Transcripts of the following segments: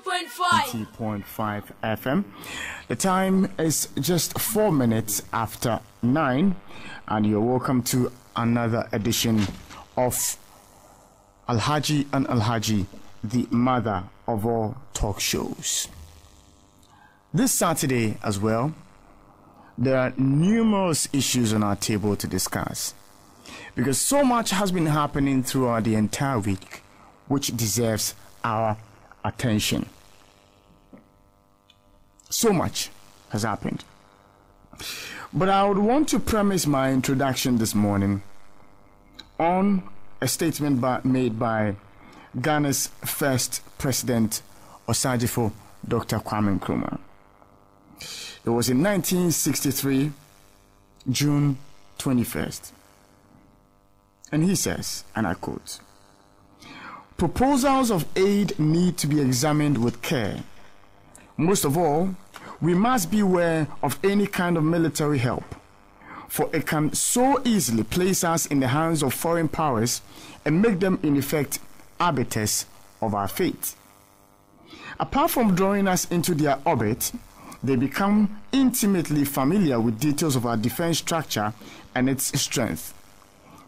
90.5 FM. The time is just 4 minutes after 9, and you're welcome to another edition of Alhaji and Alhaji, the mother of all talk shows. This Saturday as well, there are numerous issues on our table to discuss, because so much has been happening throughout the entire week which deserves our attention. So much has happened. But I would want to premise my introduction this morning on a statement made by Ghana's first president, Osajifo Dr. Kwame Nkrumah. It was in 1963, June 21st. And he says, and I quote, "Proposals of aid need to be examined with care. Most of all, we must beware of any kind of military help, for it can so easily place us in the hands of foreign powers and make them in effect arbiters of our fate. Apart from drawing us into their orbit, they become intimately familiar with details of our defense structure and its strength.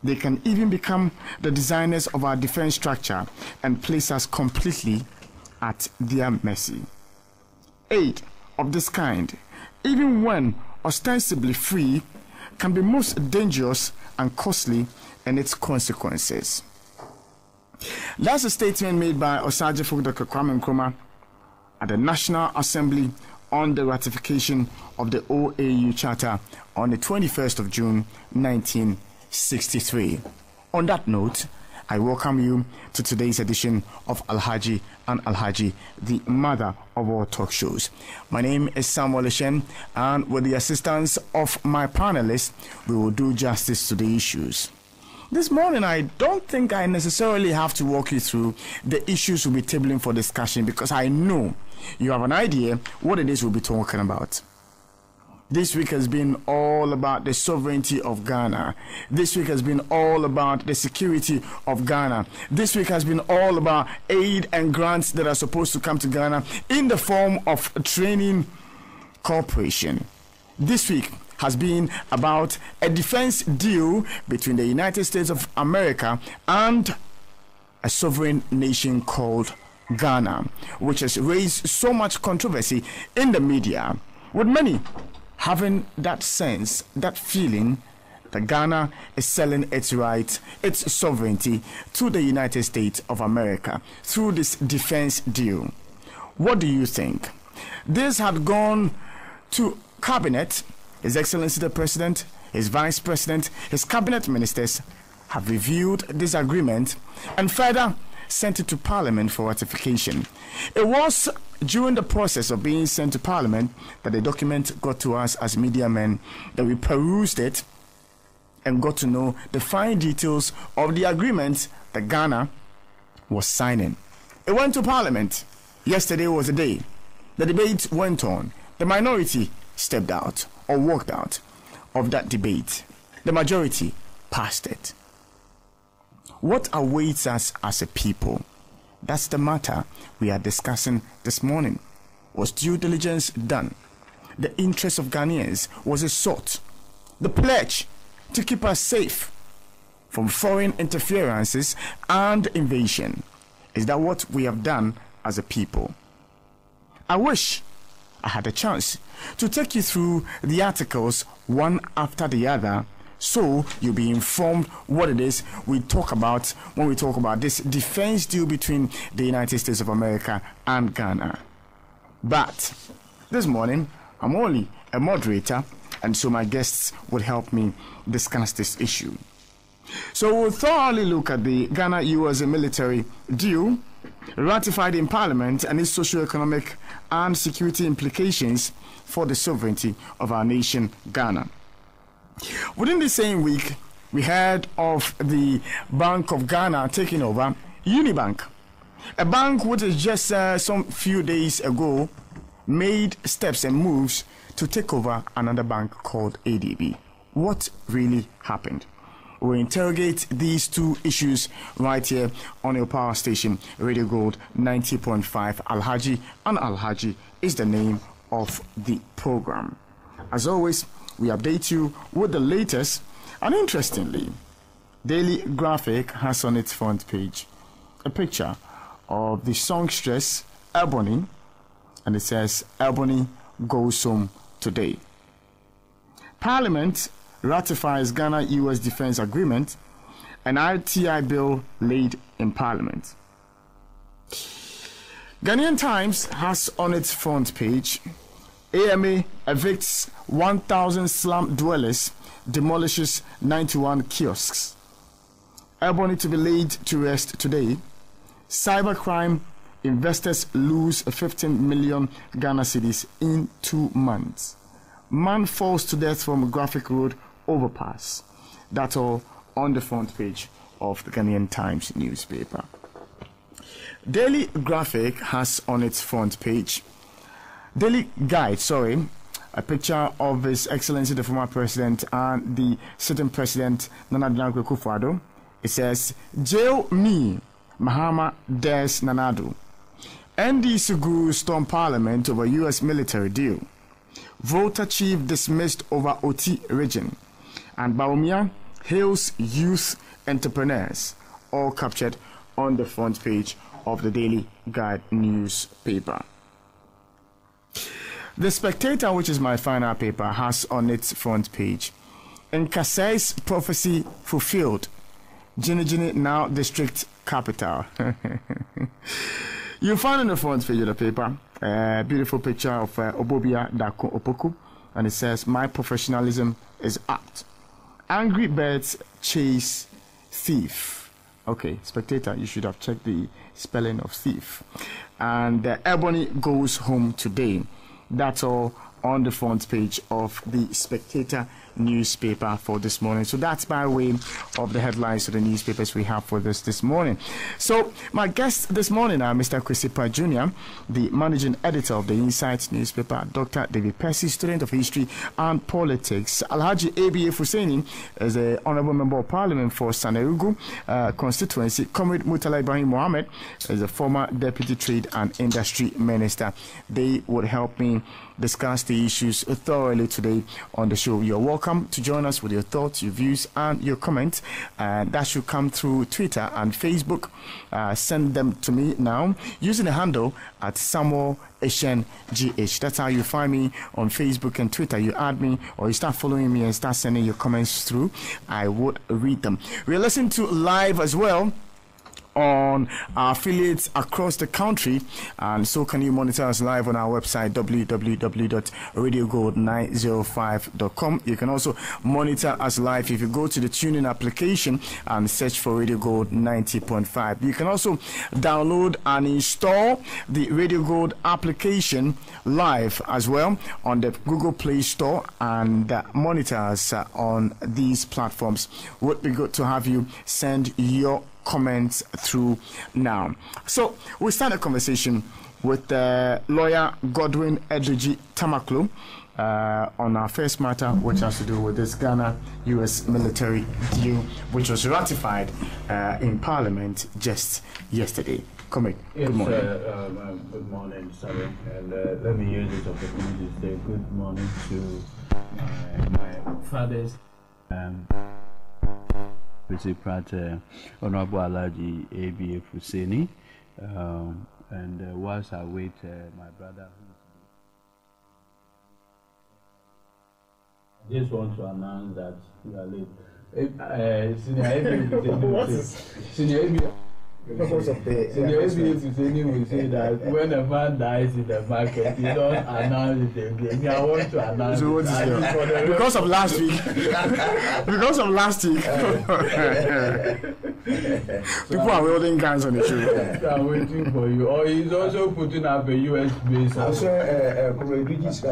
They can even become the designers of our defense structure and place us completely at their mercy. Aid of this kind, even when ostensibly free, can be most dangerous and costly in its consequences." That's a statement made by Osajifo Dr. Kwame Nkrumah at the National Assembly on the ratification of the OAU Charter on the 21st of June 1963. On that note, I welcome you to today's edition of Alhaji and Alhaji, the mother of all talk shows. My name is Samuel Eshen, and with the assistance of my panelists, we will do justice to the issues. This morning, I don't think I necessarily have to walk you through the issues we'll be tabling for discussion, because I know you have an idea what it is we'll be talking about. This week has been all about the sovereignty of Ghana. This week has been all about the security of Ghana. This week has been all about aid and grants that are supposed to come to Ghana in the form of training cooperation. This week has been about a defense deal between the United States of America and a sovereign nation called Ghana, which has raised so much controversy in the media, with many having that sense, that feeling that Ghana is selling its rights, its sovereignty to the United States of America through this defense deal. What do you think? This had gone to Cabinet. His Excellency the President, his Vice President, his Cabinet Ministers have reviewed this agreement and further sent it to Parliament for ratification. It was during the process of being sent to Parliament that the document got to us as media men, that we perused it and got to know the fine details of the agreement that Ghana was signing. It went to Parliament. Yesterday was the day. The debate went on. The minority stepped out or walked out of that debate. The majority passed it. What awaits us as a people? That's the matter we are discussing this morning. Was due diligence done? The interest of Ghanaians, was it sought? The pledge to keep us safe from foreign interferences and invasion, is that what we have done as a people? I wish I had a chance to take you through the articles one after the other, so you'll be informed what it is we talk about when we talk about this defense deal between the United States of America and Ghana. But this morning, I'm only a moderator, and so my guests will help me discuss this issue. So we'll thoroughly look at the Ghana-US military deal ratified in Parliament and its socio-economic and security implications for the sovereignty of our nation, Ghana. Within the same week, we heard of the Bank of Ghana taking over Unibank, a bank which is just some few days ago made steps and moves to take over another bank called ADB. What really happened? we interrogate these two issues right here on your power station, Radio Gold 90.5. Alhaji and Alhaji is the name of the program. As always, we update you with the latest, and interestingly, Daily Graphic has on its front page a picture of the songstress Ebony, and it says, Ebony goes home today. Parliament ratifies Ghana-US Defense Agreement, an RTI bill laid in Parliament. Ghanaian Times has on its front page, AMA evicts 1,000 slum dwellers, demolishes 91 kiosks. Ebony to be laid to rest today. Cybercrime investors lose 15 million Ghana cedis in 2 months. Man falls to death from Graphic Road overpass. That's all on the front page of the Ghanaian Times newspaper. Daily Graphic has on its front page, Daily Guide, a picture of His Excellency the former president and the sitting president Nana Addo Akufo-Addo. It says, Jail me, Mahama dares Nanado. NDC guru storm parliament over US military deal. Voter chief dismissed over OT region. And Baumia hails youth entrepreneurs. All captured on the front page of the Daily Guide newspaper. The Spectator, which is my final paper, has on its front page, Nkasai's prophecy fulfilled. Gini now district capital. You'll find on the front page of the paper a beautiful picture of Obobia Dako Opoku, and it says, my professionalism is apt. Angry birds chase thief. Okay, Spectator, you should have checked the spelling of thief. And Ebony goes home today. That's all on the front page of the Spectator newspaper for this morning. So that's by way of the headlines of the newspapers we have for this morning. So my guests this morning are Mr. Christopher Jr., the managing editor of the Insight newspaper, Dr. David Percy, student of history and politics. Alhaji ABF Husseini is the honorable member of parliament for Sanerugu constituency. Comrade Murtala Ibrahim Mohammed is the former deputy trade and industry minister. They would help me discuss the issues thoroughly today on the show. You're welcome to join us with your thoughts, your views, and your comments. That should come through Twitter and Facebook. Send them to me now using the handle at Samuel Eshen GH. That's how you find me on Facebook and Twitter. You add me or you start following me and start sending your comments through. I would read them. We're listening to live as well on our affiliates across the country, and so can you monitor us live on our website www.radiogold905.com. You can also monitor us live if you go to the TuneIn application and search for Radio Gold 90.5. You can also download and install the Radio Gold application live as well on the Google Play Store and monitor us on these platforms. Would be good to have you send your comments through now. So we start a conversation with lawyer Godwin Edrigi Tamaklo on our first matter, which has to do with this Ghana-US military deal, which was ratified in Parliament just yesterday. Good morning. Good morning, Sally. And let me use this opportunity to say good morning to my fathers. Honorable Alhaji ABF Husseini, and whilst I wait, my brother, I just want to announce that we are late. Senior ABF because of the ABF will say that when a man dies in the market, you don't announce it again. I want to announce so it. Because of last week. Because of last week. People are holding guns on the show. I'm waiting for you. Or he's also putting up a US base. Also,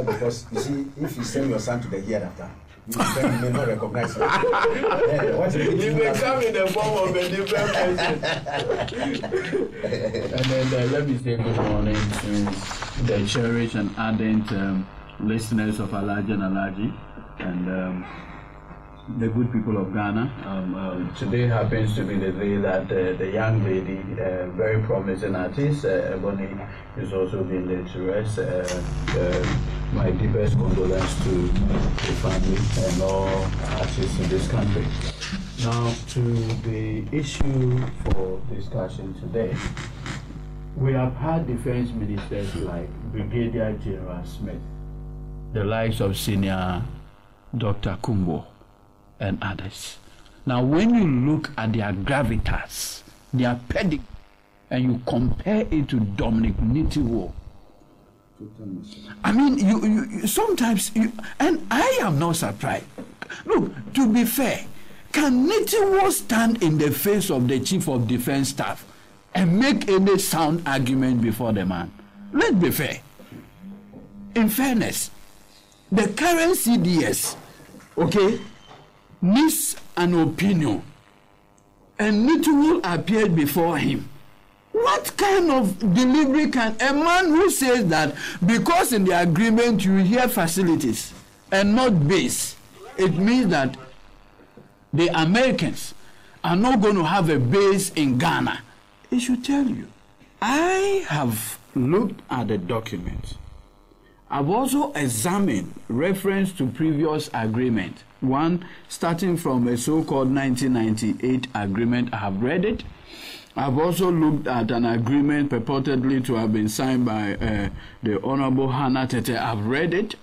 because you see, if you send your son to the hereafter, you may not recognize him. You may come in the form of a different person. And then let me say good morning to the cherished and ardent listeners of Alhaji and Alhaji. And the good people of Ghana. Today happens to be the day that the young lady, very promising artist, Ebony, is also being laid to rest. My deepest condolence to the family and all artists in this country. Now, to the issue for discussion today. We have had defense ministers like Brigadier General Smith, the likes of Senior Dr. Kumbo, and others. Now, when you look at their gravitas, their pedigree, and you compare it to Dominic Nitiwo, I mean, you sometimes, and I am not surprised. Look, to be fair, can Nitiwo stand in the face of the Chief of Defense Staff and make any sound argument before the man? Let's be fair. In fairness, the current CDS, okay, needs an opinion, and Nitiwo appeared before him. What kind of delivery can a man who says that because in the agreement you hear facilities and not base, it means that the Americans are not going to have a base in Ghana? It should tell you. I have looked at the document. I've also examined reference to previous agreement. One starting from a so-called 1998 agreement. I have read it. I've also looked at an agreement purportedly to have been signed by the Honorable Hannah Tete. I've read it.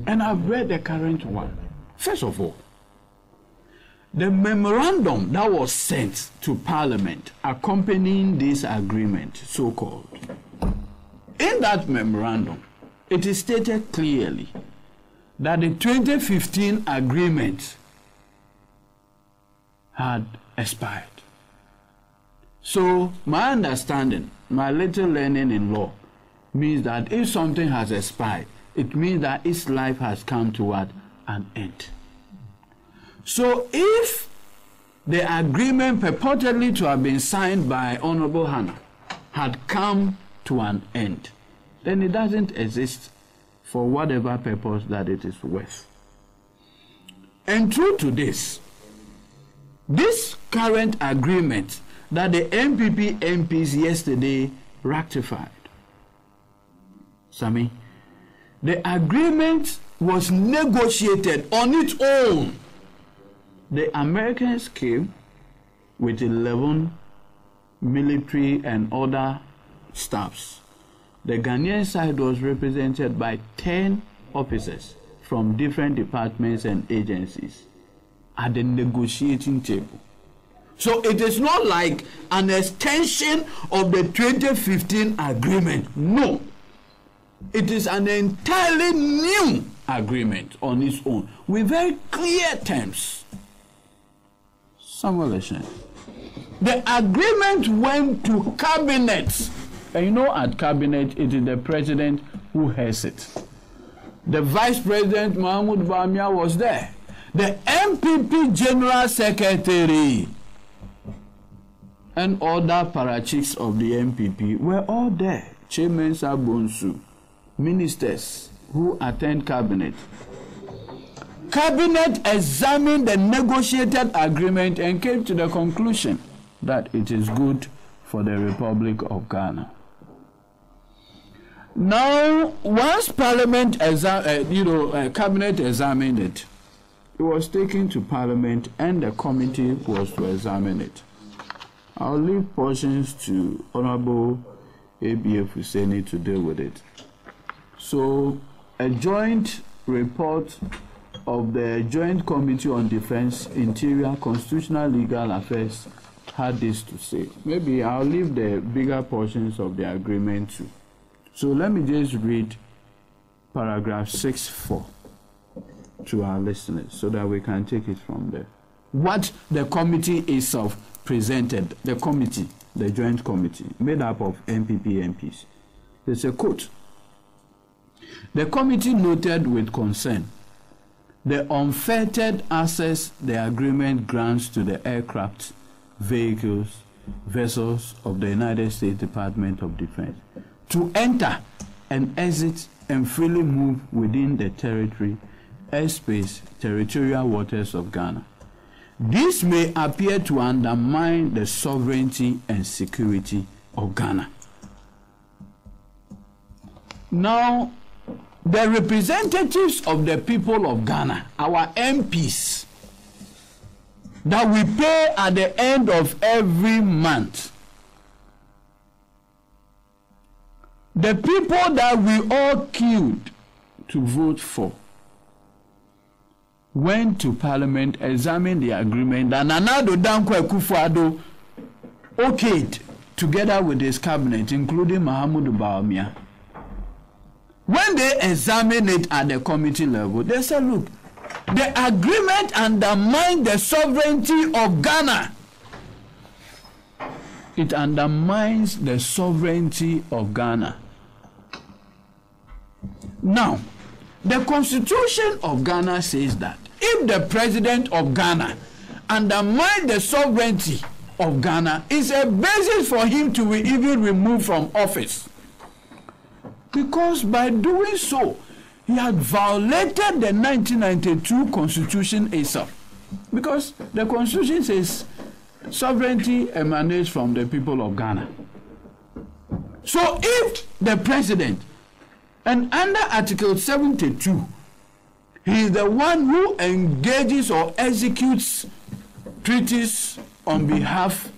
And I've read the current one. First of all, the memorandum that was sent to Parliament accompanying this agreement, so-called, in that memorandum, it is stated clearly that the 2015 agreement had expired. So my understanding, my little learning in law, means that if something has expired, it means that its life has come to an end. So if the agreement purportedly to have been signed by Honorable Hannah had come to an end, then it doesn't exist for whatever purpose that it is worth. And true to this current agreement that the MPP MPs yesterday ratified, Sammy, the agreement was negotiated on its own. The Americans came with 11 military and other staffs. The Ghanaian side was represented by 10 officers from different departments and agencies at the negotiating table. So it is not like an extension of the 2015 agreement. No. It is an entirely new agreement on its own with very clear terms. Samuel Eshen. The agreement went to cabinet. And you know, at cabinet, it is the president who has it. The vice president, Mahmoud Bamia, was there. The MPP general secretary and other parachiks of the MPP were all there. Chairman Sabonsu, ministers who attend cabinet. Cabinet examined the negotiated agreement and came to the conclusion that it is good for the Republic of Ghana. Now, once Parliament, Cabinet examined it, it was taken to Parliament and the committee was to examine it. I'll leave portions to Honorable ABF Husseini to deal with it. So, a joint report of the Joint Committee on Defense, Interior, Constitutional Legal Affairs had this to say. Maybe I'll leave the bigger portions of the agreement too. So let me just read paragraph 6.4 to our listeners so that we can take it from there. What the committee itself presented, the committee, the joint committee, made up of MPP MPs. There's a quote. The committee noted with concern the unfettered access the agreement grants to the aircraft, vehicles, vessels of the United States Department of Defense to enter and exit and freely move within the territory airspace, territorial waters of Ghana. This may appear to undermine the sovereignty and security of Ghana. Now, the representatives of the people of Ghana, our MPs, that we pay at the end of every month, the people that we all queued to vote for, went to Parliament, examined the agreement that Nana Addo Dankwa Akufo-Addo okayed together with his cabinet, including Mahamudu Bawumia. When they examined it at the committee level, they said, look, the agreement undermines the sovereignty of Ghana. It undermines the sovereignty of Ghana. Now, the Constitution of Ghana says that if the president of Ghana undermines the sovereignty of Ghana, it's a basis for him to be even removed from office. Because by doing so, he had violated the 1992 Constitution itself. Because the Constitution says sovereignty emanates from the people of Ghana. So if the president, and under Article 72, he is the one who engages or executes treaties on behalf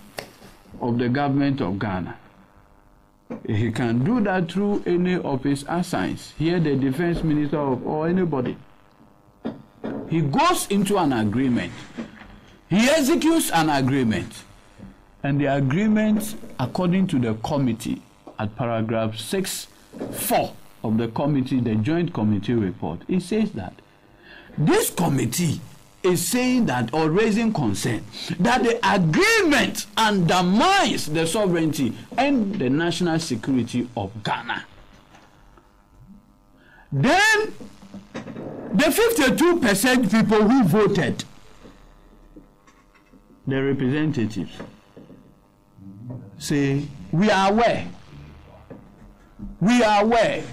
of the government of Ghana, he can do that through any of his assigns, here the defense minister or anybody. He goes into an agreement. He executes an agreement. And the agreement, according to the committee, at paragraph 6(4) of the committee, the joint committee report, it says that this committee is saying that, or raising concern, that the agreement undermines the sovereignty and the national security of Ghana. Then, the 52% people who voted, the representatives, say, we are aware. We are aware.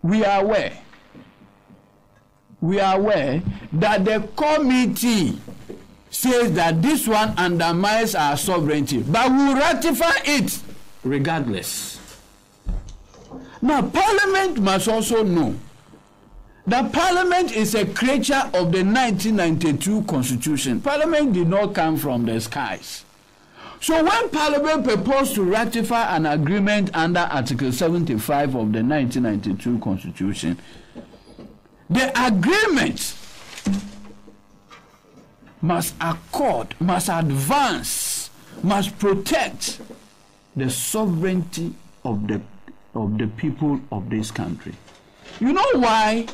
We are aware. We are aware that the committee says that this one undermines our sovereignty, but we will ratify it regardless. Now, Parliament must also know that Parliament is a creature of the 1992 Constitution. Parliament did not come from the skies. So when Parliament proposed to ratify an agreement under Article 75 of the 1992 Constitution, the agreement must accord, must advance, must protect the sovereignty of the people of this country. You know why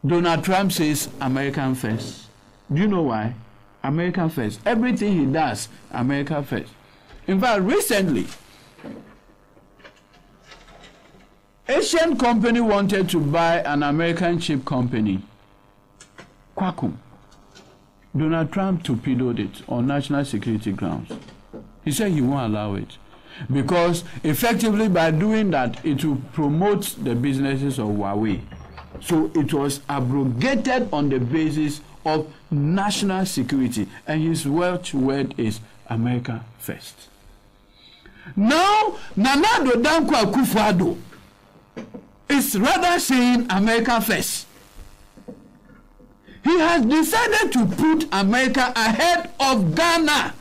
Donald Trump says American first? Do you know why? American first. Everything he does, America first. In fact, recently, Asian company wanted to buy an American chip company, Qualcomm. Donald Trump torpedoed it on national security grounds. He said he won't allow it because effectively by doing that, it will promote the businesses of Huawei. So it was abrogated on the basis of national security, and his watchword is America first. Now, Nana Addo Dankwa Akufo-Addo is rather saying America first. He has decided to put America ahead of Ghana.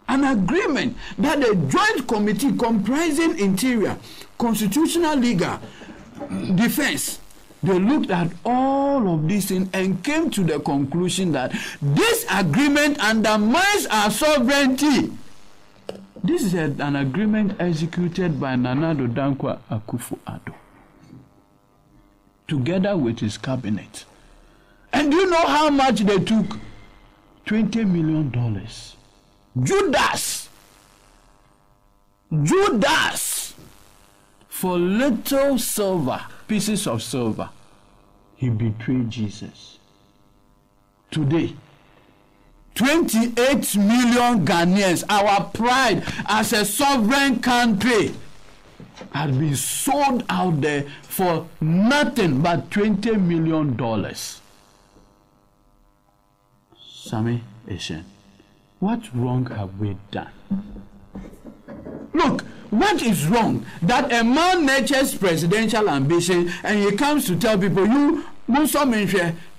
An agreement that the joint committee comprising Interior, Constitutional, Legal, Defense, they looked at all of these things and came to the conclusion that this agreement undermines our sovereignty. This is an agreement executed by Nana Addo Dankwa Akufo-Addo together with his cabinet. And do you know how much they took? $20 million. Judas, for little silver, pieces of silver, he betrayed Jesus. Today, 28 million Ghanaians, our pride as a sovereign country, had been sold out there for nothing but $20 million. Sammy Eshen, what wrong have we done? Look, what is wrong? That a man nurtures presidential ambition and he comes to tell people, you,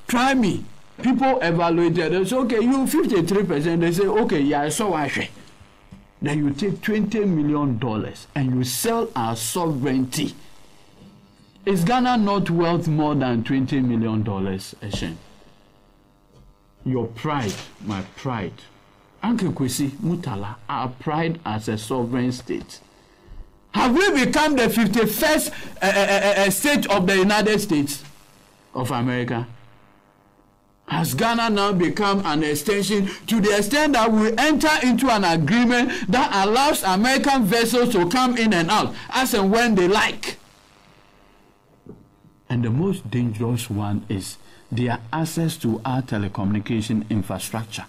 try me. People evaluated, they say, okay, you 53%. They say, okay, yeah, I saw what. Then you take $20 million and you sell our sovereignty. Is Ghana not worth more than $20 million, Eshen? Your pride, my pride. Uncle Kwesi Mutala, our pride as a sovereign state. Have we become the 51st state of the United States of America? Has Ghana now become an extension to the extent that we enter into an agreement that allows American vessels to come in and out as and when they like? And the most dangerous one is their access to our telecommunication infrastructure.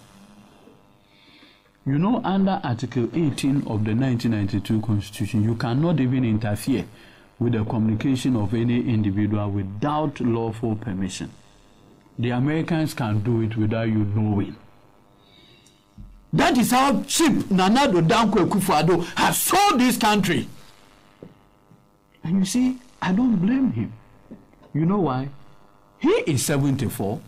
You know, under Article 18 of the 1992 Constitution, you cannot even interfere with the communication of any individual without lawful permission. The Americans can do it without you knowing. That is how cheap Nana Addo Dankwa Akufo-Addo has sold this country. And you see, I don't blame him. You know why? He is 74.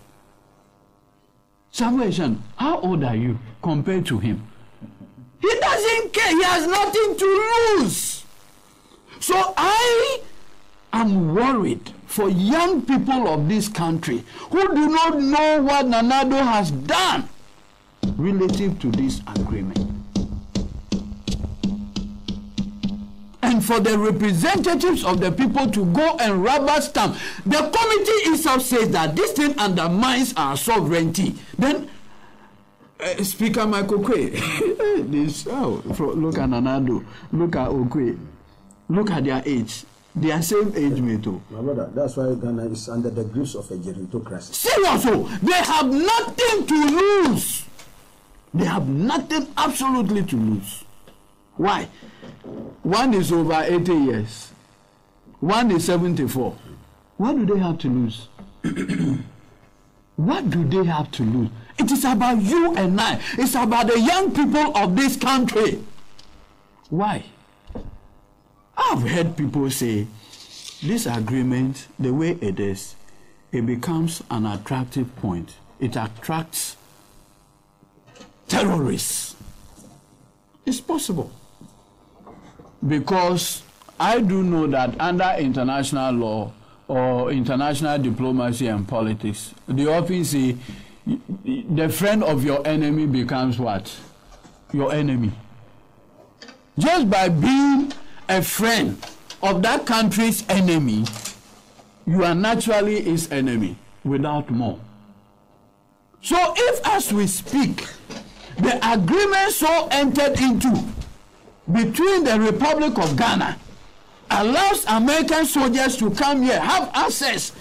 Samuel Eshen, how old are you compared to him? He doesn't care. He has nothing to lose. So I am worried for young people of this country who do not know what Nana Addo has done relative to this agreement. And for the representatives of the people to go and rubber stamp. The committee itself says that this thing undermines our sovereignty. Then Speaker Michael Okwe, look at Nana Addo, look at Okwe, look at their age. They are same age mate. My brother, that's why Ghana is under the grips of a gerontocracy. Seriously, they have nothing to lose. They have nothing absolutely to lose. Why? One is over 80 years. One is 74. What do they have to lose? What do they have to lose? It is about you and I. It's about the young people of this country. Why? I've heard people say this agreement, the way it is, it becomes an attractive point. It attracts terrorists. It's possible. Because I do know that under international law or international diplomacy and politics, they often say the friend of your enemy becomes what? Your enemy. Just by being a friend of that country's enemy, you are naturally his enemy without more. So if as we speak, the agreement so entered into between the Republic of Ghana allows American soldiers to come here, have access.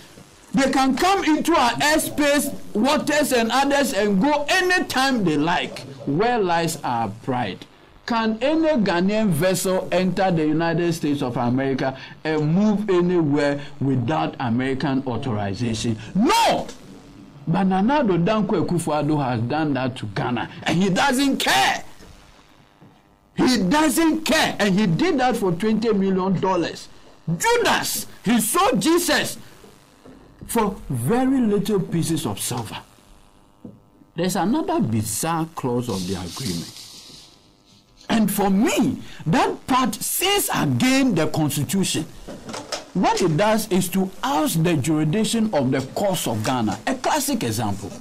They can come into our airspace, waters and others and go anytime they like. Where lies our pride? Can any Ghanaian vessel enter the United States of America and move anywhere without American authorization? No! But Nana Addo Dankwa Akufo-Addo has done that to Ghana, and he doesn't care. He doesn't care, and he did that for $20 million. Judas, he sold Jesus for very little pieces of silver. There's another bizarre clause of the agreement. And for me, that part says again the Constitution. What it does is to oust the jurisdiction of the courts of Ghana. A classic example.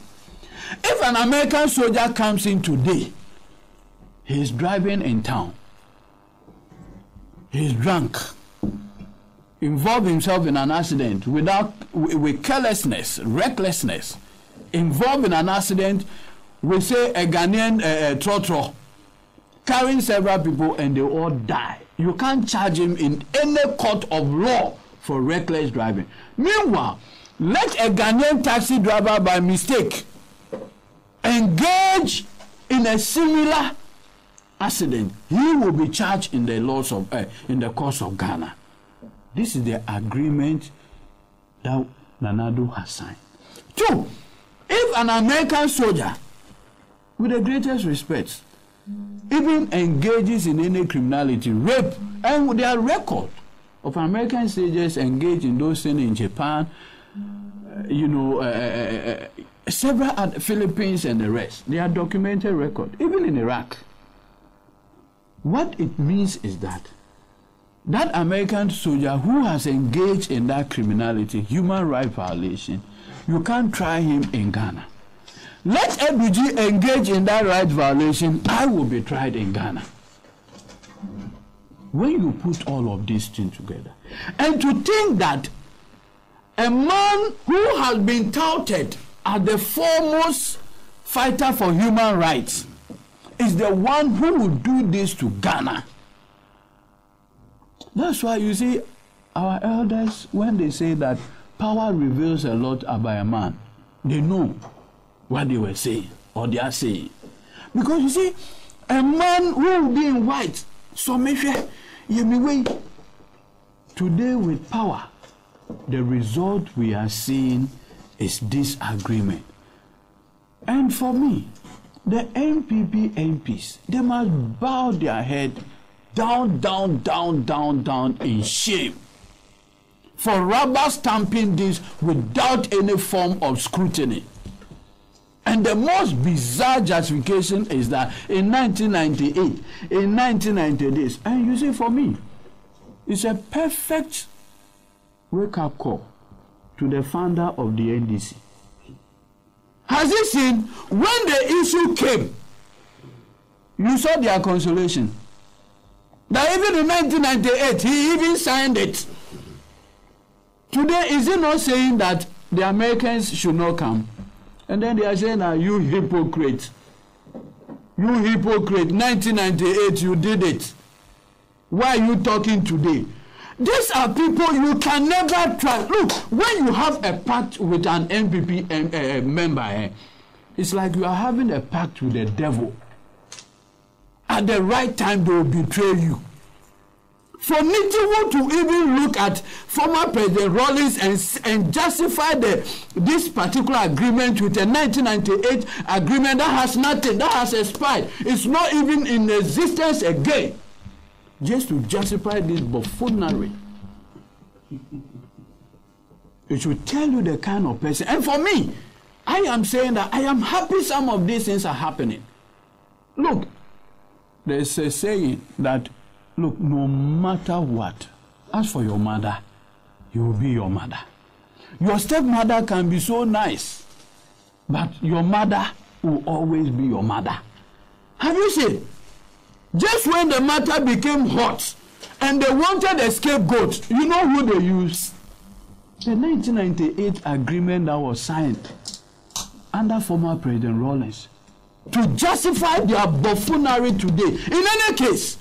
If an American soldier comes in today, he's driving in town, he's drunk, involved himself in an accident with carelessness, recklessness, involved in an accident with, say, a Ghanaian trotro, carrying several people and they all die. You can't charge him in any court of law for reckless driving. Meanwhile, let a Ghanaian taxi driver by mistake engage in a similar accident, he will be charged in the laws of in the courts of Ghana. This is the agreement that Nana Addo has signed. 2, if an American soldier, with the greatest respect, even engages in any criminality, rape, and their record of American soldiers engaged in those things in Japan, several at Philippines and the rest, they are documented record, even in Iraq. What it means is that American soldier who has engaged in that criminality, human rights violation, you can't try him in Ghana. Let LBG engage in that right violation, I will be tried in Ghana. When you put all of these things together, and to think that a man who has been touted as the foremost fighter for human rights is the one who will do this to Ghana. That's why you see our elders, when they say that power reveals a lot about a man, they know what they were saying or they are saying. Because you see, a man who will be in white, so maybe today with power, the result we are seeing is this agreement. And for me, the NPP MPs, they must bow their head down in shame for rubber stamping this without any form of scrutiny. And the most bizarre justification is that in 1998, in 1990, and you see, for me, it's a perfect wake-up call to the founder of the NDC. Has he seen when the issue came, you saw their consolation? That even in 1998, he even signed it. Today, is he not saying that the Americans should not come? And then they are saying, you hypocrite. You hypocrite. 1998, you did it. Why are you talking today? These are people you can never trust. Look, when you have a pact with an NPP member, it's like you are having a pact with the devil. At the right time, they will betray you. For Nitiwo to even look at former President Rawlings and justify this particular agreement with a 1998 agreement that has nothing, that has expired, it's not even in existence again, just to justify this buffoonery, it should tell you the kind of person. And for me, I am saying that I am happy some of these things are happening. Look, there's a saying that, look, no matter what, as for your mother, you will be your mother. Your stepmother can be so nice, but your mother will always be your mother. Have you seen? Just when the matter became hot and they wanted a scapegoat, you know who they used? The 1998 agreement that was signed under former President Rawlings to justify their buffoonery today. In any case,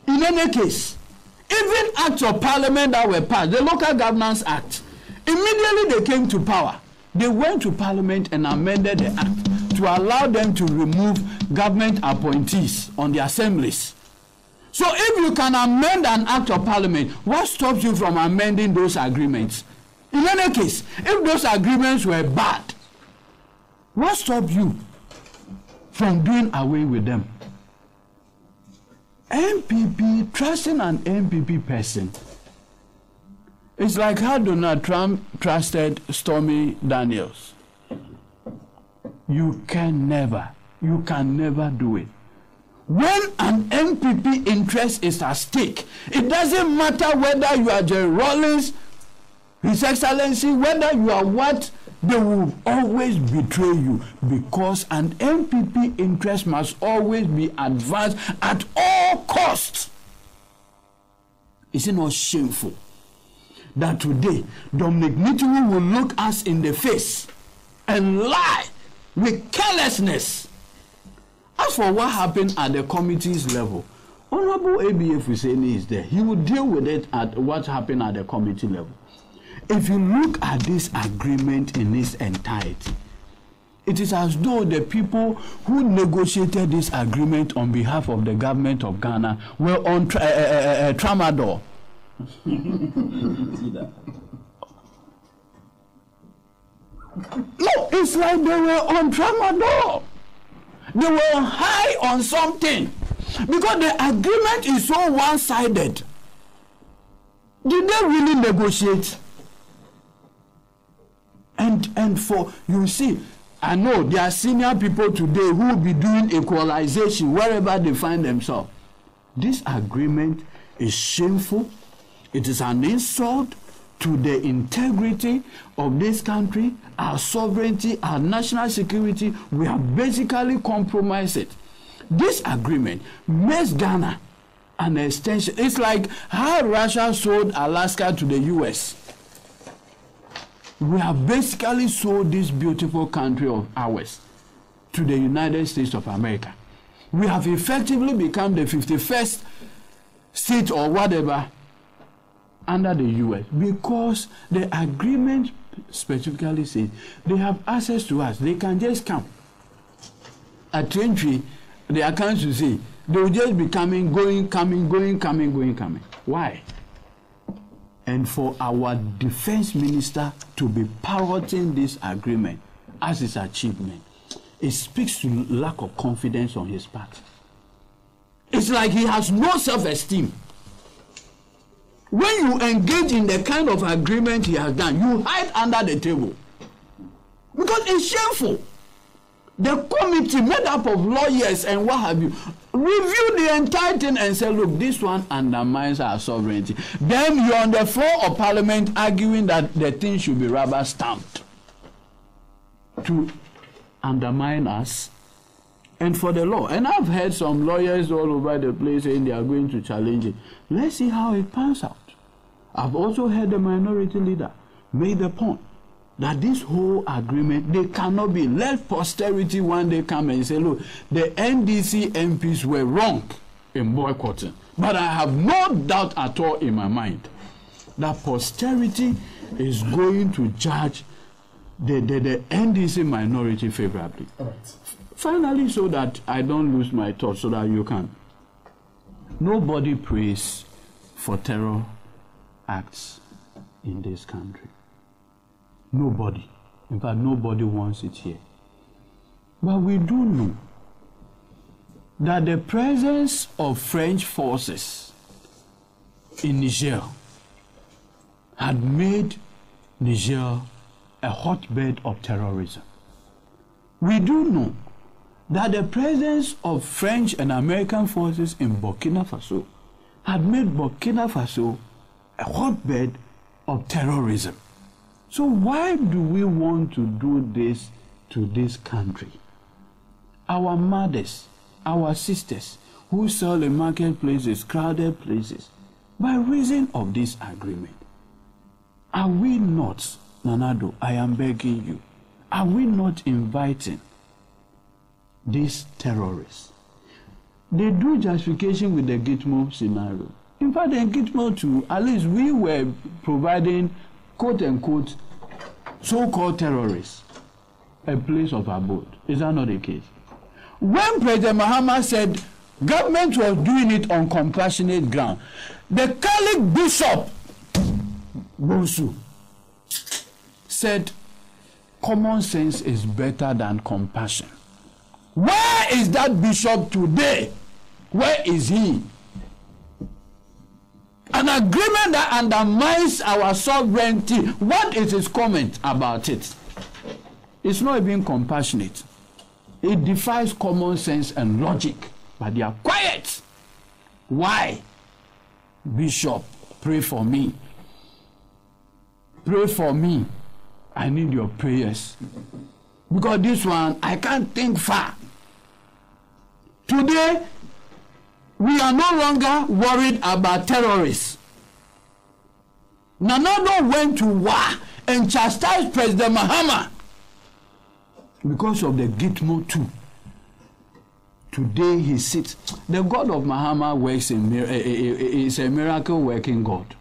even acts of parliament that were passed, the Local Governance Act, immediately they came to power, they went to parliament and amended the act to allow them to remove government appointees on the assemblies. So if you can amend an act of parliament, what stops you from amending those agreements? In any case, if those agreements were bad, what stops you from doing away with them? MPP, trusting an MPP person, it's like how Donald Trump trusted Stormy Daniels. You can never do it. When an MPP interest is at stake, it doesn't matter whether you are Jerry Rawlings, His Excellency, whether you are what, they will always betray you, because an MPP interest must always be advanced at all costs. Is it not shameful that today Dominic Nitiwo will look us in the face and lie with carelessness? As for what happened at the committee's level, Honorable ABF Husseini is there. He will deal with it at what happened at the committee level. If you look at this agreement in its entirety, It is as though the people who negotiated this agreement on behalf of the government of Ghana were on tramadol. No, it's like they were on tramadol. They were high on something. Because the agreement is so one-sided. Did they really negotiate? And for, you see, I know there are senior people today who will be doing equalization wherever they find themselves. This agreement is shameful. It is an insult to the integrity of this country, our sovereignty, our national security. We have basically compromised it. This agreement makes Ghana an extension. It's like how Russia sold Alaska to the US. We have basically sold this beautiful country of ours to the United States of America. We have effectively become the 51st state or whatever under the US because the agreement specifically says they have access to us. They can just come. At entry, the accounts will say they will just be coming, going, coming, going, coming, going, coming. Why? And for our defense minister to be parroting this agreement as his achievement, it speaks to lack of confidence on his part. It's like he has no self-esteem. When you engage in the kind of agreement he has done, you hide under the table. Because it's shameful. The committee made up of lawyers and what have you, review the entire thing and say, look, this one undermines our sovereignty. Then you're on the floor of parliament arguing that the thing should be rubber stamped to undermine us and for the law. And I've heard some lawyers all over the place saying they are going to challenge it. Let's see how it pans out. I've also heard the minority leader make the point that this whole agreement, they cannot be. Let posterity one day come and say, look, the NDC MPs were wrong in boycotting. But I have no doubt at all in my mind that posterity is going to judge the NDC minority favorably. All right. Finally, so that I don't lose my thoughts, so that you can. Nobody prays for terror acts in this country. Nobody. In fact, nobody wants it here. But we do know that the presence of French forces in Niger had made Niger a hotbed of terrorism. We do know that the presence of French and American forces in Burkina Faso had made Burkina Faso a hotbed of terrorism. So why do we want to do this to this country? Our mothers, our sisters, who sell in marketplaces, crowded places, by reason of this agreement. Are we not, Nanado, I am begging you, are we not inviting these terrorists? They do justification with the Gitmo scenario. In fact, in Gitmo too, at least we were providing, quote-unquote, so-called terrorists a place of abode. Is that not the case? When President Mahama said government was doing it on compassionate ground, the Catholic Bishop Bonsu said common sense is better than compassion. Where is that bishop today? Where is he? An agreement that undermines our sovereignty. What is his comment about it? It's not even compassionate. It defies common sense and logic. But they are quiet. Why? Bishop, pray for me. Pray for me. I need your prayers. Because this one, I can't think far. Today, we are no longer worried about terrorists. Nanado went to war and chastised President Mahama because of the Gitmo too. Today he sits. The God of Mahama works is a miracle working God.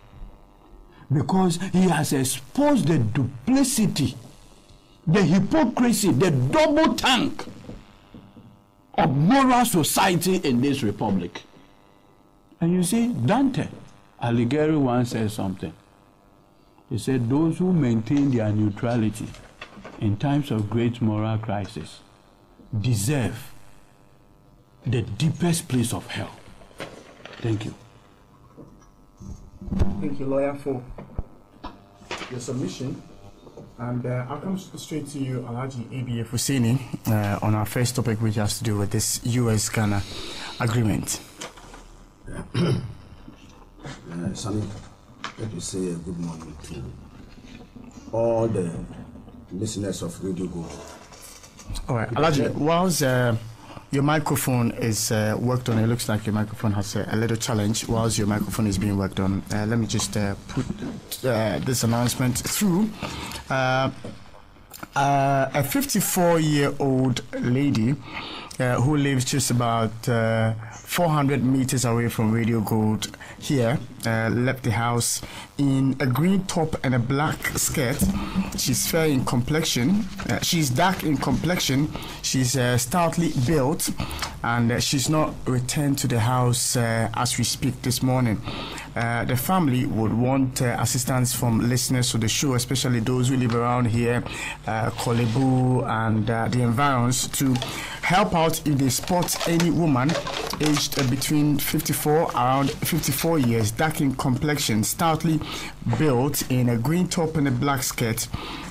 Because he has exposed the duplicity, the hypocrisy, the double tank of moral society in this republic. And you see, Dante Alighieri once said something. He said, those who maintain their neutrality in times of great moral crisis deserve the deepest place of hell. Thank you. Thank you, lawyer, for your submission. And I'll come straight to you, Alhaji ABF Hussaini, on our first topic, which has to do with this US-Ghana agreement. Sammy, let me say a good morning to all the listeners of Radio Go. All right, Alhaji, whilst your microphone is worked on, it looks like your microphone has a little challenge. Whilst your microphone is being worked on, let me just put this announcement through. A 54-year-old lady who lives just about 400 meters away from Radio Gold here, left the house in a green top and a black skirt. She's fair in complexion. She's dark in complexion. She's stoutly built, and she's not returned to the house as we speak this morning. The family would want assistance from listeners to the show, especially those who live around here, Kolebu and the environs, to help out if they spot any woman aged between 54, around 54 years, dark in complexion, stoutly built, in a green top and a black skirt,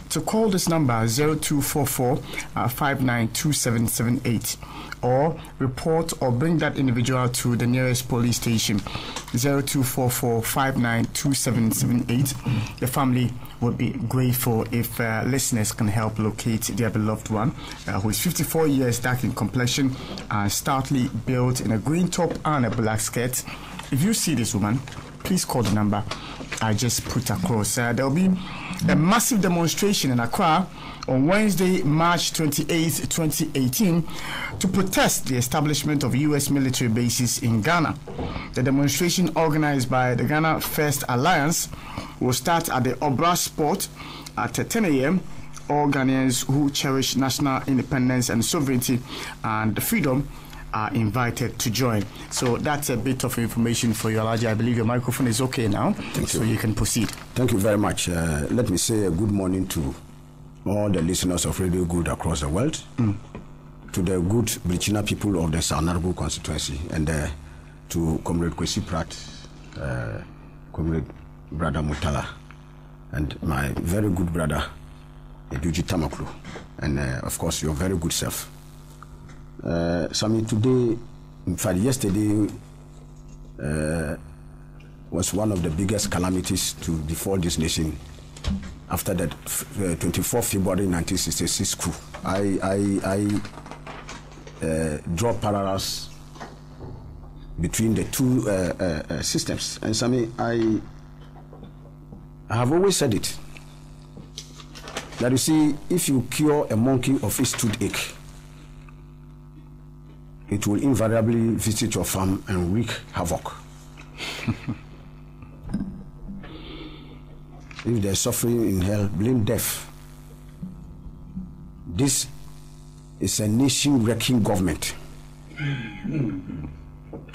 to call this number 0244 592778, or report or bring that individual to the nearest police station, 0244 592778. The family would be grateful if listeners can help locate their beloved one, who is 54 years, dark in complexion, and stoutly built, in a green top and a black skirt. If you see this woman, please call the number I just put across. There will be a massive demonstration in Accra on Wednesday, March 28, 2018, to protest the establishment of U.S. military bases in Ghana. The demonstration, organized by the Ghana First Alliance, will start at the Obra Sport at 10 a.m. All Ghanaians who cherish national independence and sovereignty and freedom are invited to join. So that's a bit of information for you, Alhaji. I believe your microphone is okay now, so you can proceed. Thank you very much. Let me say a good morning to all the listeners of Radio Good across the world, to the good Brichina people of the Sanarbu constituency, and to Comrade Kwesi Pratt, Comrade Brother Mutala, and my very good brother Eduji Tamaklu, and of course your very good self. Sami, today, in fact yesterday, was one of the biggest calamities to befall this nation after that 24 February 1966 coup. I draw parallels between the two systems. And Sami, I have always said it, that you see, if you cure a monkey of its toothache, it will invariably visit your farm and wreak havoc. If there's suffering in hell, blame death. This is a nation-wrecking government.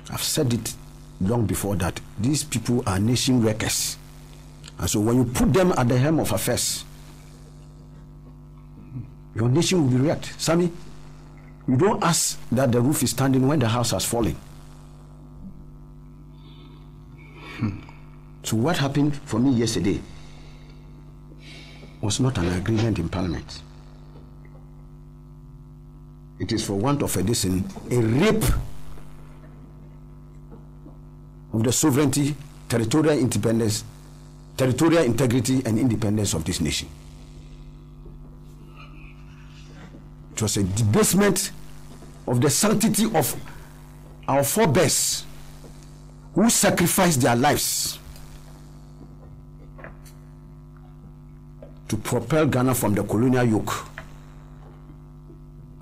I've said it long before that these people are nation wreckers. And so when you put them at the helm of affairs, your nation will be wrecked. Sammy, you don't ask that the roof is standing when the house has fallen. So what happened for me yesterday was not an agreement in Parliament. It is, for want of a reason, a rape of the sovereignty, territorial independence, territorial integrity and independence of this nation. It was a debasement of the sanctity of our forebears who sacrificed their lives to propel Ghana from the colonial yoke,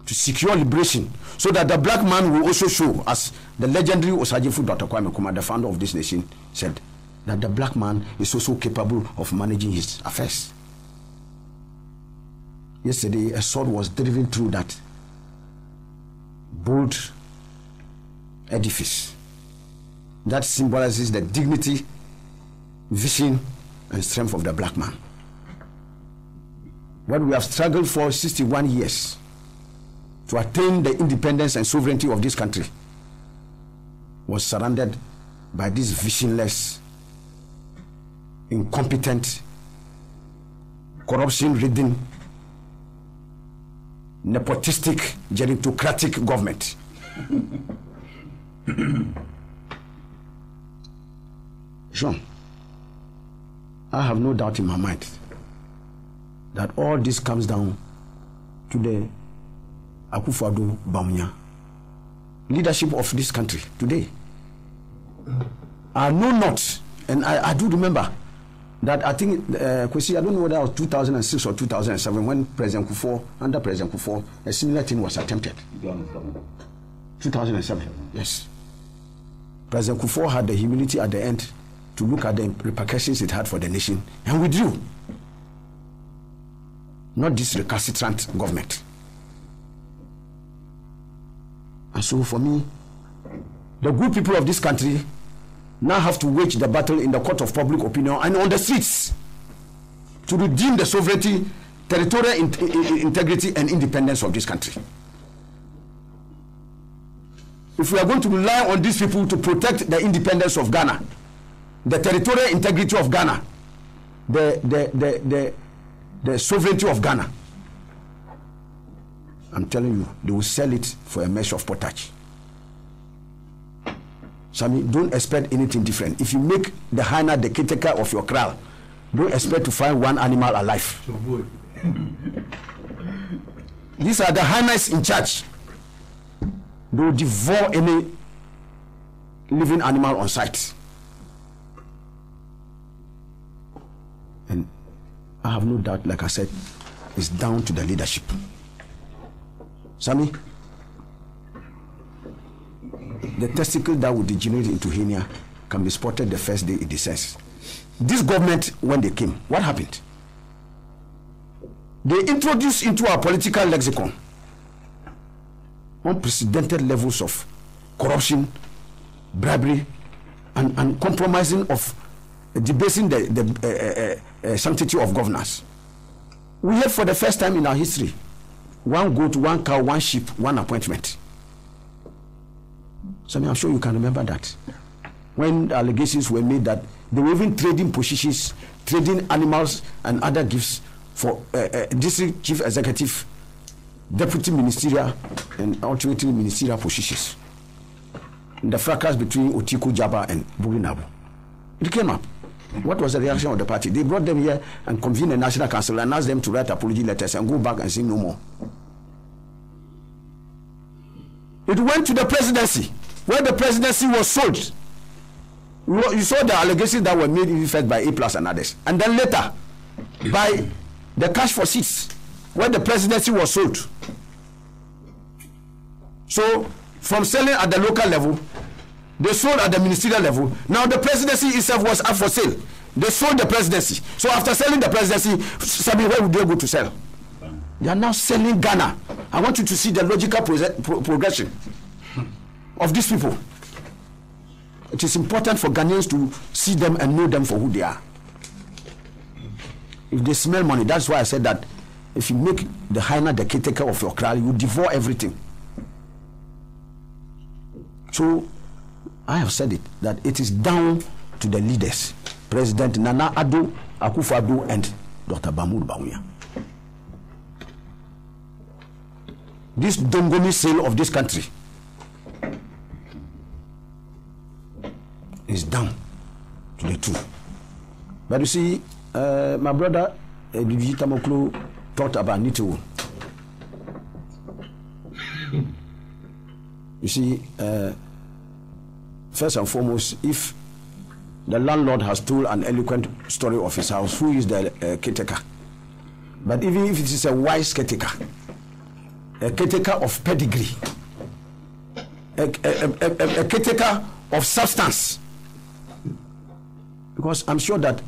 to secure liberation, so that the black man will also show, as the legendary Osagyefo Dr. Kwame Nkrumah, the founder of this nation, said, that the black man is also capable of managing his affairs. Yesterday, a sword was driven through that bold edifice that symbolizes the dignity, vision, and strength of the black man. What we have struggled for 61 years to attain the independence and sovereignty of this country was surrounded by this visionless, incompetent, corruption-ridden, nepotistic, gerontocratic government. Jean, I have no doubt in my mind that all this comes down to the Akufo-Addo Bawumia leadership of this country today. I know not, and I do remember that I think, Kwesi, I don't know whether it was 2006 or 2007 when under President Kufuor, a similar thing was attempted. 2007, yes. President Kufuor had the humility at the end to look at the repercussions it had for the nation and withdrew. Not this recalcitrant government. And so for me, the good people of this country now have to wage the battle in the court of public opinion and on the streets to redeem the sovereignty, territorial integrity and independence of this country. If we are going to rely on these people to protect the independence of Ghana, the territorial integrity of Ghana, the sovereignty of Ghana, I'm telling you, they will sell it for a measure of pottage. Sammy, don't expect anything different. If you make the hyena the caretaker of your kraal, don't expect to find one animal alive. These are the hyenas in charge. They will devour any living animal on sight. And I have no doubt, like I said, it's down to the leadership. Sammy, the testicle that would degenerate into hernia can be spotted the first day it descends. This government, when they came, what happened? They introduced into our political lexicon unprecedented levels of corruption, bribery, and compromising of debasing the sanctity of governance. We had for the first time in our history, one goat, one cow, one sheep, one appointment. So I'm sure you can remember that. When allegations were made that they were even trading positions, trading animals and other gifts for district chief executive, deputy ministerial, and ultimately ministerial positions. In the fracas between Otiku Jaba and Burinabu. It came up. What was the reaction of the party? They brought them here and convened a national council and asked them to write apology letters and go back and say no more. It went to the presidency, where the presidency was sold. You saw the allegations that were made first by A+ and others. And then later, by the cash for seats, where the presidency was sold. So, from selling at the local level, they sold at the ministerial level. Now the presidency itself was up for sale. They sold the presidency. So after selling the presidency, where would they go to sell? They are now selling Ghana. I want you to see the logical progression of these people. It is important for Ghanaians to see them and know them for who they are. If they smell money, that's why I said that if you make the hyena the caretaker of your kraal, you devour everything. So I have said it, that it is down to the leaders, President Nana Addo, Akufo-Addo, and Dr. Mahmoud Bawumia. This Dongomi sale of this country is down to the two. But you see, my brother Bibi Tamoklo talked about Nito. You see, first and foremost, if the landlord has told an eloquent story of his house, who is the caretaker? But even if it is a wise caretaker, a caretaker of pedigree, a caretaker of substance, because I'm sure that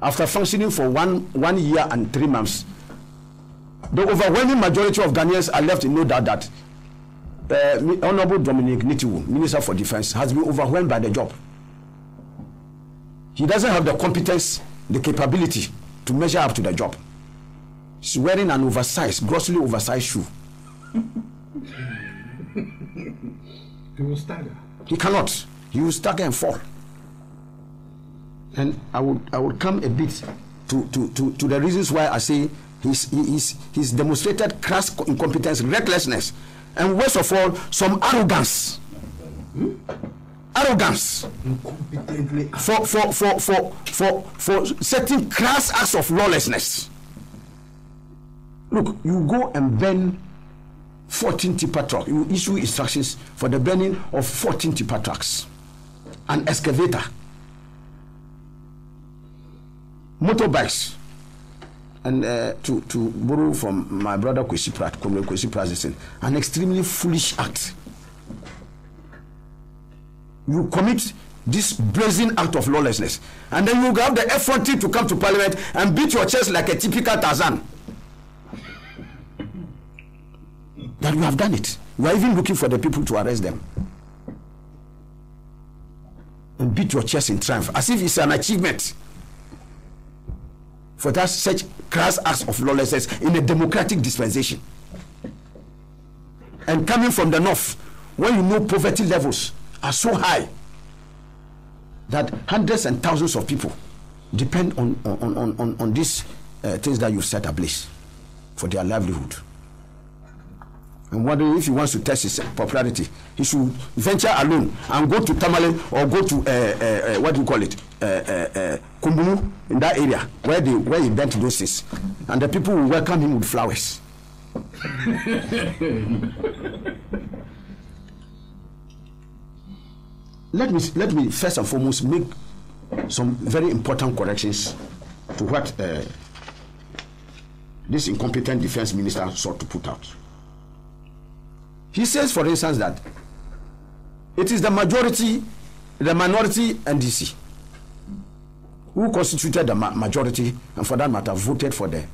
after functioning for one year and 3 months, The overwhelming majority of Ghanaians are left in no doubt that Honorable Dominic Nitiwu, Minister for Defense, has been overwhelmed by the job. He doesn't have the competence, the capability to measure up to the job. He's wearing an grossly oversized shoe. He will stagger. He cannot. He will stagger and fall. And I would come a bit to the reasons why I say he's demonstrated crass incompetence, recklessness, and worst of all, some arrogance. Arrogance for certain crass acts of lawlessness. Look, you go and burn 14 tipper trucks. You issue instructions for the burning of 14 tipper trucks, an excavator, motorbikes, and to borrow from my brother Kwesi Pratt, an extremely foolish act. You commit this brazen act of lawlessness, and then you have the effrontery to come to Parliament and beat your chest like a typical Tarzan. That you have done it. You are even looking for the people to arrest them. And beat your chest in triumph, as if it's an achievement for that such crass acts of lawlessness in a democratic dispensation. And coming from the north, when you know poverty levels are so high that hundreds and thousands of people depend on these things that you've set ablaze for their livelihood. And wondering if he wants to test his popularity, he should venture alone and go to Tamale or go to what do you call it, Kumbunu, in that area where he bent those things, and the people will welcome him with flowers. Let me first and foremost make some very important corrections to what this incompetent defense minister sought to put out. He says, for instance, that it is the minority NDC who constituted the majority, and for that matter voted for the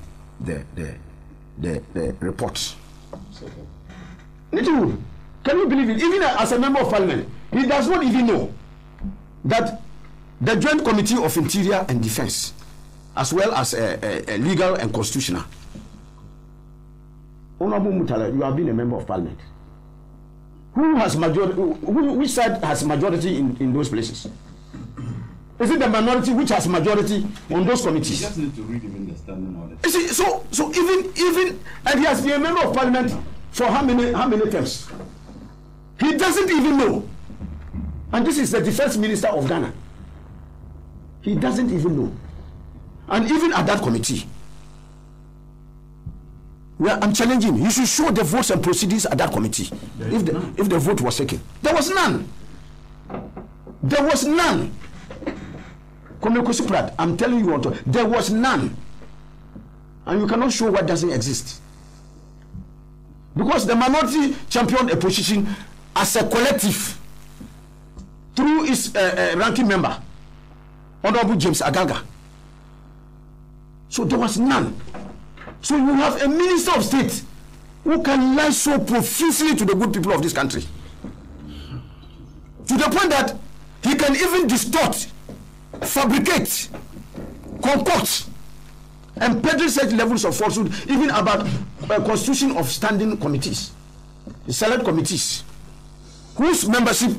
report. Can you believe it? Even as a member of parliament, he does not even know that the Joint Committee of Interior and Defense, as well as legal and constitutional. Honorable Mutala, you have been a member of parliament. Who has majority? Which side has majority in those places? Is it the minority which has majority on those committees? You just need to read him in the standing order. You see, so even and he has been a member of parliament for how many terms? He doesn't even know. And this is the defense minister of Ghana. He doesn't even know. And even at that committee, well, I'm challenging. You should show the votes and proceedings at that committee. If the vote was taken, there was none. There was none. I'm telling you, there was none. And you cannot show what doesn't exist. Because the minority championed a position as a collective through its ranking member, Honorable James Agaga. So there was none. So you have a minister of state who can lie so profusely to the good people of this country, to the point that he can even distort, fabricate, concoct, and peddle such levels of falsehood, even about constitution of standing committees, the select committees, whose membership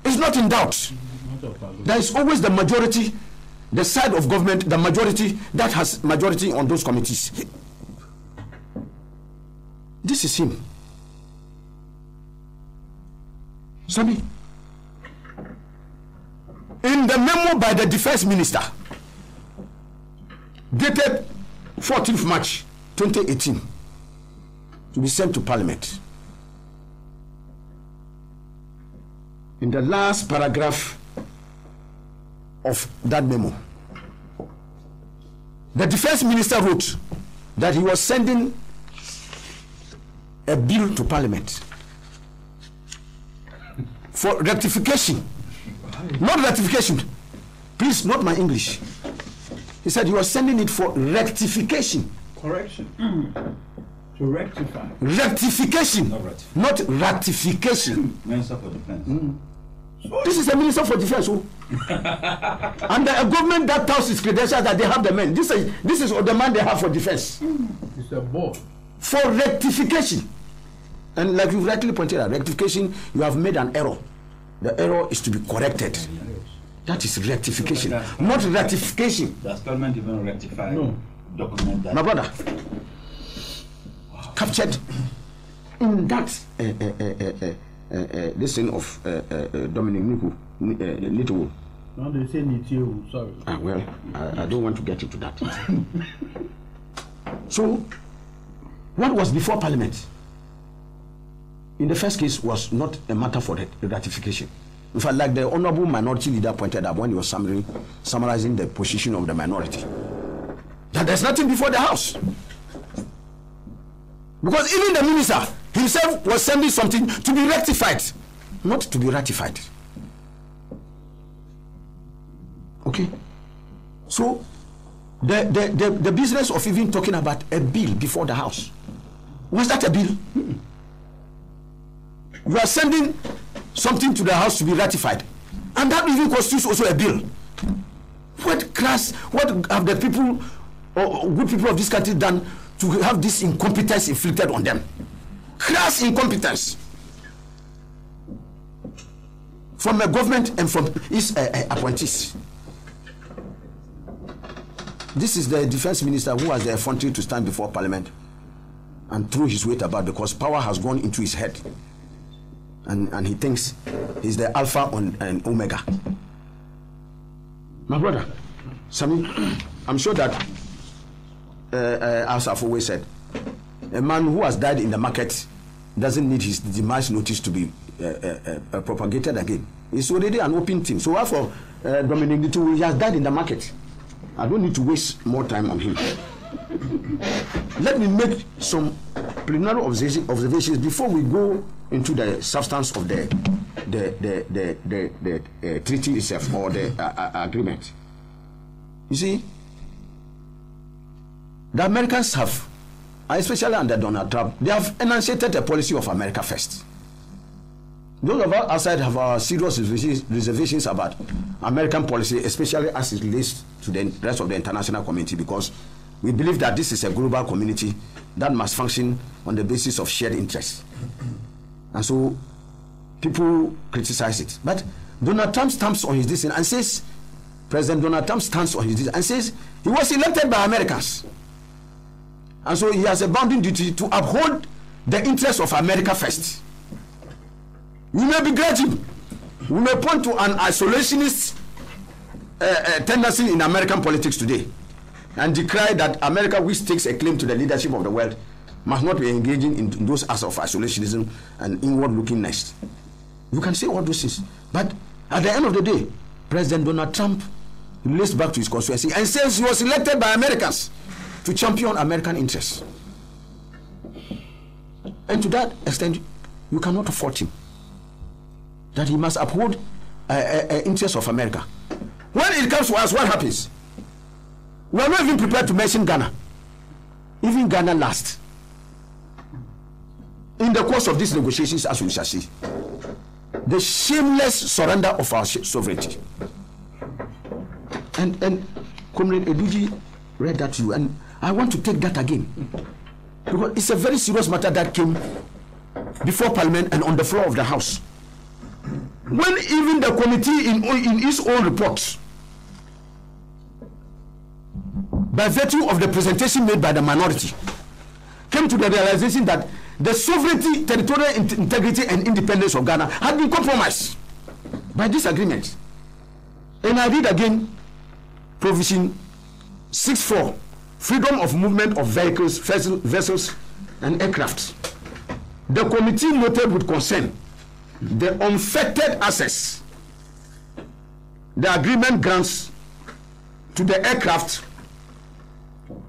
is not in doubt. There is always the majority, the side of government, the majority that has majority on those committees. This is him. Sabi, in the memo by the defense minister, dated 14th March 2018, to be sent to Parliament, in the last paragraph of that memo, the defense minister wrote that he was sending a bill to Parliament for rectification. Not ratification. Please, not my English. He said he was sending it for rectification. Correction. To rectify. Rectification, not ratification. Minister for Defense. This is a minister for defense, and a government that tells its credentials that they have the men. This is the man they have for defense. It's a board. For rectification. And like you rightly pointed out, rectification, you have made an error. The error is to be corrected. That is rectification, not ratification. Does government even rectify document that? My brother, captured in that this thing of Dominic Nito. No, they say Nitio, sorry. Well, I don't want to get into that. So, what was before Parliament in the first case was not a matter for the ratification. In fact, like the Honorable Minority Leader pointed out when he was summarizing the position of the minority, that there's nothing before the House. Because even the minister himself was sending something to be rectified, not to be ratified. Okay? So, the business of even talking about a bill before the House, was that a bill? You are sending something to the House to be ratified, and that even constitutes also a bill. What have the people or good people of this country done to have this incompetence inflicted on them? Crass incompetence from the government and from its appointees. This is the defense minister who has the effrontery to stand before Parliament and throw his weight about, because power has gone into his head, and he thinks he's the alpha and omega. My brother, Sami, I'm sure that, as I've always said, a man who has died in the market doesn't need his demise notice to be propagated again. It's already an open thing. So for Dominic Nito, he has died in the market. I don't need to waste more time on him. Let me make some preliminary observations before we go into the substance of the treaty itself or the agreement. You see, the Americans have, especially under Donald Trump, they have enunciated a policy of America first. Those of us outside have our serious reservations about American policy, especially as it relates to the rest of the international community, because we believe that this is a global community that must function on the basis of shared interests. And so people criticize it. But Donald Trump stamps on his decision and says, President Donald Trump stands on his decision and says he was elected by Americans. And so he has a bounden duty to uphold the interests of America first. We may begrudge him. We may point to an isolationist tendency in American politics today and decry that America, which takes a claim to the leadership of the world, must not be engaging in those acts of isolationism and inward-lookingness. You can say all those things. But at the end of the day, President Donald Trump relates back to his constituency and says he was elected by Americans to champion American interests. And to that extent, you cannot fault him. That he must uphold interests of America. When it comes to us, what happens? We are not even prepared to mention Ghana. Even Ghana last. In the course of these negotiations, as we shall see, the shameless surrender of our sovereignty. And Comrade Eduji read that to you, and I want to take that again, because it's a very serious matter that came before Parliament and on the floor of the House. When even the committee in its own report, by virtue of the presentation made by the minority, came to the realization that the sovereignty, territorial integrity and independence of Ghana had been compromised by this agreement. And I read again provision 6.4, freedom of movement of vehicles, vessels and aircraft. The committee noted with concern the unfettered access the agreement grants to the aircraft,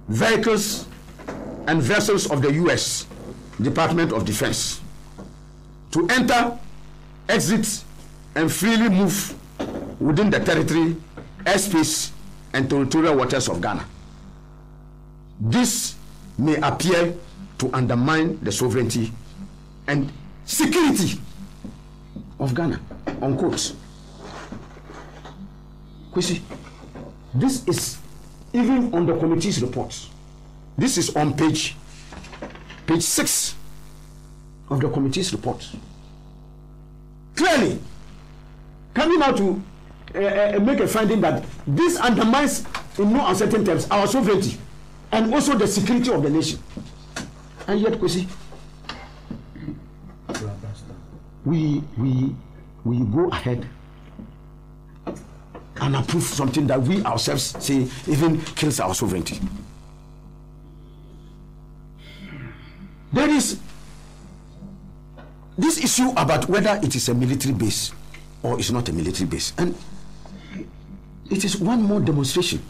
vehicles and vessels of the U.S. Department of Defense to enter, exit and freely move within the territory, airspace and territorial waters of Ghana. This may appear to undermine the sovereignty and security of Ghana, unquote. Kwesi, this is even on the committee's report. This is on page 6 of the committee's report. Clearly, coming out to make a finding that this undermines, in no uncertain terms, our sovereignty and also the security of the nation. And yet, Kwesi, we go ahead and approve something that we ourselves say even kills our sovereignty. There is this issue about whether it is a military base or it's not a military base, and it is one more demonstration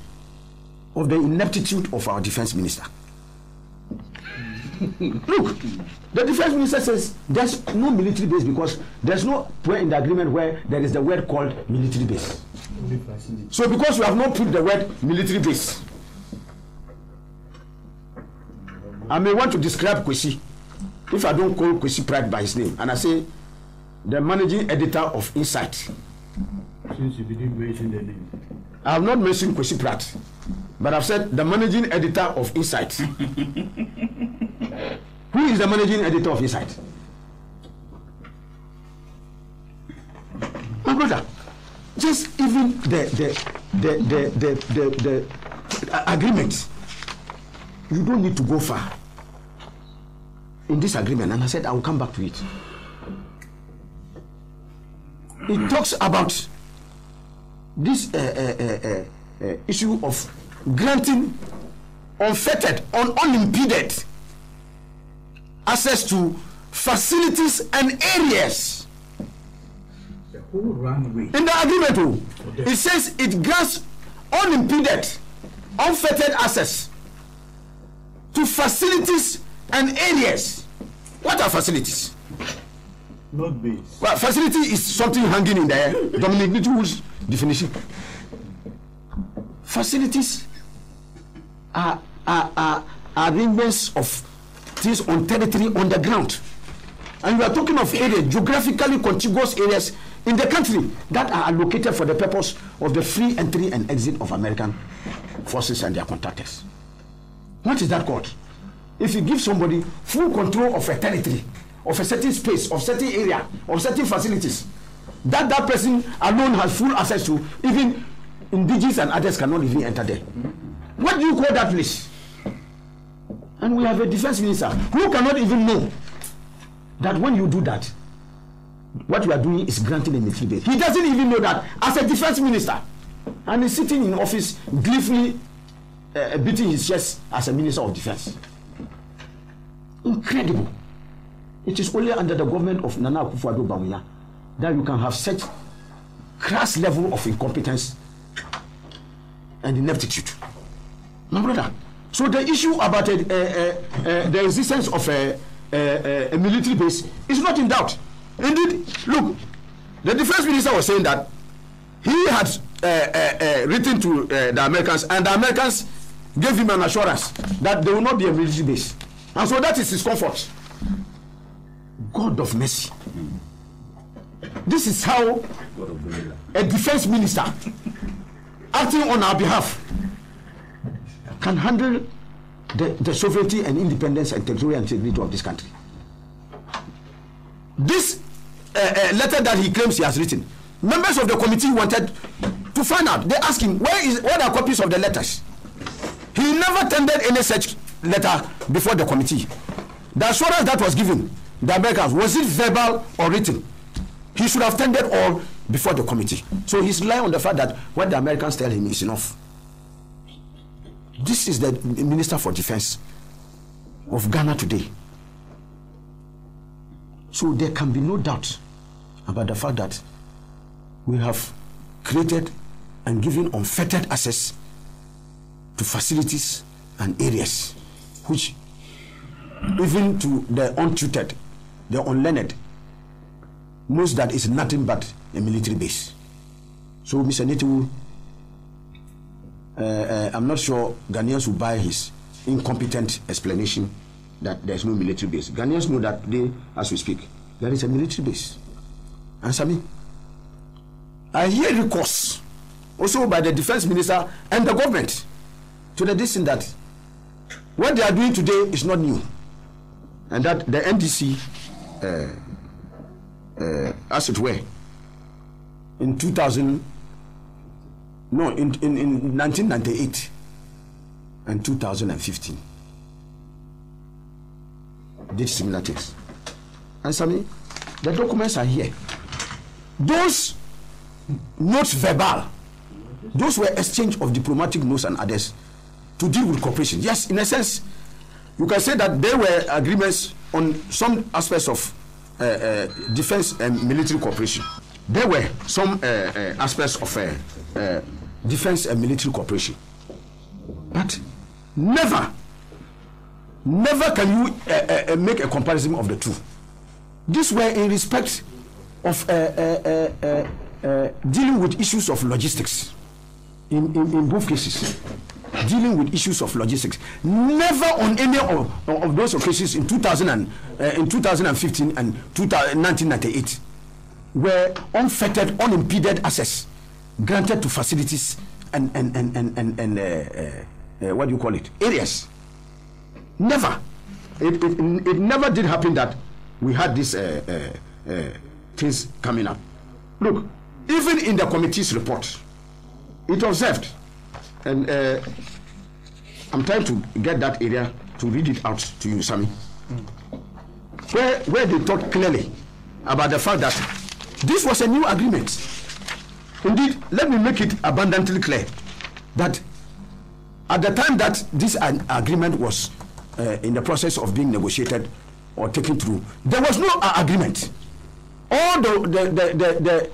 of the ineptitude of our defense minister. Look, the defense minister says there's no military base because there's no point in the agreement where there is the word called military base. So because you have not put the word military base, I may want to describe Kwesi if I don't call Kwesi Pratt by his name, and I say the managing editor of Insight. Since you didn't mention the name. I have not mentioned Kwesi Pratt, but I've said the managing editor of Insight. Who is the managing editor of Insight? My brother, just even the agreement, you don't need to go far in this agreement, and I said I will come back to it. It talks about this issue of granting unfettered, unimpeded access to facilities and areas. The whole runway. In the agreement, it says it grants unimpeded, unfettered access to facilities and areas. What are facilities? Not base. Well, facility is something hanging in the air. Dominic Nitu's definition. Facilities are arrangements of things on territory on the ground. And we are talking of areas, geographically contiguous areas in the country that are allocated for the purpose of the free entry and exit of American forces and their contractors. What is that called? If you give somebody full control of a territory, of a certain space, of certain area, of certain facilities, that person alone has full access to, even indigenous and others cannot even enter there. What do you call that place? And we have a defense minister who cannot even know that when you do that, what you are doing is granting a military base. He doesn't even know that as a defense minister, and he's sitting in office gleefully beating his chest as a minister of defense. Incredible. It is only under the government of Nana Akufo-Addo Bawumia that you can have such crass level of incompetence and ineptitude. My brother. So the issue about the existence of a military base is not in doubt. Indeed, look, the defense minister was saying that he had written to the Americans, and the Americans gave him an assurance that there will not be a military base. And so that is his comfort. God of mercy. This is how a defense minister acting on our behalf can handle the sovereignty and independence and territorial integrity of this country. This letter that he claims he has written, members of the committee wanted to find out. They asked him, what are copies of the letters? He never tendered any such letter before the committee. The assurance that was given the Americans, was it verbal or written? He should have tendered all before the committee. So he's relying on the fact that what the Americans tell him is enough. This is the Minister for Defense of Ghana today. So there can be no doubt about the fact that we have created and given unfettered access to facilities and areas which, even to the untutored, the unlearned, knows that it's nothing but a military base. So Mr. Nitiwu, I'm not sure Ghanaians will buy his incompetent explanation that there's no military base. Ghanaians know that today, as we speak, there is a military base. Answer me. I hear recourse also by the defense minister and the government to the decision that what they are doing today is not new, and that the NDC, as it were, in 1998 and 2015, did similar things. Answer me. The documents are here. Those notes verbal, those were exchange of diplomatic notes and others to deal with cooperation. Yes, in a sense, you can say that there were agreements on some aspects of defense and military cooperation. There were some aspects of defense and military cooperation. But never can you make a comparison of the two. These were in respect of dealing with issues of logistics in both cases. Dealing with issues of logistics. Never on any of those occasions in 2015 and 1998 were unfettered, unimpeded access granted to facilities and what do you call it? Areas. Never. It never did happen that we had these things coming up. Look, even in the committee's report, it observed, and I'm trying to get that area to read it out to you, Sammy, where they talked clearly about the fact that this was a new agreement. Indeed, let me make it abundantly clear that at the time that this agreement was in the process of being negotiated or taken through, there was no agreement. All the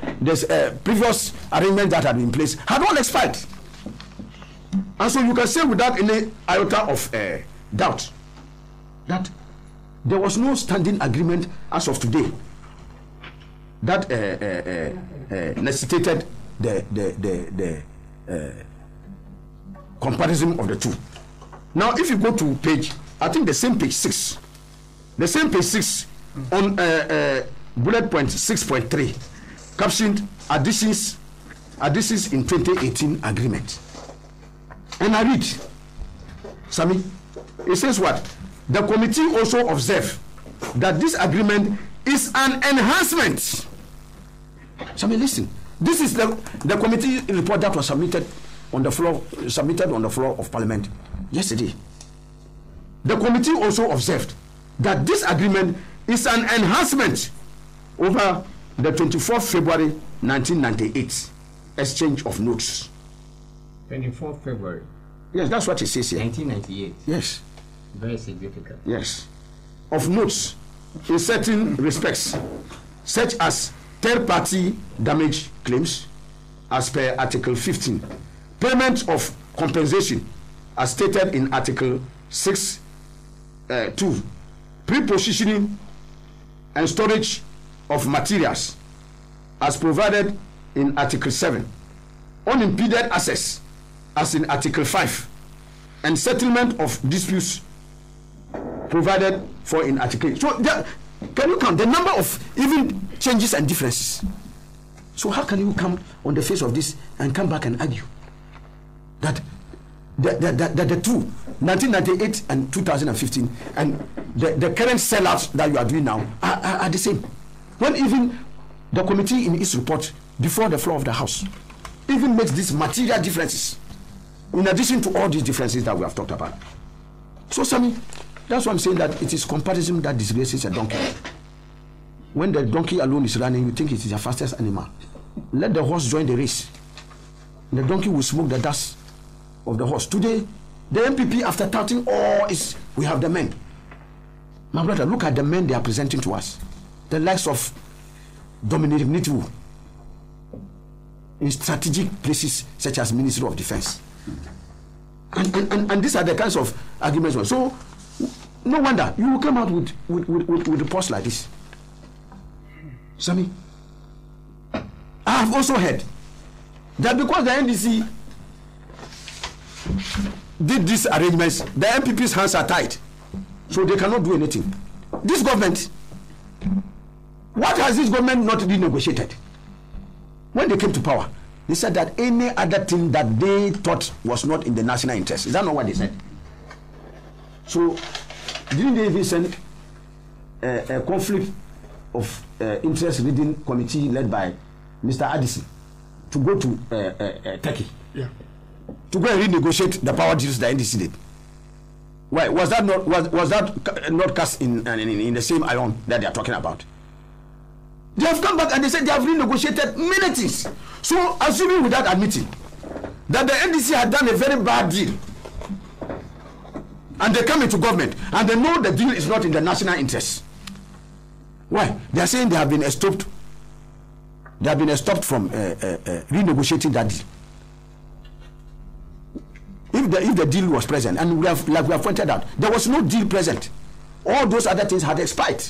previous arrangements that had been in place had all expired. And so you can say without any iota of doubt that there was no standing agreement as of today that necessitated the comparison of the two. Now, if you go to page, I think the same page 6 on bullet point 6.3, captioned additions in 2018 agreement. And I read, Sammy, it says what? The committee also observed that this agreement is an enhancement. Sammy, listen. This is the committee report that was submitted on the floor of Parliament yesterday. The committee also observed that this agreement is an enhancement over the 24th February 1998 exchange of notes. 24th February? Yes, that's what it says here. 1998? Yes. Very significant. Yes. Of notes in certain respects, such as third-party damage claims, as per Article 15, payment of compensation, as stated in Article 6(2), pre-positioning and storage of materials, as provided in Article 7, unimpeded access, as in Article 5, and settlement of disputes provided for in Article 8. So, can you count the number of even changes and differences? So, how can you come on the face of this and come back and argue that the two, 1998 and 2015, and the current sellouts that you are doing now are the same? When even the committee in its report before the floor of the House even makes these material differences, in addition to all these differences that we have talked about. So, Sammy, that's why I'm saying that it is comparison that disgraces a donkey. When the donkey alone is running, you think it is the fastest animal. Let the horse join the race. The donkey will smoke the dust of the horse. Today, the MPP, after touting all, we have the men. My brother, look at the men they are presenting to us. The likes of Dominic Nitiwu in strategic places such as Ministry of Defense. And these are the kinds of arguments. So, no wonder you will come out with reports like this. Sammy, I have also heard that because the NDC did these arrangements, the MPP's hands are tied, so they cannot do anything. This government, what has this government not renegotiated? When they came to power, they said that any other thing that they thought was not in the national interest. Is that not what they said? So, didn't they even send a conflict of interest reading committee led by Mr. Addison to go to Turkey? Yeah. To go and renegotiate the power deals the NDC did. Why was that not cast in the same iron that they are talking about? They have come back and they said they have renegotiated many things. So, assuming without admitting that the NDC had done a very bad deal, and they come into government and they know the deal is not in the national interest. Why? They are saying they have been stopped. They have been stopped from renegotiating that deal. If the deal was present, and we have pointed out, there was no deal present. All those other things had expired.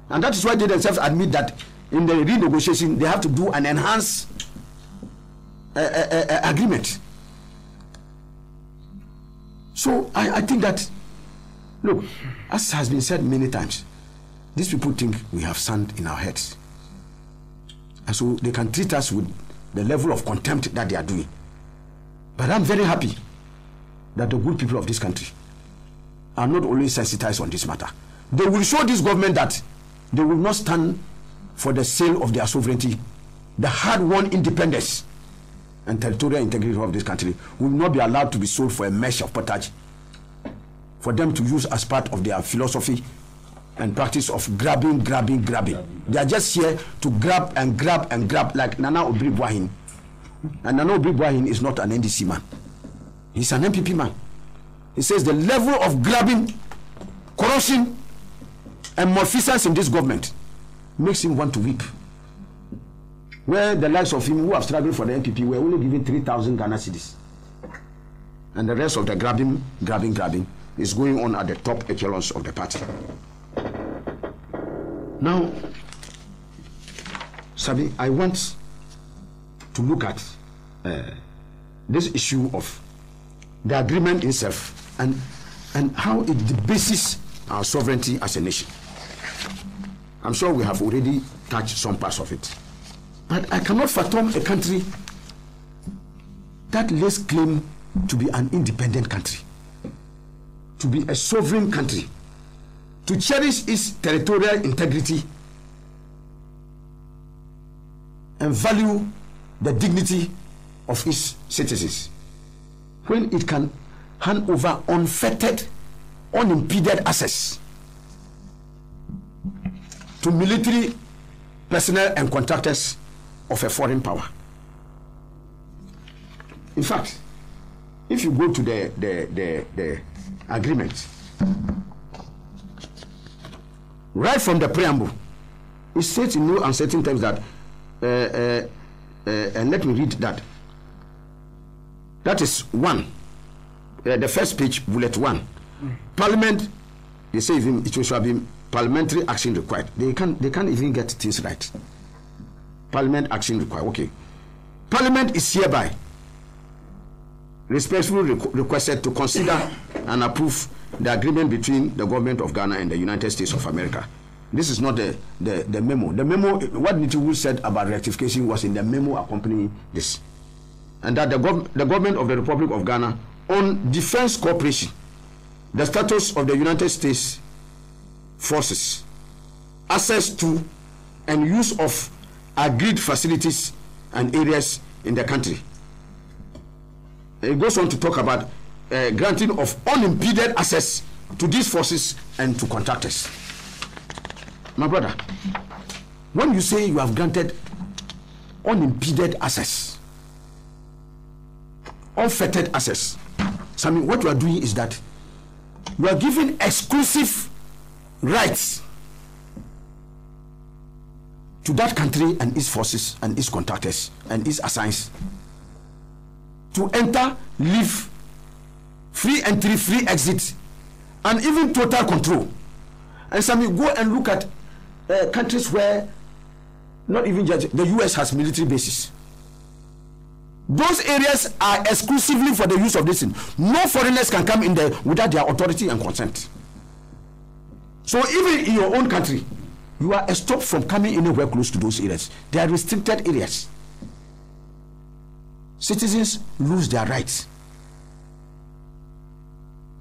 And that is why they themselves admit that in the renegotiation, they have to do an enhanced agreement. So I think that, look, as has been said many times, these people think we have sand in our heads. And so they can treat us with the level of contempt that they are doing. But I'm very happy that the good people of this country are not only sensitized on this matter. They will show this government that they will not stand for the sale of their sovereignty. The hard-won independence and territorial integrity of this country will not be allowed to be sold for a mesh of pottage, for them to use as part of their philosophy and practice of grabbing. They are just here to grab and grab and grab, like Nana Obri-Bwahin. And Nana Obri-Bwahin is not an NDC man. He's an MPP man. He says the level of grabbing, corruption, and malfeasance in this government makes him want to weep. Where the likes of him who have struggled for the NPP were only given 3,000 Ghana cedis. And the rest of the grabbing is going on at the top echelons of the party. Now, Sabi, I want to look at this issue of the agreement itself and how it debases our sovereignty as a nation. I'm sure we have already touched some parts of it. But I cannot fathom a country that lays claim to be an independent country, to be a sovereign country, to cherish its territorial integrity and value the dignity of its citizens, when it can hand over unfettered, unimpeded access to military personnel and contractors of a foreign power. In fact, if you go to the agreement, right from the preamble, it states in no uncertain terms that, and let me read that. That is one, the first page, bullet 1. Parliament, they say even it should be parliamentary action required. They can't even get things right. Parliament action required. Okay. Parliament is hereby respectfully requested to consider and approve the agreement between the government of Ghana and the United States of America. This is not the memo. The memo, what Nitiwu said about rectification was in the memo accompanying this. And that the government of the Republic of Ghana on defense cooperation, the status of the United States forces, access to and use of agreed facilities and areas in the country. It goes on to talk about granting of unimpeded access to these forces and to contractors. My brother, when you say you have granted unimpeded access, unfettered access, so I mean, what you are doing is that you are giving exclusive rights to that country and its forces and its contractors and its assigns to enter, leave, free entry, free exit, and even total control. And some you go and look at countries where not even just the US has military bases. Those areas are exclusively for the use of this thing. No foreigners can come in there without their authority and consent. So even in your own country, you are stopped from coming anywhere close to those areas. They are restricted areas. Citizens lose their rights.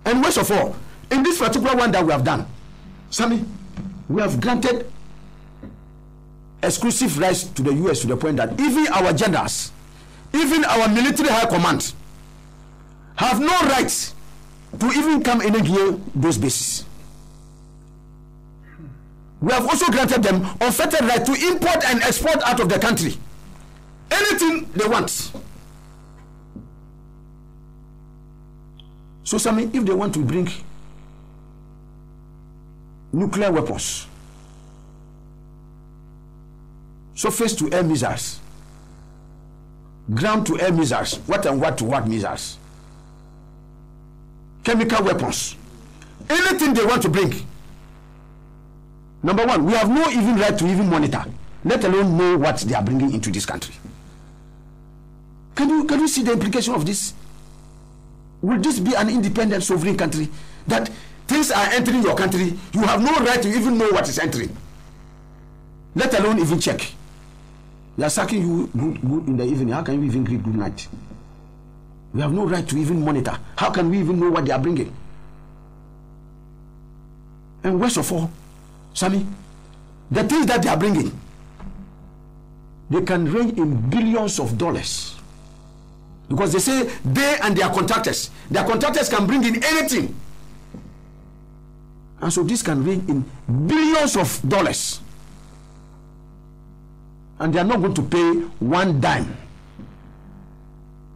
And worst of all, in this particular one that we have done, Sammy, we have granted exclusive rights to the US to the point that even our generals, even our military high command, have no rights to even come in and near those bases. We have also granted them unfettered right to import and export out of the country anything they want. So, Sammy, if they want to bring nuclear weapons, surface to air missiles, ground to air missiles, what and what to what missiles, chemical weapons, anything they want to bring. Number one, we have no even right to even monitor, let alone know what they are bringing into this country. Can you see the implication of this? Will this be an independent sovereign country that things are entering your country, you have no right to even know what is entering, let alone even check? They are sacking you good in the evening. How can you even greet good night? We have no right to even monitor. How can we even know what they are bringing? And worst of all, Sammy, the things that they are bringing, they can range in billions of dollars. Because they say they and their contractors can bring in anything. And so this can range in billions of dollars. And they are not going to pay one dime.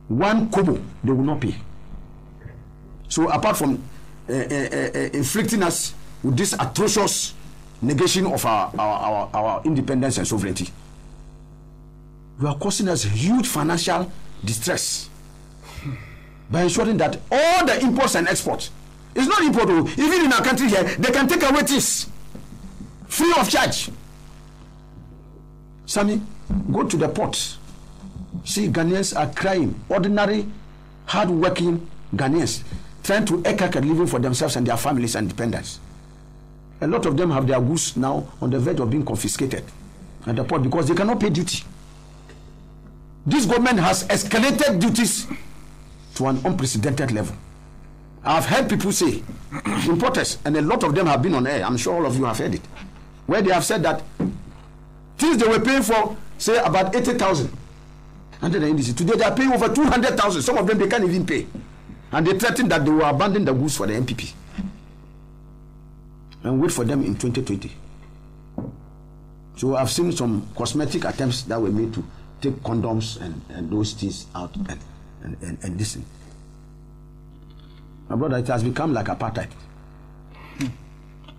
One kobo, they will not pay. So apart from inflicting us with this atrocious negation of our independence and sovereignty, you are causing us huge financial distress by ensuring that all the imports and exports, it's not import, even in our country here, they can take away this free of charge. Sammy, go to the port. See, Ghanaians are crying. Ordinary, hard-working Ghanaians trying to eke a living for themselves and their families and dependents. A lot of them have their goods now on the verge of being confiscated at the port because they cannot pay duty. This government has escalated duties to an unprecedented level. I've heard people say, importers, and a lot of them have been on air, I'm sure all of you have heard it, where they have said that things they were paying for, say, about 80,000 under the indices. Today they are paying over 200,000. Some of them they can't even pay. And they threaten that they will abandon the goods for the MPP and wait for them in 2020. So I've seen some cosmetic attempts that were made to take condoms and those things out and listen. My brother, it has become like apartheid.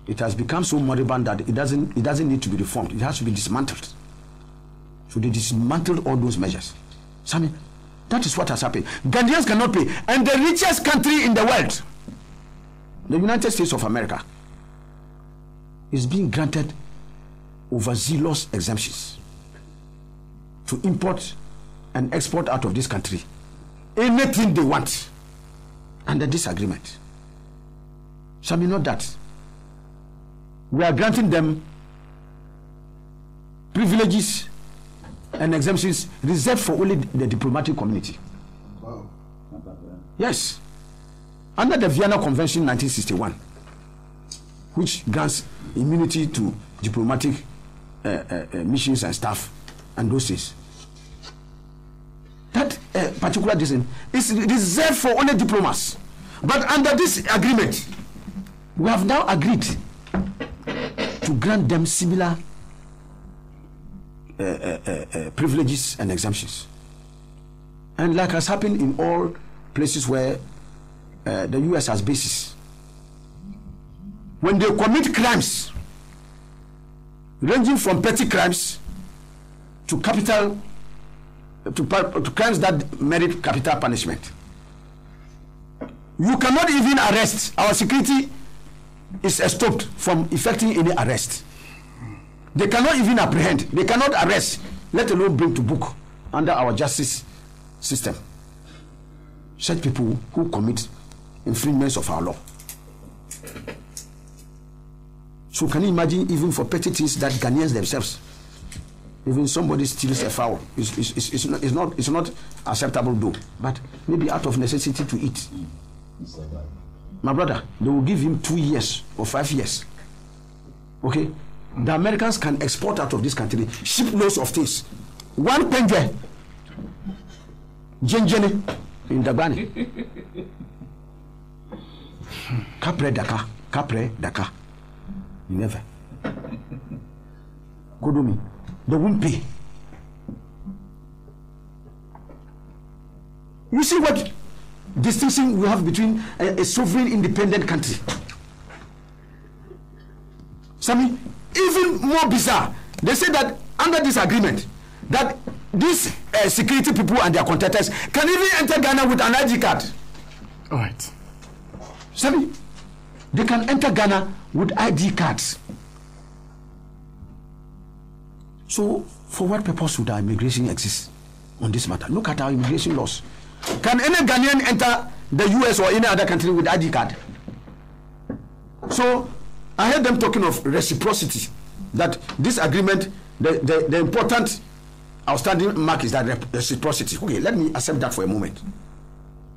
It has become so moribund that it doesn't need to be reformed. It has to be dismantled. So they dismantled all those measures. Sammy, that is what has happened. Ghanaians cannot pay. And the richest country in the world, the United States of America, is being granted overzealous exemptions to import and export out of this country anything they want under this agreement. Sammy, not that. We are granting them privileges and exemptions reserved for only the diplomatic community. Wow. Yes. Under the Vienna Convention 1961, which grants immunity to diplomatic missions and staff and those things. That particular decision is reserved for only diplomats. But under this agreement, we have now agreed to grant them similar privileges and exemptions. And like has happened in all places where the US has bases, when they commit crimes ranging from petty crimes to capital to crimes that merit capital punishment, you cannot even arrest. Our security is stopped from effecting any arrest. They cannot even apprehend. They cannot arrest, let alone bring to book under our justice system. Such people who commit infringements of our law. So can you imagine, even for petty things that Ghanaians themselves, even somebody steals a fowl, it's not acceptable though, but maybe out of necessity to eat. My brother, they will give him 2 years or 5 years. Okay? The Americans can export out of this country shiploads of things. One pengue, Jenjene in Dabani. Capre Dakar. Never. Go to me. They won't pay. You see what distinction we have between a sovereign independent country. Sammy, even more bizarre, they say that under this agreement, that these security people and their contractors can even enter Ghana with an ID card. All right. Sammy, they can enter Ghana with ID cards. So, for what purpose would our immigration exist on this matter? Look at our immigration laws. Can any Ghanaian enter the US or any other country with ID card? So, I heard them talking of reciprocity, that this agreement, the important outstanding mark is that reciprocity. Okay, let me accept that for a moment.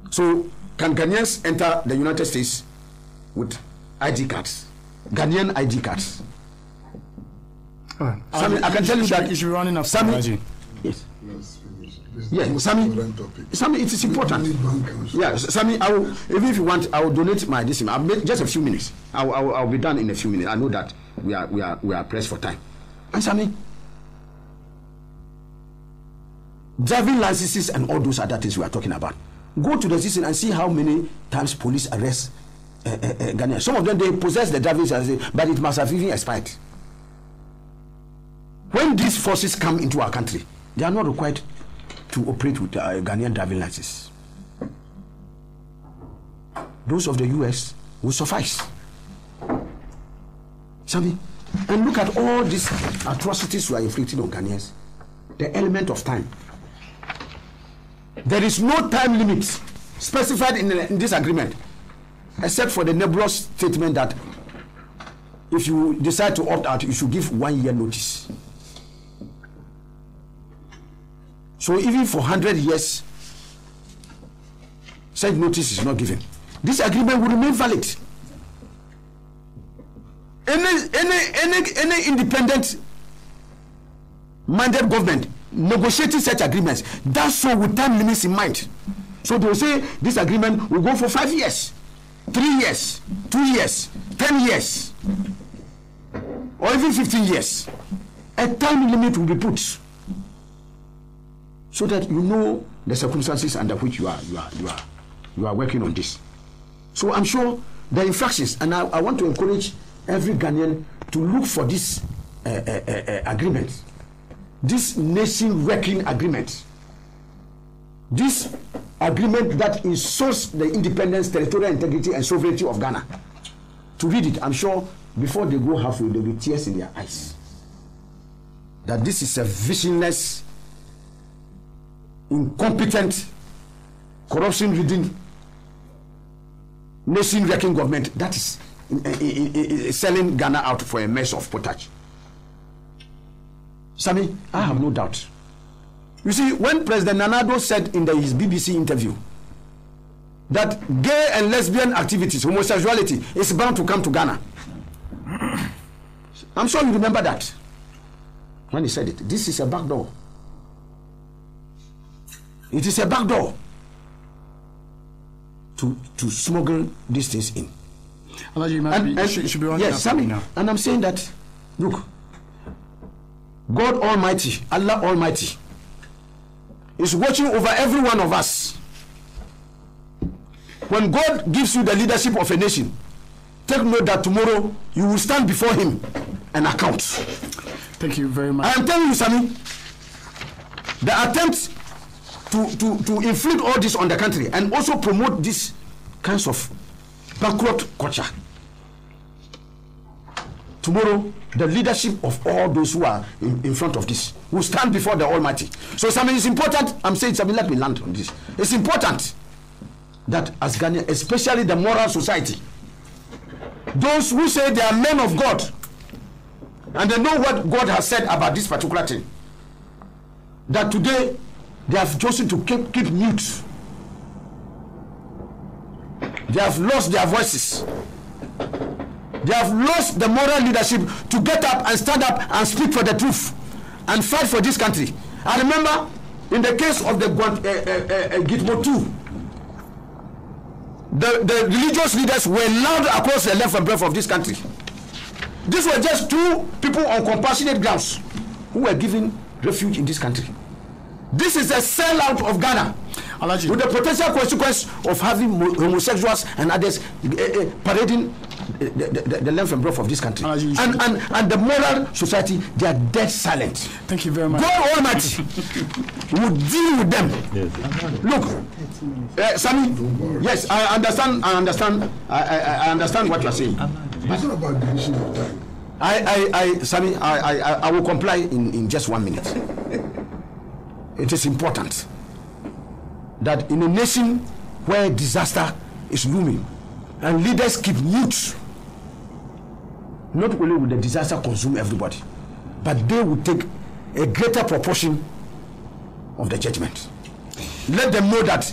So, can Ghanaians enter the United States with ID cards? Ghanaian ID cards. Sammy, I can tell you that you should be running after Sammy. Yes. Yeah, Sammy, it is important. Yeah, Sammy, even if you want, I will donate my this. I'll make just a few minutes. I'll be done in a few minutes. I know that we are pressed for time. And Sammy, driving licenses and all those other things we are talking about. Go to the system and see how many times police arrest Ghanaians. Some of them, they possess the driving license, but it must have even expired. When these forces come into our country, they are not required to operate with Ghanaian driving license. Those of the US will suffice. Sammy, and look at all these atrocities we are inflicting on Ghanaians. The element of time. There is no time limit specified in this agreement, except for the nebulous statement that if you decide to opt out, you should give 1 year notice. So even for 100 years, such notice is not given. This agreement will remain valid. Any independent minded government negotiating such agreements does so with time limits in mind. So they will say this agreement will go for 5 years, 3 years, 2 years, 10 years, or even 15 years. A time limit will be put, so that you know the circumstances under which you are working on this. So I'm sure the infractions, and I want to encourage every Ghanaian to look for this agreement, this nation-wrecking agreement, this agreement that insults the independence, territorial integrity, and sovereignty of Ghana. To read it, I'm sure before they go halfway, there will be tears in their eyes. That this is a visionless, incompetent, corruption-ridden, nation-wrecking government that is selling Ghana out for a mess of pottage. Sammy, I have no doubt. You see, when President Nanado said in his BBC interview that gay and lesbian activities, homosexuality, is bound to come to Ghana, I'm sure you remember that. When he said it, this is a back door. It is a back door to smuggle these things in. Alhaji, you should be running yes, Sammy, now. And I'm saying that, look, God Almighty, Allah Almighty, is watching over every one of us. When God gives you the leadership of a nation, take note that tomorrow you will stand before Him and account. Thank you very much. I am telling you, Sammy, the attempt to inflict all this on the country and also promote these kinds of bankrupt culture tomorrow the leadership of all those who are in front of this will stand before the Almighty. So something is important. I'm saying something, let me land on this. It's important that as Ghanaians, especially the moral society, those who say they are men of God and they know what God has said about this particular thing, that today they have chosen to keep mute. They have lost their voices. They have lost the moral leadership to get up and stand up and speak for the truth and fight for this country. I remember in the case of the Gitmo 2, the religious leaders were loud across the length and breadth of this country. These were just two people on compassionate grounds who were given refuge in this country. This is a sellout of Ghana, Alhaji, with the potential consequence of having homosexuals and others parading the length and breadth of this country. And the moral society, they are dead silent. Thank you very much. God Almighty will deal with them. Yes. Look, Sammy, yes, I understand what you are saying. It's not about division of time. Sammy, I will comply in just 1 minute. It is important that in a nation where disaster is looming and leaders keep mute, not only will the disaster consume everybody, but they will take a greater proportion of the judgment. Let them know that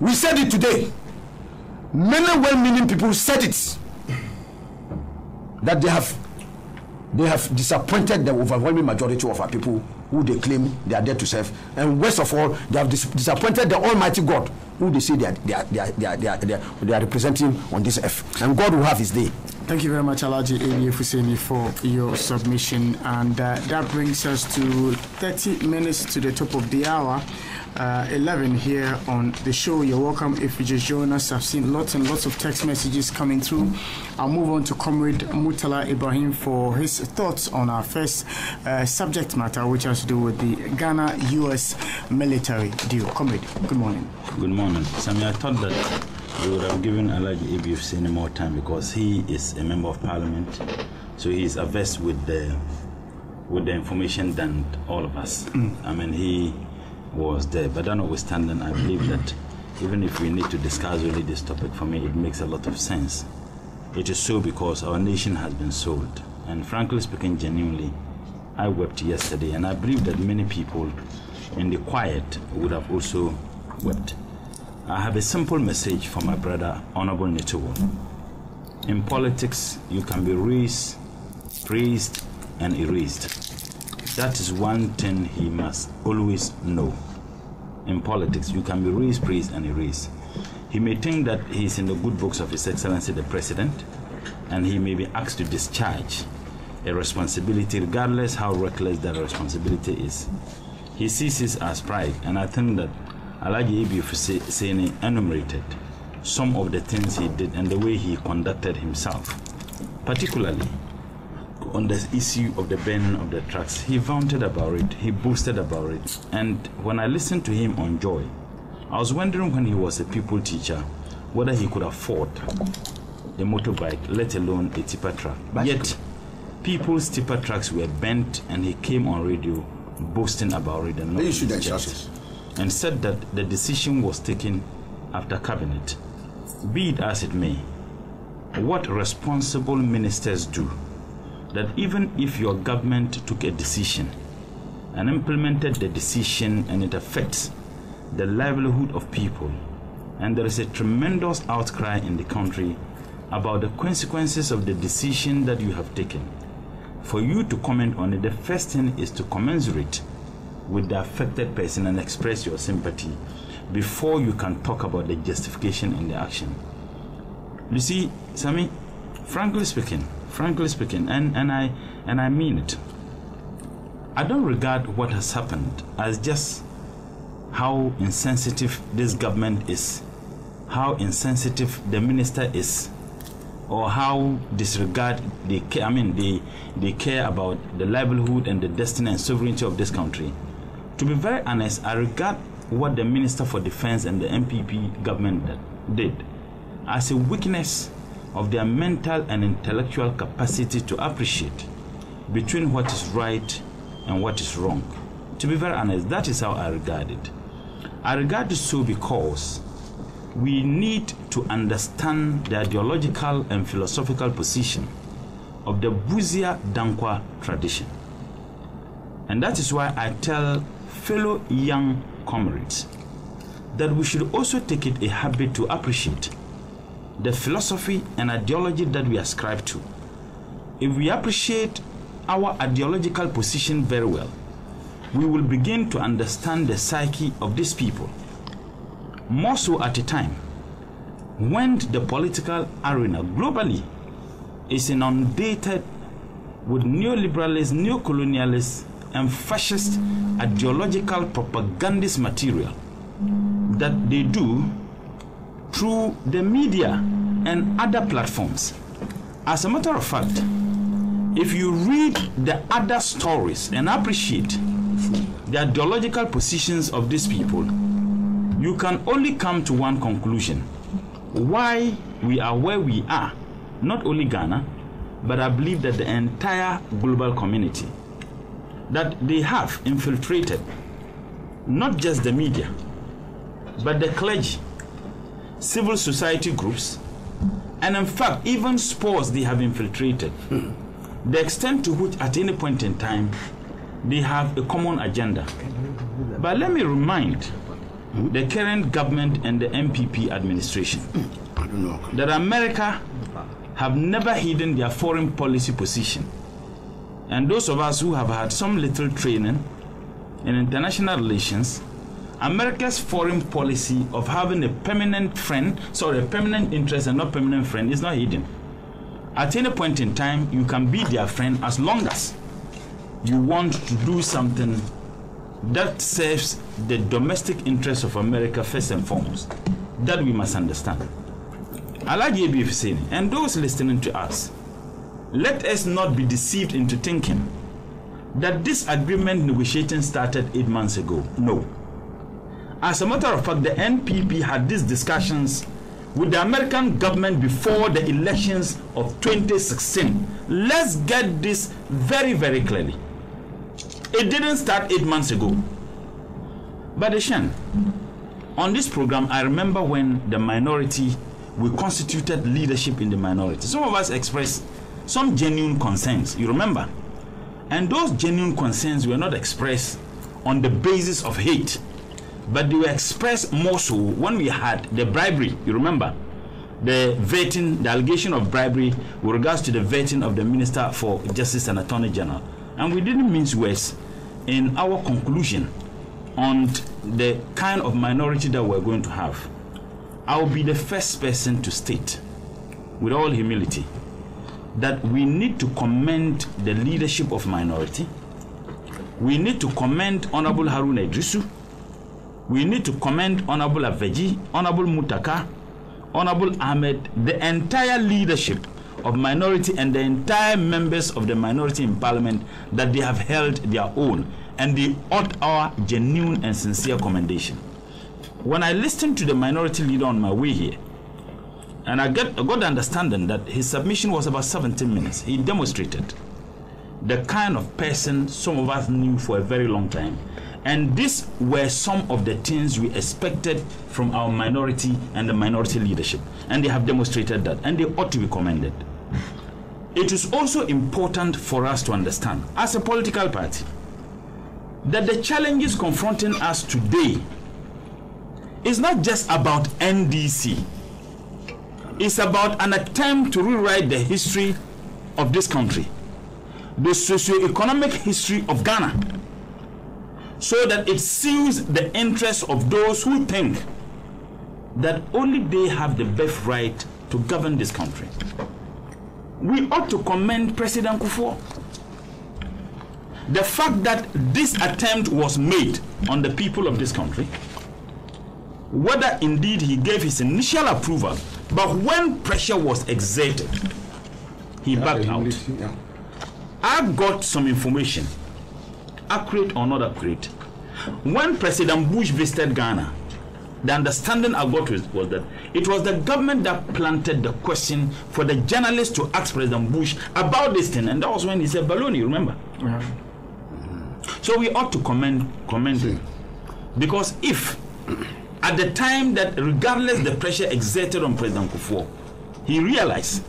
we said it today. Many well-meaning people said it, that they have disappointed the overwhelming majority of our people who they claim they are there to serve, and worst of all, they have disappointed the Almighty God, who they say they are representing on this earth, and God will have His day. Thank you very much, Alhaji Fuseni, for your submission, and that brings us to 30 minutes to the top of the hour. 11 here on the show. You're welcome if you just join us. I've seen lots and lots of text messages coming through. I'll move on to Comrade Murtala Ibrahim for his thoughts on our first subject matter, which has to do with the Ghana-US military deal. Comrade, good morning. Good morning. Sammy, I thought that we would have given Alhaji Fuseni more time because he is a member of parliament, so he is averse with the information than all of us. I mean, he was there, but notwithstanding, I believe that even if we need to discuss really this topic, for me it makes a lot of sense. It is so because our nation has been sold, and frankly speaking, genuinely, I wept yesterday, and I believe that many people in the quiet would have also wept. I have a simple message for my brother, Honorable Nitowo. In politics, you can be raised, praised, and erased. That is one thing he must always know. In politics, you can be raised, praised, and erased. He may think that he is in the good books of His Excellency the President, and he may be asked to discharge a responsibility regardless how reckless that responsibility is. He sees it as pride, and I think that Alhaji Fuseni enumerated some of the things he did and the way he conducted himself, particularly on the issue of the burning of the tracks. He vaunted about it, he boasted about it, and when I listened to him on Joy, I was wondering when he was a people teacher whether he could afford a motorbike, let alone a tipper truck. Yet people's tipper trucks were bent, and he came on radio boasting about it and and said that the decision was taken after cabinet. Be it as it may, what responsible ministers do, that even if your government took a decision and implemented the decision and it affects the livelihood of people, and there is a tremendous outcry in the country about the consequences of the decision that you have taken, for you to comment on it, the first thing is to commensurate with the affected person and express your sympathy before you can talk about the justification in the action. You see, Sammy, frankly speaking, and I mean it, I don't regard what has happened as just how insensitive this government is, how insensitive the minister is, or how disregard they care about the livelihood and the destiny and sovereignty of this country. To be very honest, I regard what the Minister for Defense and the MPP government did as a weakness of their mental and intellectual capacity to appreciate between what is right and what is wrong. To be very honest, that is how I regard it. I regard it so because we need to understand the ideological and philosophical position of the Buzia Dankwa tradition. And that is why I tell fellow young comrades that we should also take it a habit to appreciate the philosophy and ideology that we ascribe to. If we appreciate our ideological position very well, we will begin to understand the psyche of these people, more so at a time when the political arena globally is inundated with neoliberalist, neocolonialist, and fascist ideological propagandist material that they do through the media and other platforms. As a matter of fact, if you read the other stories and appreciate the ideological positions of these people, you can only come to one conclusion: why we are where we are, not only Ghana, but I believe that the entire global community, that they have infiltrated not just the media, but the clergy, civil society groups, and in fact even sports they have infiltrated. The extent to which at any point in time they have a common agenda. But let me remind the current government and the MPP administration that America have never hidden their foreign policy position. And those of us who have had some little training in international relations, America's foreign policy of having a permanent friend, a permanent interest and not permanent friend, is not hidden. At any point in time, you can be their friend as long as you want to do something that serves the domestic interests of America first and foremost. That we must understand. Alhaji and those listening to us, let us not be deceived into thinking that this agreement negotiating started 8 months ago. No. As a matter of fact, the NPP had these discussions with the American government before the elections of 2016. Let's get this very, very clearly. It didn't start 8 months ago. But Shen, on this program, I remember when the minority, we constituted leadership in the minority. Some of us expressed some genuine concerns, you remember? And those genuine concerns were not expressed on the basis of hate, but they were expressed more so when we had the bribery, you remember? The vetting, the allegation of bribery with regards to the vetting of the Minister for Justice and Attorney General. And we didn't mince words in our conclusion on the kind of minority that we're going to have. I will be the first person to state, with all humility, that we need to commend the leadership of minority. We need to commend Honorable Haruna Idrisu. We need to commend Honorable Aveji, Honorable Mutaka, Honorable Ahmed, the entire leadership of minority and the entire members of the minority in parliament, that they have held their own, and they ought our genuine and sincere commendation. When I listened to the minority leader on my way here, and I got the understanding that his submission was about 17 minutes, he demonstrated the kind of person some of us knew for a very long time. And these were some of the things we expected from our minority and the minority leadership. And they have demonstrated that, and they ought to be commended. It is also important for us to understand, as a political party, that the challenges confronting us today is not just about NDC. It's about an attempt to rewrite the history of this country, the socio-economic history of Ghana, so that it suits the interests of those who think that only they have the birthright to govern this country. We ought to commend President Kufuor. The fact that this attempt was made on the people of this country, whether indeed he gave his initial approval, but when pressure was exerted, he backed out. I've got some information, accurate or not accurate. When President Bush visited Ghana, the understanding I got was that it was the government that planted the question for the journalists to ask President Bush about this thing, and that was when he said baloney, remember? Yeah. So we ought to commend him, because if at the time that, regardless the pressure exerted on President Kufuor, he realized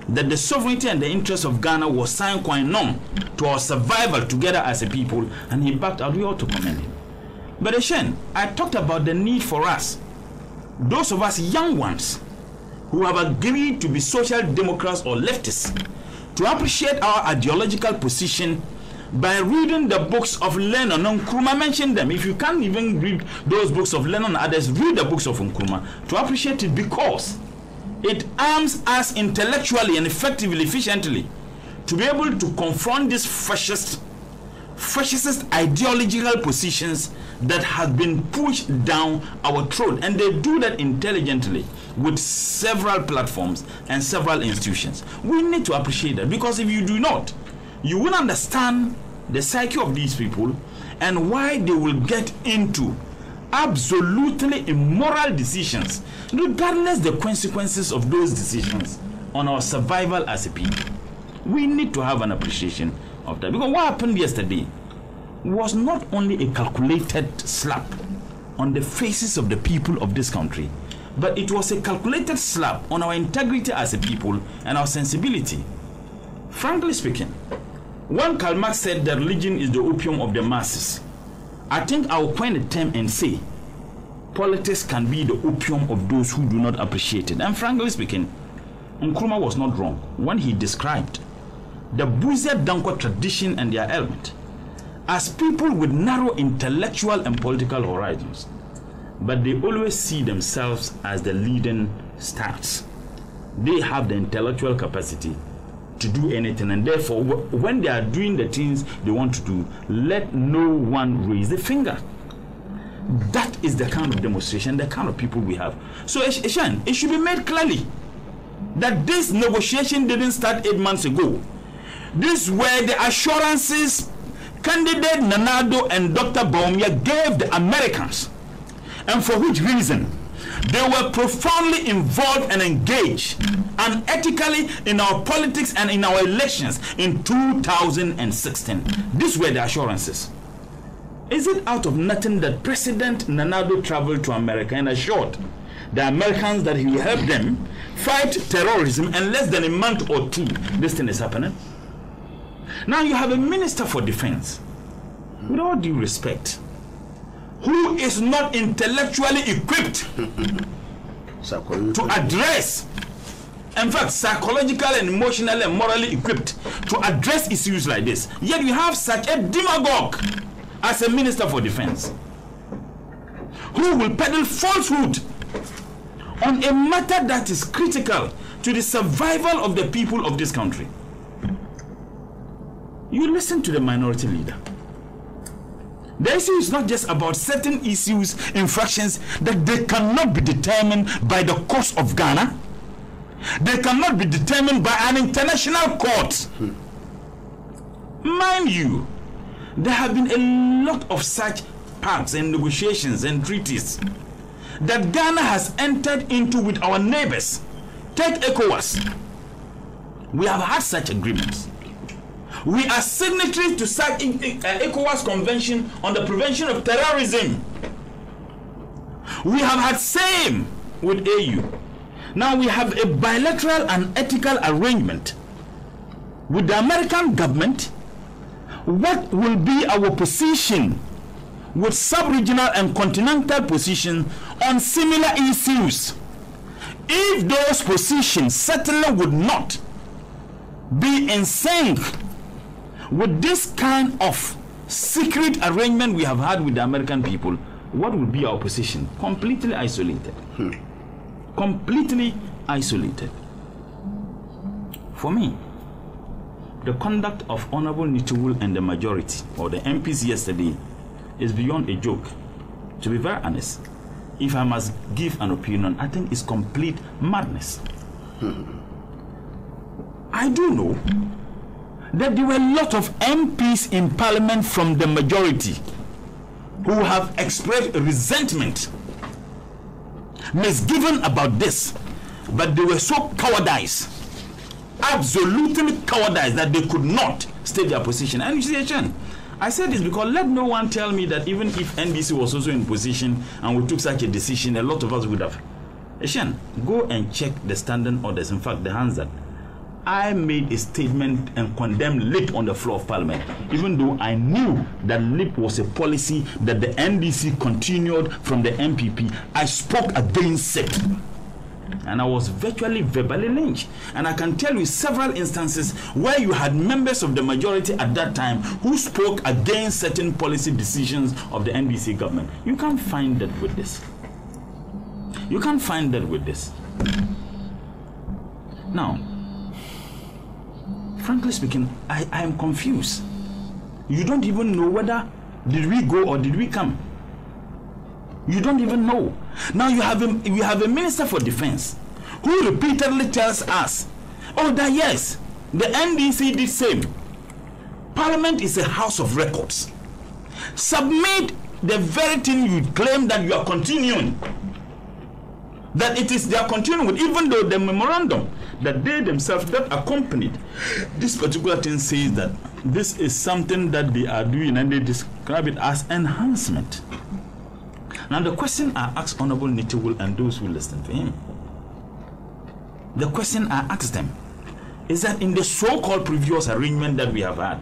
that the sovereignty and the interests of Ghana was sine qua non to our survival together as a people, and he backed out, we ought to commend him. But Eshen, I talked about the need for us, those of us young ones who have agreed to be social democrats or leftists, to appreciate our ideological position by reading the books of Lennon. Nkrumah mentioned them. If you can't even read those books of Lennon and others, read the books of Nkrumah to appreciate it, because it arms us intellectually and effectively, efficiently, to be able to confront these fascist ideological positions that have been pushed down our throat. And they do that intelligently with several platforms and several institutions. We need to appreciate that, because if you do not, you will understand the psyche of these people and why they will get into absolutely immoral decisions, regardless the consequences of those decisions on our survival as a people. We need to have an appreciation of that, because what happened yesterday was not only a calculated slap on the faces of the people of this country, but it was a calculated slap on our integrity as a people and our sensibility. Frankly speaking, when Karl Marx said that religion is the opium of the masses, I think I will coin a term and say politics can be the opium of those who do not appreciate it. And frankly speaking, Nkrumah was not wrong when he described the Buziya Danko tradition and their element as people with narrow intellectual and political horizons, but they always see themselves as the leading stars. They have the intellectual capacity to do anything, and therefore when they are doing the things they want to do, let no one raise the finger. That is the kind of demonstration, the kind of people we have. So Eshan, it should be made clearly that this negotiation didn't start 8 months ago. These were the assurances candidate Nanado and Dr. Bawumia gave the Americans, and for which reason they were profoundly involved and engaged unethically in our politics and in our elections in 2016. These were the assurances. Is it out of nothing that President Nanado traveled to America and assured the Americans that he will help them fight terrorism, and less than a month or two, this thing is happening? Now you have a Minister for Defense, with all due respect, who is not intellectually equipped to address, in fact, psychological and emotionally and morally equipped to address issues like this. Yet you have such a demagogue as a Minister for Defense, who will peddle falsehood on a matter that is critical to the survival of the people of this country. You listen to the minority leader. The issue is not just about certain issues, infractions that they cannot be determined by the courts of Ghana. They cannot be determined by an international court. Mind you, there have been a lot of such pacts and negotiations and treaties that Ghana has entered into with our neighbors. Take ECOWAS. We have had such agreements. We are signatories to such ECOWAS Convention on the Prevention of Terrorism. We have had same with AU. Now we have a bilateral and ethical arrangement with the American government. What will be our position with sub-regional and continental position on similar issues? If those positions certainly would not be in sync with this kind of secret arrangement we have had with the American people, what would be our position? Completely isolated. Completely isolated. For me, the conduct of Honorable Nitiwul and the majority, or the MPs yesterday, is beyond a joke. To be very honest, if I must give an opinion, I think it's complete madness. I do know that there were a lot of MPs in Parliament from the majority who have expressed resentment misgiven about this, but they were so cowardice, absolutely cowardice, that they could not state their position. And you see, Chen, I said this because let no one tell me that even if NDC was also in position and we took such a decision, a lot of us would have. Chen, go and check the standing orders. In fact, the hands that I made a statement and condemned LIP on the floor of Parliament, even though I knew that LIP was a policy that the NDC continued from the MPP. I spoke against it. And I was virtually verbally lynched. And I can tell you several instances where you had members of the majority at that time who spoke against certain policy decisions of the NDC government. You can't find that with this. You can't find that with this. Now, frankly speaking, I am confused. You don't even know whether did we go or did we come. You don't even know. Now you have a minister for defense who repeatedly tells us, oh, that yes, the NDC did same. Parliament is a house of records. Submit the very thing you claim that you are continuing. That it is they are continuing with, even though the memorandum that they themselves that accompanied this particular thing says that this is something that they are doing, and they describe it as enhancement. Now the question I ask Honorable Nitiwul and those who listen to him, the question I ask them is that in the so-called previous arrangement that we have had,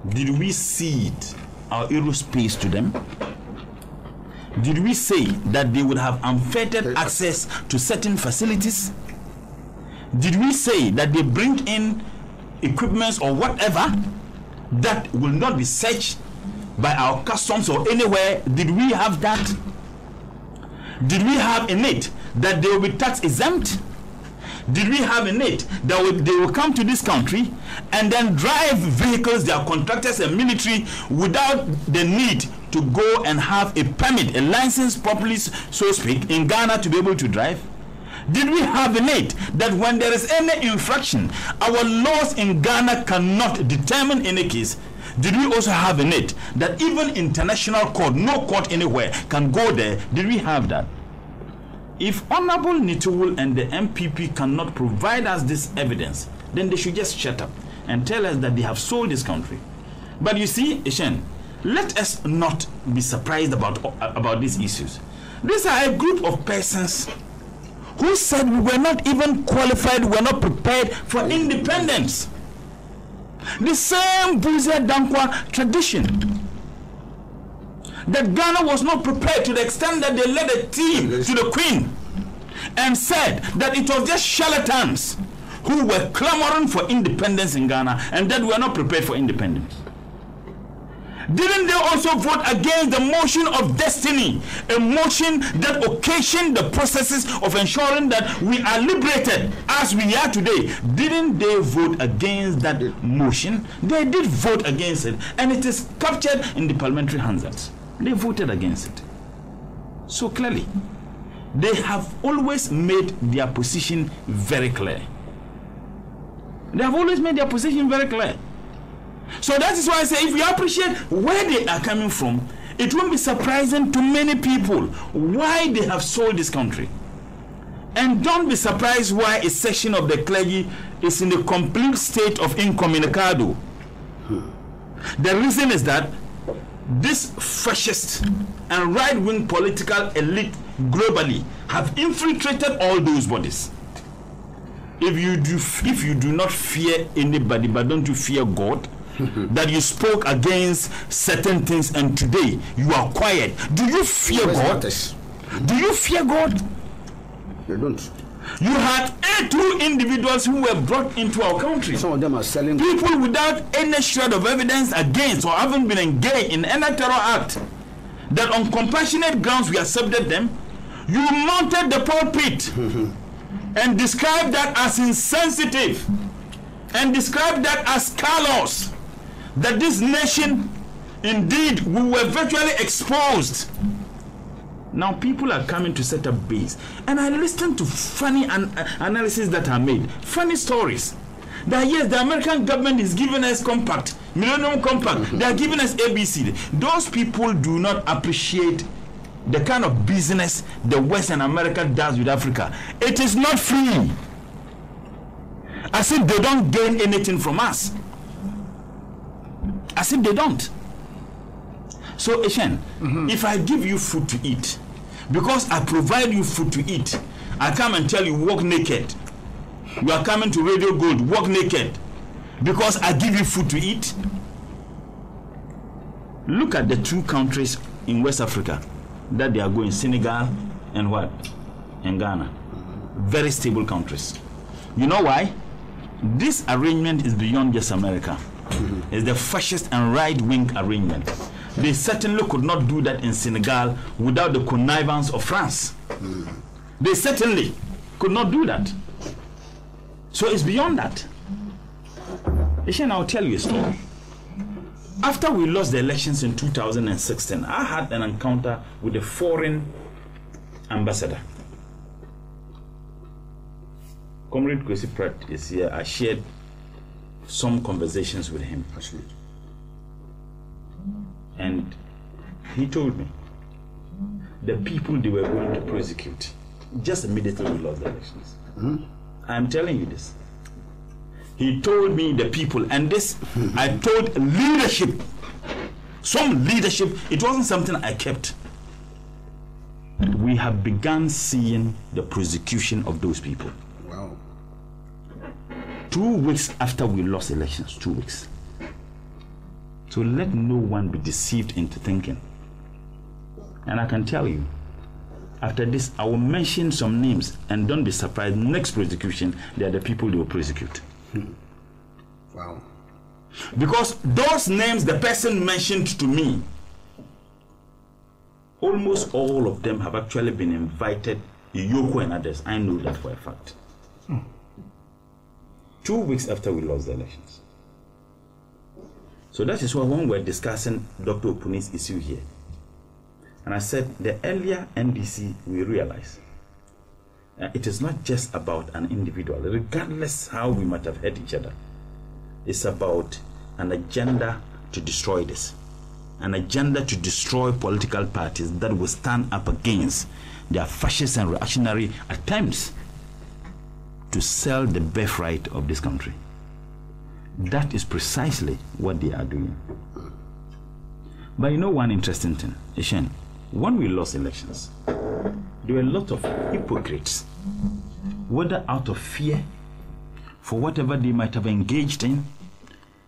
did we cede our aerospace to them? Did we say that they would have unfettered access to certain facilities? Did we say that they bring in equipments or whatever that will not be searched by our customs or anywhere? Did we have that? Did we have in it that they will be tax exempt? Did we have in it that they will come to this country and then drive vehicles, their contractors and military, without the need to go and have a permit, a license properly, so to speak, in Ghana to be able to drive? Did we have in it that when there is any infraction, our laws in Ghana cannot determine any case? Did we also have in it that even international court, no court anywhere can go there? Did we have that? If Honorable Nitiwul and the MPP cannot provide us this evidence, then they should just shut up and tell us that they have sold this country. But you see, Eshen, let us not be surprised about these issues. These are a group of persons who said we were not even qualified, we were not prepared for independence. The same Buze Dankwa tradition. That Ghana was not prepared to the extent that they led a team to the Queen and said that it was just charlatans who were clamoring for independence in Ghana and that we are not prepared for independence. Didn't they also vote against the motion of destiny, a motion that occasioned the processes of ensuring that we are liberated as we are today? Didn't they vote against that motion? They did vote against it, and it is captured in the parliamentary handouts. They voted against it. So clearly, they have always made their position very clear. They have always made their position very clear. So that is why I say, if you appreciate where they are coming from, it won't be surprising to many people why they have sold this country. And don't be surprised why a section of the clergy is in a complete state of incommunicado. The reason is that this fascist and right-wing political elite globally have infiltrated all those bodies. If you do not fear anybody, but don't you fear God, that you spoke against certain things and today you are quiet. Do you fear God? Do you fear God? You don't. You had 82 individuals who were brought into our country. Some of them are selling people without any shred of evidence against or haven't been engaged in any terror act. That on compassionate grounds we accepted them. You mounted the pulpit and described that as insensitive and described that as callous. That this nation, indeed, we were virtually exposed. Now people are coming to set up base. And I listened to funny analysis that are made. Funny stories. That yes, the American government is giving us compact, Millennium Compact. They are giving us ABC. Those people do not appreciate the kind of business the Western America does with Africa, it is not free. As if they don't gain anything from us. As if they don't. So, Eshen, if I give you food to eat, because I provide you food to eat, I come and tell you, walk naked. You are coming to Radio Gold, walk naked. Because I give you food to eat. Look at the two countries in West Africa that they are going, Senegal and what? And Ghana. Very stable countries. You know why? This arrangement is beyond just America. It's the fascist and right-wing arrangement. They certainly could not do that in Senegal without the connivance of France. They certainly could not do that. So it's beyond that. Eshen, I'll tell you a story. After we lost the elections in 2016, I had an encounter with a foreign ambassador. Comrade Kwesi Pratt is here. I shared some conversations with him. And he told me the people they were going to prosecute just immediately we lost the elections. I'm telling you this. He told me the people, and this I told leadership, some leadership. It wasn't something I kept. We have begun seeing the prosecution of those people. Wow. 2 weeks after we lost elections, 2 weeks. So let no one be deceived into thinking. And I can tell you, after this, I will mention some names, and don't be surprised, next prosecution, they are the people they will prosecute. Wow. Because those names the person mentioned to me, almost all of them have actually been invited, Yoko and others. I know that for a fact. 2 weeks after we lost the elections. So that is why when we're discussing Dr. Opuni's issue here, and I said the earlier NDC we realize it is not just about an individual, regardless how we might have hurt each other. It's about an agenda to destroy this, an agenda to destroy political parties that will stand up against their fascist and reactionary attempts to sell the birthright of this country. That is precisely what they are doing. But you know one interesting thing, Eshen, when we lost elections, there were a lot of hypocrites, whether out of fear for whatever they might have engaged in,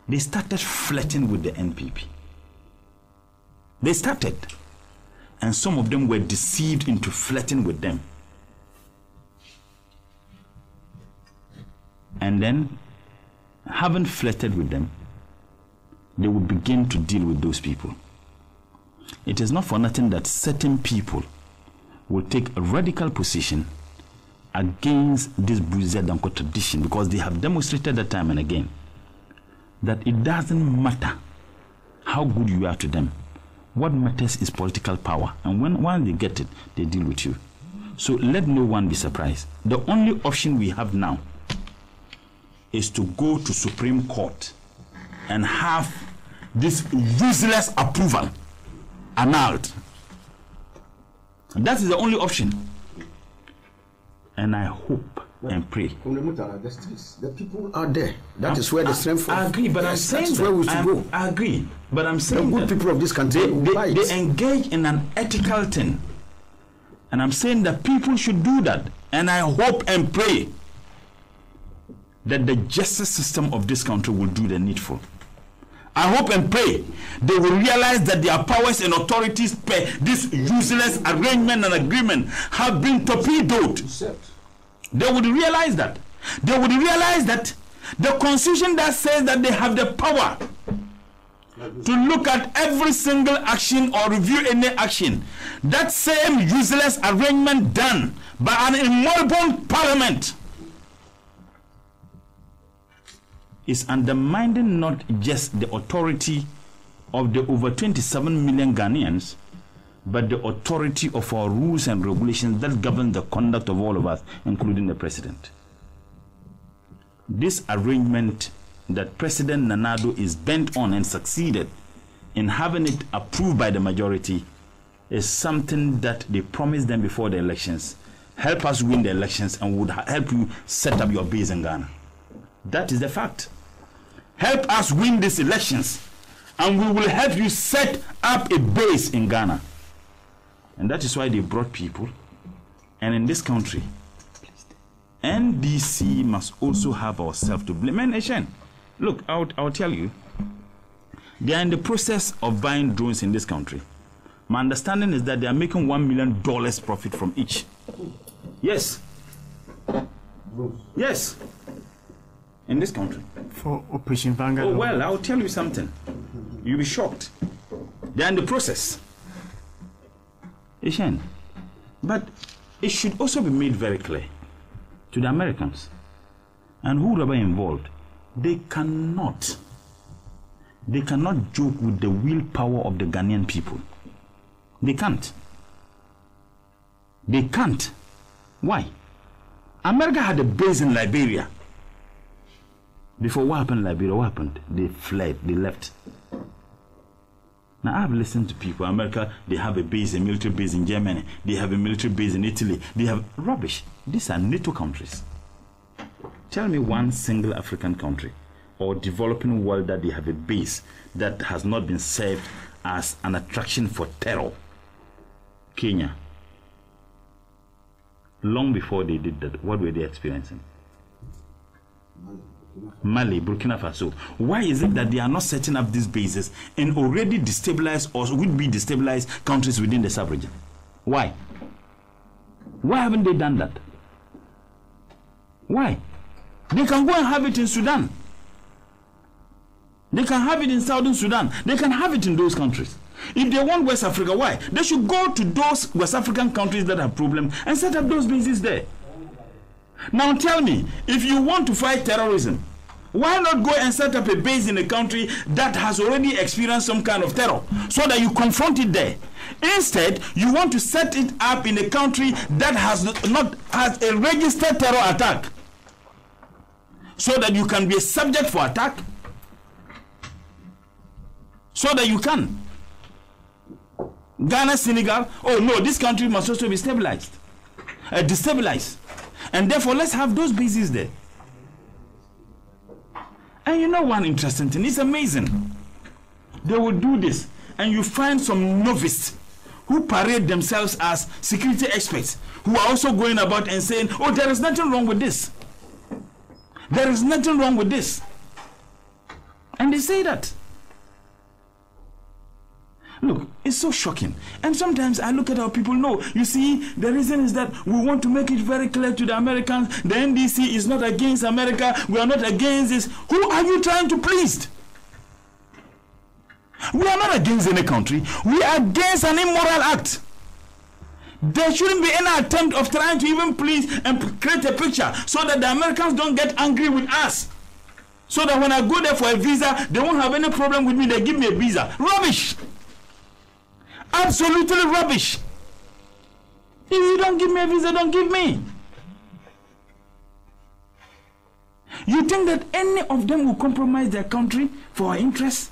they started flirting with the NPP. They started, and some of them were deceived into flirting with them. And then, having flirted with them, they would begin to deal with those people. It is not for nothing that certain people will take a radical position against this Buziya Danko tradition, because they have demonstrated that time and again that it doesn't matter how good you are to them. What matters is political power, and once they get it, they deal with you. So let no one be surprised. The only option we have now is to go to Supreme Court and have this useless approval annulled. That is the only option. And I hope and pray. The streets, the people are there. That is where the strength of... I agree, but I'm saying that's where we should go. I agree, but I'm saying the good people of this country they engage in an ethical thing. And I'm saying that people should do that. And I hope and pray that the justice system of this country will do the needful. I hope and pray they will realize that their powers and authorities, this useless arrangement and agreement, have been torpedoed. They would realize that. They would realize that the constitution that says that they have the power to look at every single action or review any action, that same useless arrangement done by an immortal parliament is undermining not just the authority of the over 27 million Ghanaians, but the authority of our rules and regulations that govern the conduct of all of us, including the president. This arrangement that President Nana Addo is bent on and succeeded in having it approved by the majority is something that they promised them before the elections. Help us win the elections and would help you set up your base in Ghana. That is the fact. Help us win these elections and we will help you set up a base in Ghana. And that is why they brought people. And in this country, NDC must also have ourselves to blame. And Eshen, look, I'll tell you, they are in the process of buying drones in this country. My understanding is that they are making $1 million profit from each. Yes. Yes. In this country. For Operation Vanguard. Oh, well, I'll tell you something. You'll be shocked. They are in the process. Eshen, but it should also be made very clear to the Americans and whoever involved, they cannot joke with the willpower of the Ghanaian people. They can't. They can't. Why? America had a base in Liberia. Before what happened in Liberia, what happened? They fled, they left. Now I've listened to people. America, they have a base, a military base in Germany. They have a military base in Italy. They have rubbish. These are NATO countries. Tell me one single African country or developing world that they have a base that has not been served as an attraction for terror. Kenya. Long before they did that, what were they experiencing? Mali, Burkina Faso. Why is it that they are not setting up these bases in already destabilized or would be destabilized countries within the sub-region? Why? Why haven't they done that? Why? They can go and have it in Sudan. They can have it in Southern Sudan. They can have it in those countries. If they want West Africa, why? They should go to those West African countries that have problems and set up those bases there. Now tell me, if you want to fight terrorism, why not go and set up a base in a country that has already experienced some kind of terror so that you confront it there? Instead, you want to set it up in a country that has a registered terror attack so that you can be a subject for attack, so that you can. Ghana, Senegal, oh no, this country must also be stabilized, destabilized. And therefore, let's have those bases there. And you know one interesting thing, it's amazing. They will do this, and you find some novices who parade themselves as security experts, who are also going about and saying, oh, there is nothing wrong with this. There is nothing wrong with this. And they say that. Look, it's so shocking. And sometimes I look at our people, no, you see, the reason is that we want to make it very clear to the Americans, the NDC is not against America, we are not against this. Who are you trying to please? We are not against any country. We are against an immoral act. There shouldn't be any attempt of trying to even please and create a picture so that the Americans don't get angry with us. So that when I go there for a visa, they won't have any problem with me, they give me a visa. Rubbish! Absolutely rubbish. If you don't give me a visa, don't give me. You think that any of them will compromise their country for our interests?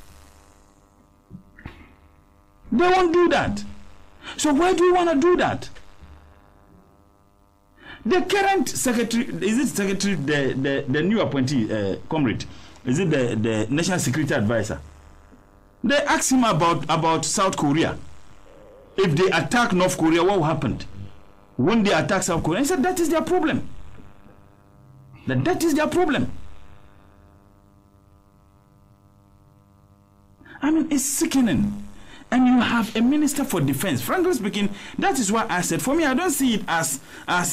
They won't do that. So why do you want to do that? The current secretary, is it secretary, the new appointee, comrade, is it the national security advisor? They asked him about South Korea. If they attack North Korea, what will happen? When they attack South Korea, he said that is their problem. That is their problem. I mean, it's sickening. And you have a minister for defense. Frankly speaking, that is why I said, for me, I don't see it as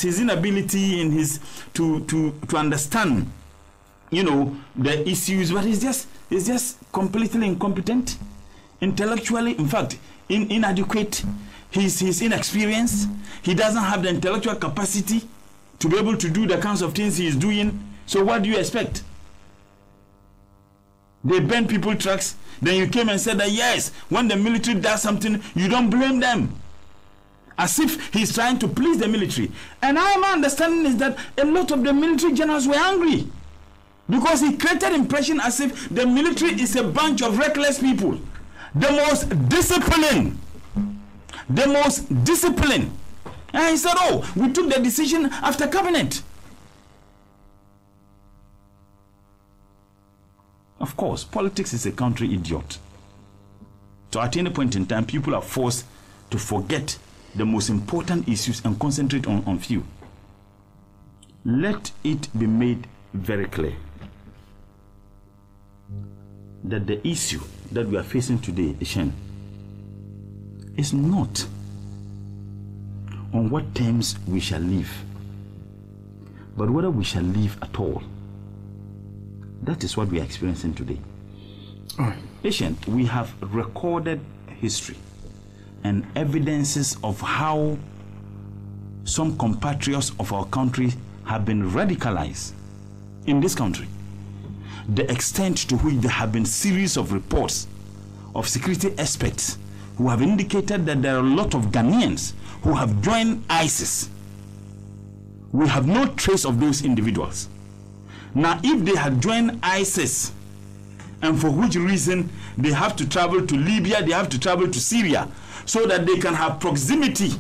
his inability in his to understand, you know, the issues, but he's just completely incompetent, intellectually, in fact, inadequate. He's inexperienced. He doesn't have the intellectual capacity to be able to do the kinds of things he is doing. So what do you expect? They burn people trucks. Then you came and said that yes, when the military does something, you don't blame them. As if he's trying to please the military. And my understanding is that a lot of the military generals were angry because he created impression as if the military is a bunch of reckless people. The most disciplined the most disciplined. And he said, oh, we took the decision after cabinet. Of course, politics is a country idiot. So at any point in time, people are forced to forget the most important issues and concentrate on few. Let it be made very clear that the issue that we are facing today, Ishen, is not on what terms we shall live, but whether we shall live at all. That is what we are experiencing today. Patient, we have recorded history and evidences of how some compatriots of our country have been radicalized in this country. The extent to which there have been series of reports of security experts who have indicated that there are a lot of Ghanaians who have joined ISIS. We have no trace of those individuals. Now, if they had joined ISIS, and for which reason they have to travel to Libya, they have to travel to Syria, so that they can have proximity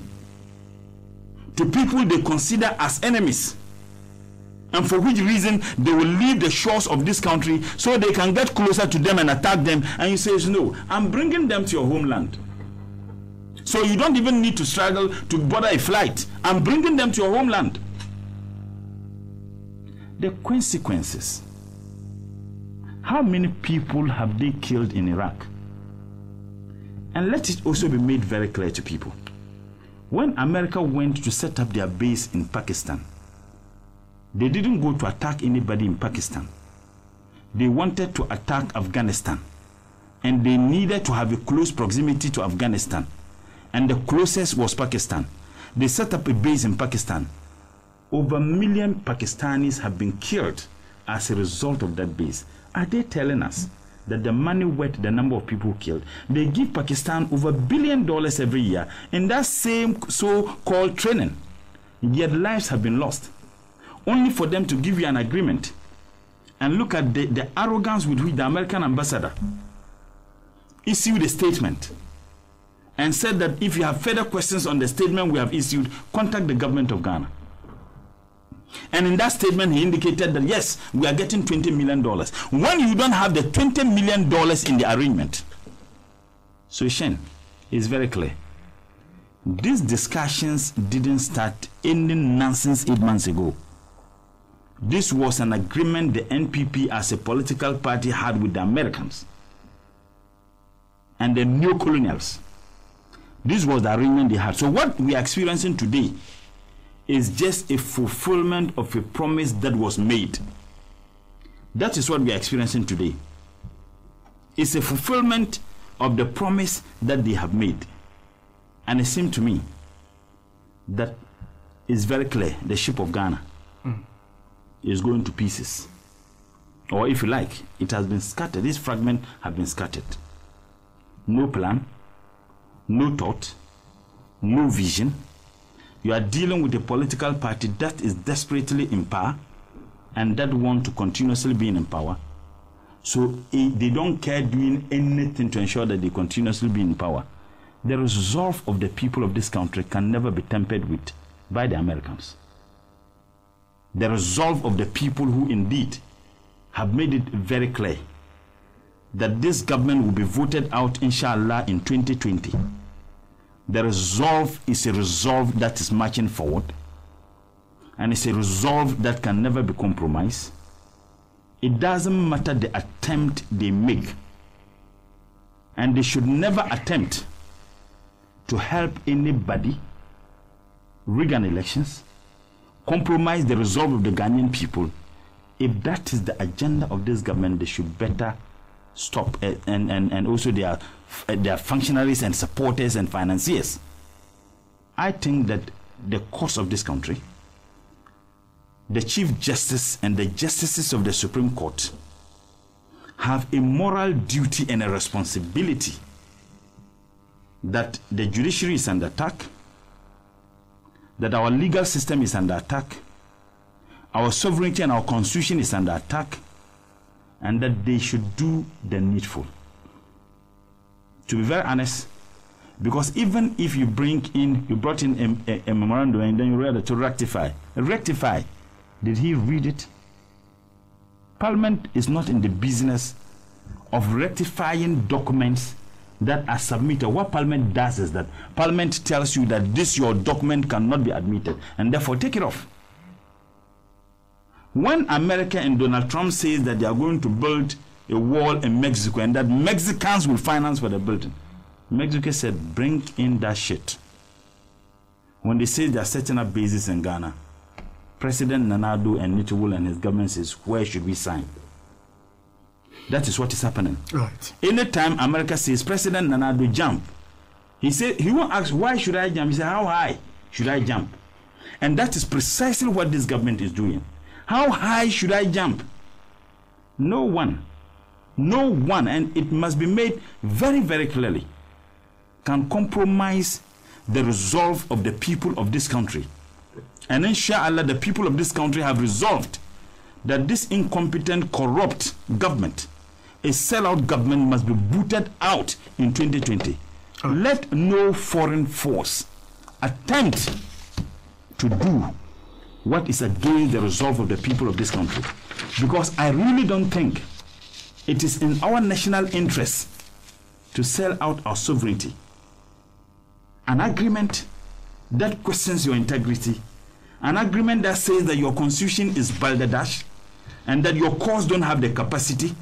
to people they consider as enemies, and for which reason they will leave the shores of this country so they can get closer to them and attack them, and you say, no, I'm bringing them to your homeland. So you don't even need to struggle to bother a flight. I'm bringing them to your homeland. The consequences. How many people have they killed in Iraq? And let it also be made very clear to people. When America went to set up their base in Pakistan, they didn't go to attack anybody in Pakistan. They wanted to attack Afghanistan. And they needed to have a close proximity to Afghanistan. And the closest was Pakistan. They set up a base in Pakistan. Over 1 million Pakistanis have been killed as a result of that base. Are they telling us that the money worth the number of people killed? They give Pakistan over $1 billion every year in that same so-called training. Yet lives have been lost. Only for them to give you an agreement. And look at the arrogance with which the American ambassador issued a statement and said that if you have further questions on the statement we have issued, contact the government of Ghana. And in that statement, he indicated that, yes, we are getting $20 million. When you don't have the $20 million in the arrangement. So, Shen, it's very clear. These discussions didn't start any nonsense 8 months ago. This was an agreement the NPP as a political party had with the Americans and the neo-colonials. This was the arrangement they had. So what we are experiencing today is just a fulfillment of a promise that was made. That is what we are experiencing today. It's a fulfillment of the promise that they have made. And it seemed to me that it's very clear the ship of Ghana is going to pieces. Or if you like, it has been scattered. These fragments have been scattered. No plan, no thought, no vision. You are dealing with a political party that is desperately in power and that want to continuously be in power. So they don't care doing anything to ensure that they continuously be in power. The resolve of the people of this country can never be tempered with by the Americans. The resolve of the people who indeed have made it very clear that this government will be voted out, inshallah, in 2020. The resolve is a resolve that is marching forward, and it's a resolve that can never be compromised. It doesn't matter the attempt they make, and they should never attempt to help anybody rig an elections, compromise the resolve of the Ghanaian people. If that is the agenda of this government, they should better stop, and also their functionaries and supporters and financiers. I think that the course of this country, the Chief Justice and the Justices of the Supreme Court have a moral duty and a responsibility that the judiciary is under attack, that our legal system is under attack, our sovereignty and our constitution is under attack, and that they should do the needful. To be very honest, Because even if you brought in a memorandum and then you read it to rectify. Did he read it? Parliament is not in the business of rectifying documents that are submitted. What Parliament does is that Parliament tells you that this your document cannot be admitted and therefore take it off. When America and Donald Trump says that they are going to build a wall in Mexico and that Mexicans will finance for the building, Mexico said, bring in that shit. When they say they are setting up bases in Ghana, President Nana Addo and Nitowol and his government says, where should we sign? That is what is happening. Right. Anytime America says, President Nana Addo jump, he said, he won't ask, why should I jump? He said, how high should I jump? And that is precisely what this government is doing. How high should I jump? No one, and it must be made very, very clearly, can compromise the resolve of the people of this country. And inshallah, the people of this country have resolved that this incompetent, corrupt government, a sellout government, must be booted out in 2020. Let no foreign force attempt to do what is against the resolve of the people of this country. Because I really don't think it is in our national interest to sell out our sovereignty. An agreement that questions your integrity, an agreement that says that your constitution is balderdash and that your courts don't have the capacity.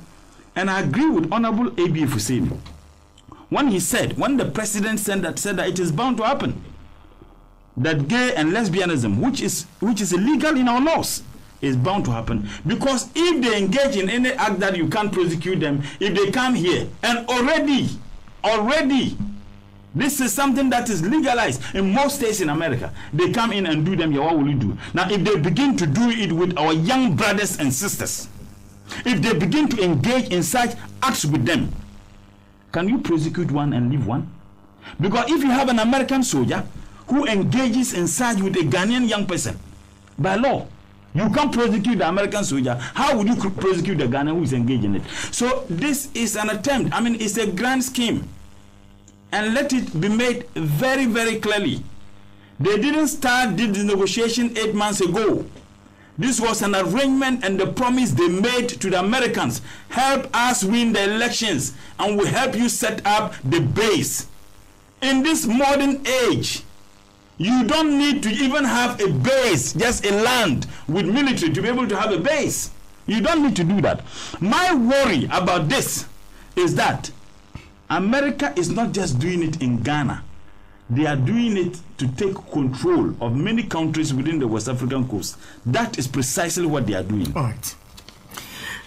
And I agree with Honorable A.B. Hussein when he said, when the president said that it is bound to happen, that gay and lesbianism, which is illegal in our laws, is bound to happen. Because if they engage in any act that you can't prosecute them, if they come here, and already, this is something that is legalized in most states in America. They come in and do them, what will you do? Now, if they begin to do it with our young brothers and sisters, if they begin to engage in such acts with them, can you prosecute one and leave one? Because if you have an American soldier who engages in such with a Ghanaian young person, by law, you can't prosecute the American soldier. How would you prosecute the Ghanaian who is engaged in it? So this is an attempt. I mean, it's a grand scheme. And let it be made very, very clearly. They didn't start this negotiation 8 months ago. This was an arrangement and the promise they made to the Americans. Help us win the elections and we'll help you set up the base. In this modern age, you don't need to even have a base, just a land with military to be able to have a base. You don't need to do that. My worry about this is that America is not just doing it in Ghana. They are doing it to take control of many countries within the West African coast. That is precisely what they are doing. All right.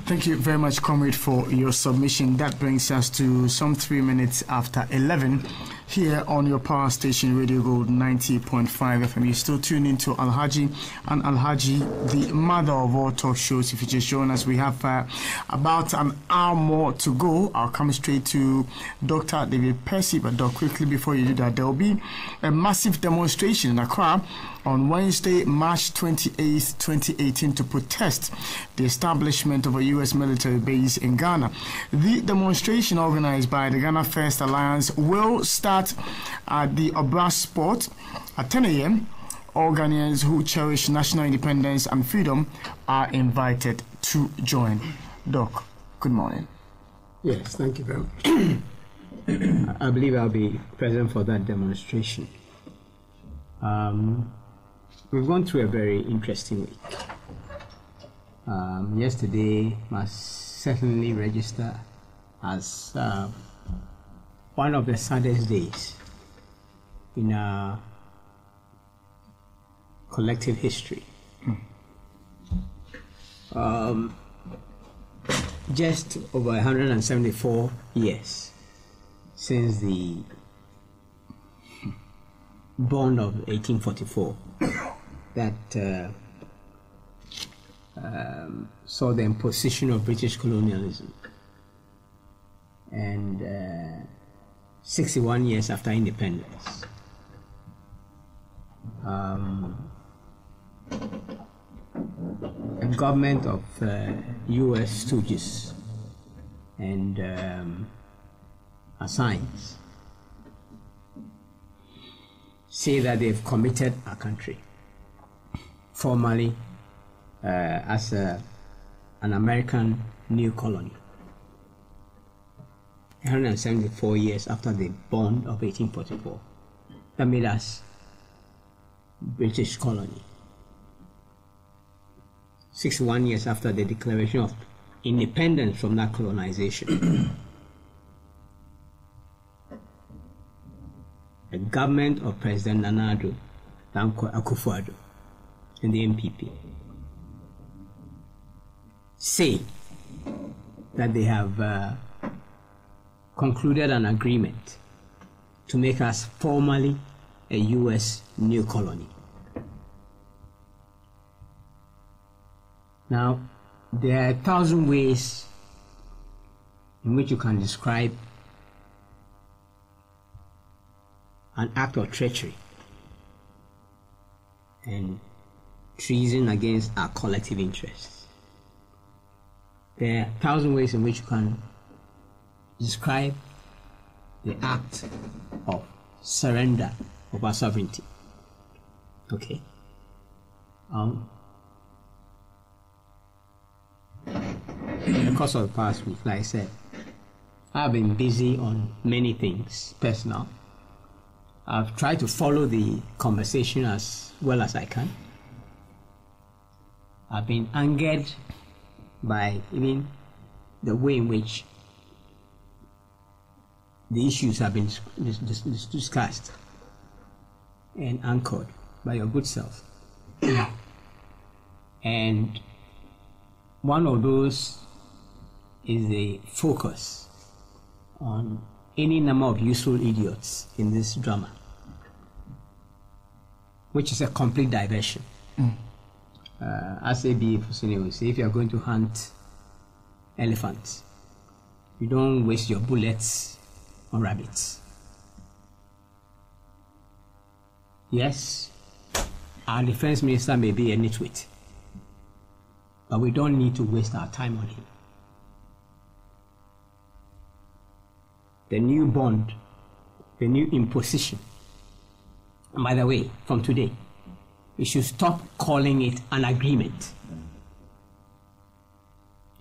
Thank you very much, Comrade, for your submission. That brings us to some 3 minutes after 11 here on your power station, Radio Gold 90.5 FM. You're still tuned into Alhaji and Alhaji, the mother of all talk shows. If you just join us, we have about an hour more to go. I'll come straight to Dr. David Percy, but Doc, quickly before you do that, there will be a massive demonstration in Accra on Wednesday, March 28th, 2018, to protest the establishment of a U.S. military base in Ghana. The demonstration, organized by the Ghana First Alliance, will start at the Obra Sport at 10 a.m. All Ghanaians who cherish national independence and freedom are invited to join. Doc, good morning. Yes, thank you very much. I believe I'll be present for that demonstration. We've gone through a very interesting week. Yesterday must certainly register as one of the saddest days in our collective history. Just over 174 years since the born of 1844 that saw the imposition of British colonialism, and 61 years after independence, a government of U.S. stooges and assigns say that they've committed our country formally as an American new colony. 174 years after the bond of 1844, that made us British colony. 61 years after the declaration of independence from that colonization, the government of President Nana Dankwa Akufo-Addo and the MPP say that they have concluded an agreement to make us formally a U.S. new colony. Now, there are 1,000 ways in which you can describe an act of treachery and treason against our collective interests. There are 1,000 ways in which you can describe the act of surrender of our sovereignty. Okay. In the course of the past week, like I said, I've been busy on many things personal. I've tried to follow the conversation as well as I can. I've been angered by even the way in which the issues have been discussed and anchored by your good self. And one of those is the focus on any number of useful idiots in this drama, which is a complete diversion. As A.B. Fusini will say, if you are going to hunt elephants, you don't waste your bullets on rabbits. Yes, our defense minister may be a nitwit, but we don't need to waste our time on him. The new bond, the new imposition, and by the way, from today, we should stop calling it an agreement.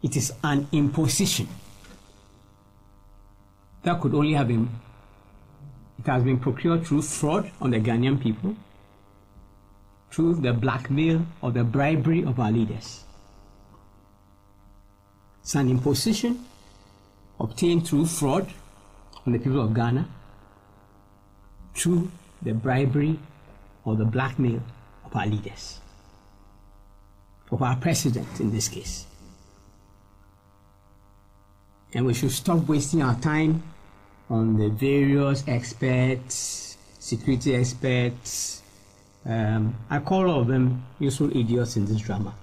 It is an imposition. That could only have been, it has been procured through fraud on the Ghanaian people, through the blackmail or the bribery of our leaders. It's an imposition obtained through fraud on the people of Ghana, through the bribery or the blackmail of our leaders, of our president in this case. And we should stop wasting our time on the various experts, security experts. I call all of them useful idiots in this drama.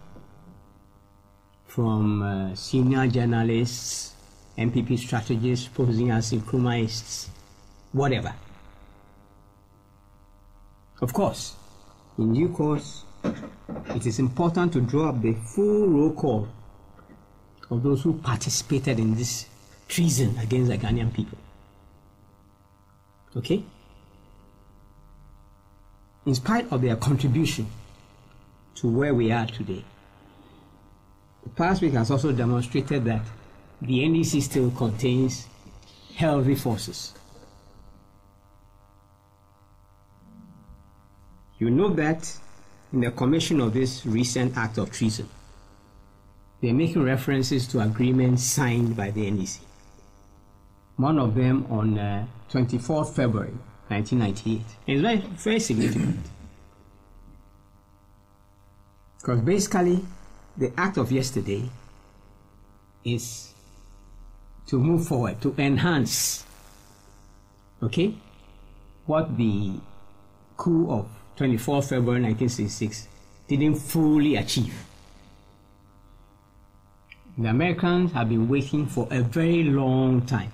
From senior journalists, MPP strategists posing as Nkrumahists, whatever. Of course, in due course, it is important to draw up the full roll call of those who participated in this treason against the Ghanaian people. Okay? In spite of their contribution to where we are today, the past week has also demonstrated that the NDC still contains healthy forces. You know that in the commission of this recent act of treason, they're making references to agreements signed by the NDC. One of them on 24th February 1998. And it's very significant. Because basically, the act of yesterday is to move forward, to enhance, okay, what the coup of 24 February 1966 didn't fully achieve. The Americans have been waiting for a very long time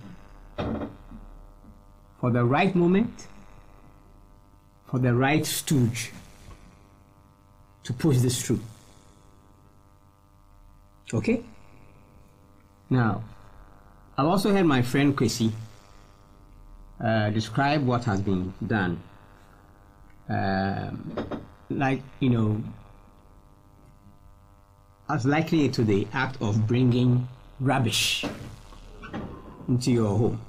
for the right moment, for the right stooge to push this through. Okay? Now, I've also heard my friend Kwesi describe what has been done like, you know, as likely to the act of bringing rubbish into your home.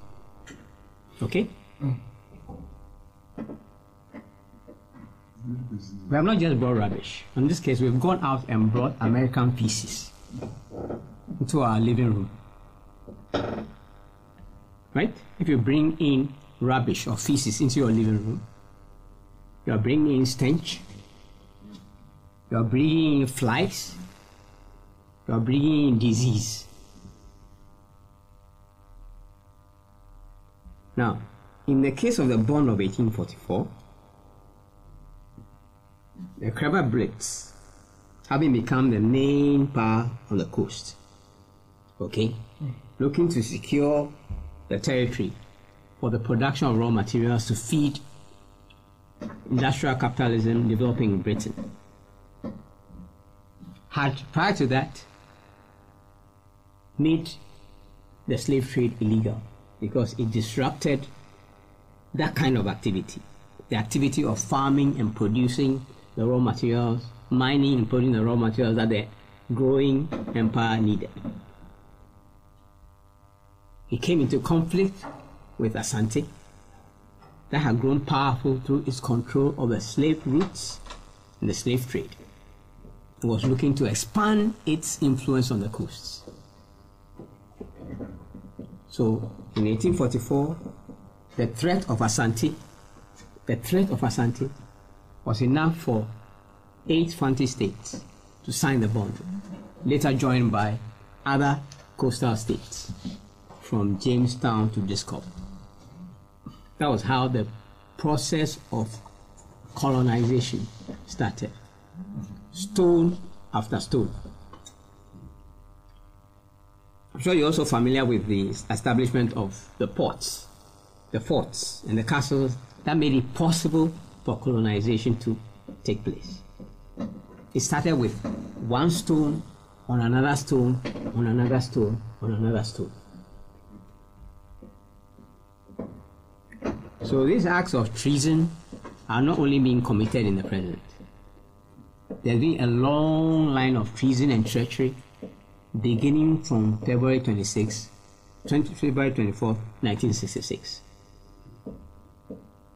Okay? We have not just brought rubbish. In this case, we've gone out and brought American pieces into our living room. Right? If you bring in rubbish or feces into your living room, you are bringing in stench, you are bringing in flies, you are bringing in disease. Now, in the case of the bond of 1844, the Crabber Brits, having become the main power on the coast, okay, looking to secure the territory for the production of raw materials to feed industrial capitalism developing in Britain, had prior to that made the slave trade illegal because it disrupted that kind of activity, the activity of farming and producing the raw materials, mining and producing the raw materials that the growing empire needed. It came into conflict with Asante, that had grown powerful through its control of the slave routes and the slave trade. It was looking to expand its influence on the coasts. So in 1844, the threat of Asante was enough for 8 Fanti states to sign the bond, later joined by other coastal states from Jamestown to Discovery. That was how the process of colonization started, stone after stone. I'm sure you're also familiar with the establishment of the ports, the forts, and the castles that made it possible for colonization to take place. It started with one stone on another stone, on another stone, on another stone. So these acts of treason are not only being committed in the present. There's been a long line of treason and treachery beginning from February 24th, 1966.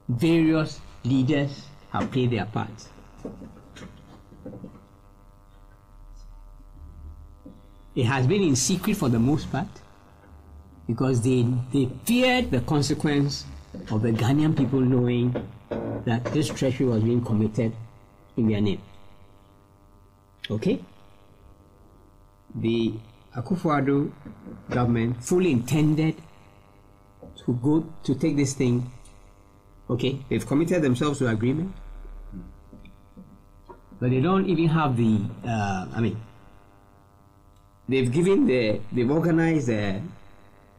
Various leaders have played their parts. It has been in secret for the most part because they feared the consequence of the Ghanaian people knowing that this treachery was being committed in their name. Okay? The Akufo-Addo government fully intended to take this thing. Okay, they've committed themselves to agreement, but they don't even have the. They've organized a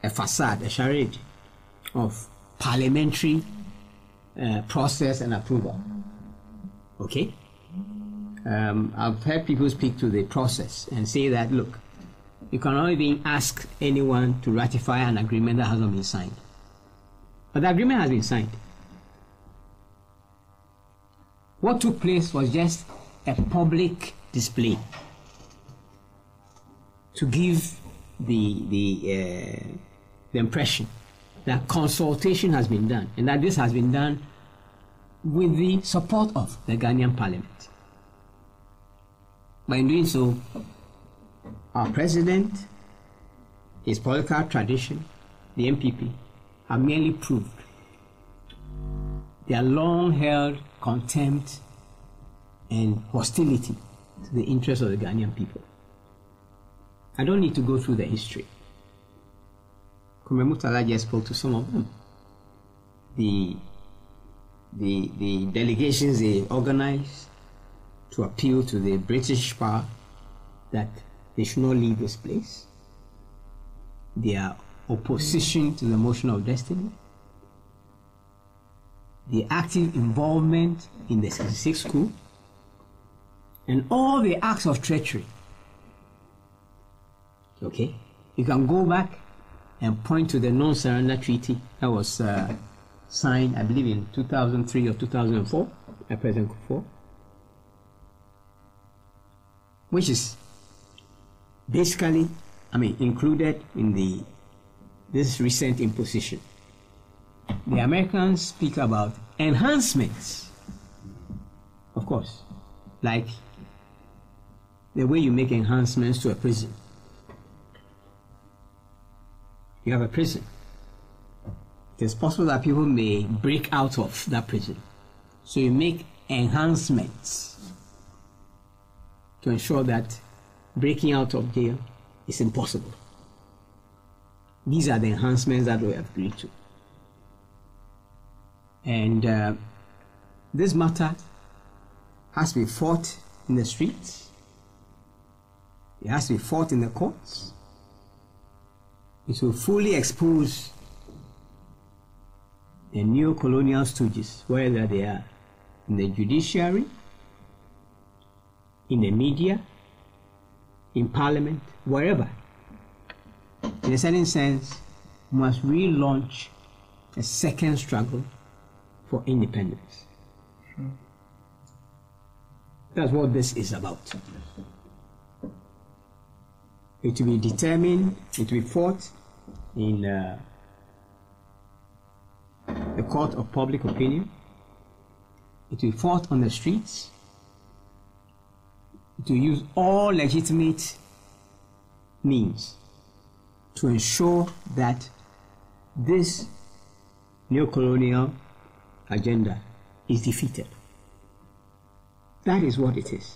facade, a charade of parliamentary process and approval. Okay, I've heard people speak to the process and say that, look, you cannot even ask anyone to ratify an agreement that hasn't been signed. But the agreement has been signed. What took place was just a public display to give the impression that consultation has been done and that this has been done with the support of the Ghanaian parliament. By doing so, our president, his political tradition, the MPP, have merely proved their long-held contempt and hostility to the interests of the Ghanaian people. I don't need to go through the history. Kwame Mutala just spoke to some of them. The delegations they organized to appeal to the British power that they should not leave this place. Their opposition to the motion of destiny. The active involvement in the 66 coup. And all the acts of treachery. Okay? You can go back and point to the non-surrender treaty that was signed, I believe, in 2003 or 2004. President Kufuor, which is basically, included in this recent imposition. The Americans speak about enhancements, of course, like the way you make enhancements to a prison. You have a prison. It is possible that people may break out of that prison. So you make enhancements to ensure that breaking out of jail is impossible. These are the enhancements that we have agreed to. And this matter has to be fought in the streets. It has to be fought in the courts. It will fully expose the neo-colonial stooges, whether they are in the judiciary, in the media, in parliament, wherever. In a certain sense, must relaunch a second struggle for independence. That's what this is about. It will be determined, it will be fought in the court of public opinion. It will be fought on the streets. It will use all legitimate means to ensure that this neo-colonial agenda is defeated. That is what it is.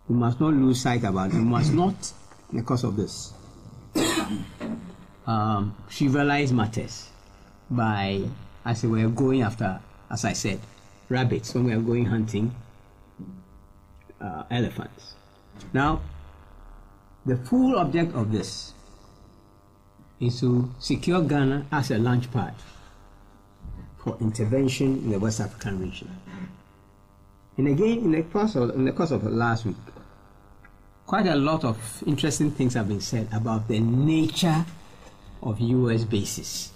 We must not lose sight about it. We must not, because of this, trivialize matters by, as we are going after, as I said, rabbits when we are going hunting elephants. Now, the full object of this is to secure Ghana as a launch pad for intervention in the West African region. And again, in the course of last week, quite a lot of interesting things have been said about the nature of U.S. bases,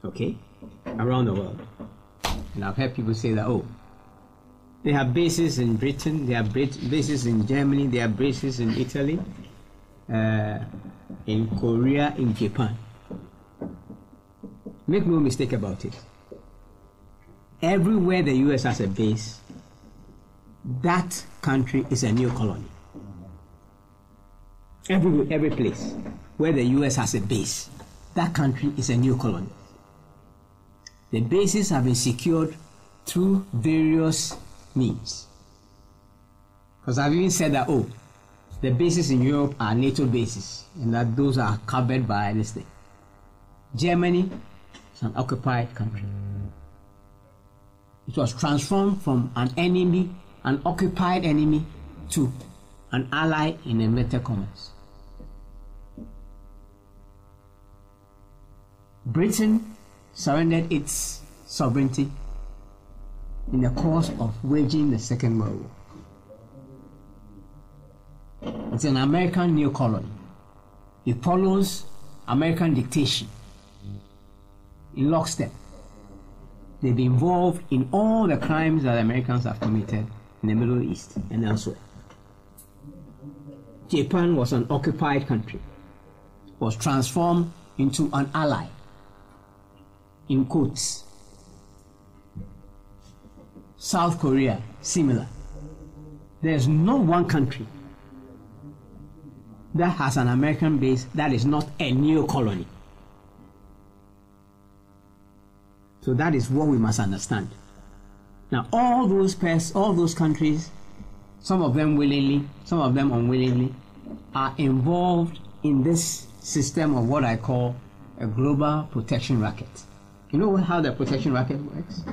okay, around the world. And I've heard people say that, they have bases in Britain, they have bases in Germany, they have bases in Italy, in Korea, in Japan. Make no mistake about it. Everywhere the U.S. has a base, that country is a new colony. Every place where the U.S. has a base, that country is a new colony. The bases have been secured through various means. Because I've even said that, the bases in Europe are NATO bases, and that those are covered by this thing. Germany is an occupied country. It was transformed from an enemy, an occupied enemy, to an ally in inverted commas. Britain surrendered its sovereignty in the course of waging the Second World War. It's an American new colony. It follows American dictation in lockstep. They've been involved in all the crimes that Americans have committed in the Middle East and elsewhere. Japan was an occupied country, was transformed into an ally, in quotes. South Korea, similar. There's no one country that has an American base that is not a new colony. So that is what we must understand. Now, all those countries, some of them willingly, some of them unwillingly, are involved in this system of what I call a global protection racket. You know how the protection racket works?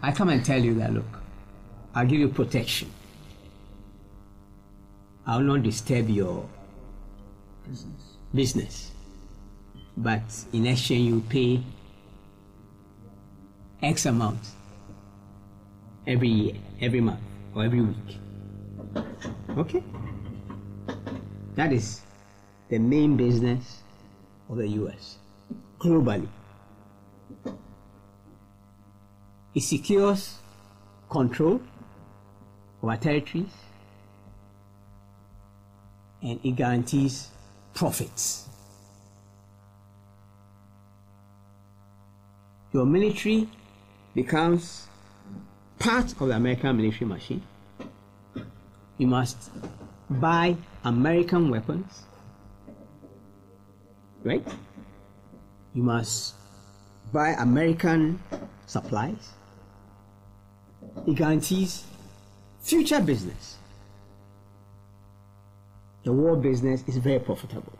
I come and tell you that, look, I'll give you protection. I will not disturb your business. But in exchange, you pay X amount every year, every month, or every week. Okay? That is the main business of the US globally. It secures control of our territories, and it guarantees profits. Your military becomes part of the American military machine. You must buy American weapons, right? You must buy American supplies. It guarantees future business. The war business is very profitable.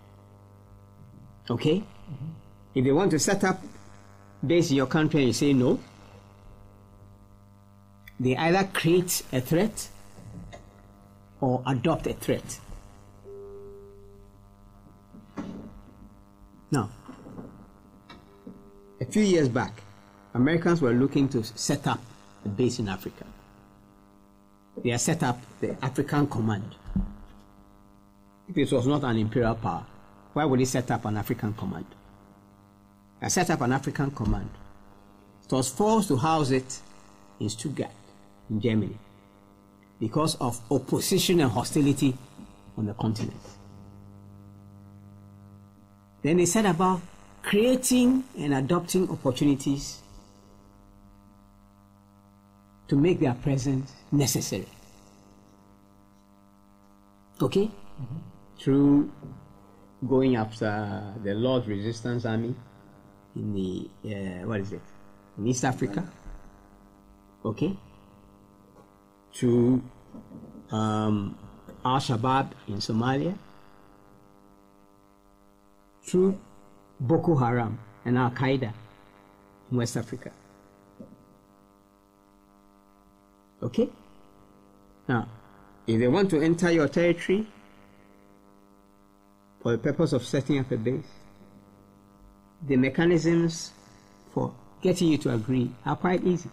Okay? If they want to set up base in your country and you say no, they either create a threat or adopt a threat. Now, a few years back, Americans were looking to set up a base in Africa. They had set up the African Command. If it was not an imperial power, why would they set up an African Command? They set up an African Command. It was forced to house it in Stuttgart, in Germany, because of opposition and hostility on the continent. Then they set about creating and adopting opportunities to make their presence necessary. Okay? Through going after the Lord's Resistance Army in the, in East Africa. Okay? Through Al-Shabaab in Somalia. Through Boko Haram and Al-Qaeda in West Africa. Okay? Now, if they want to enter your territory for the purpose of setting up a base, the mechanisms for getting you to agree are quite easy.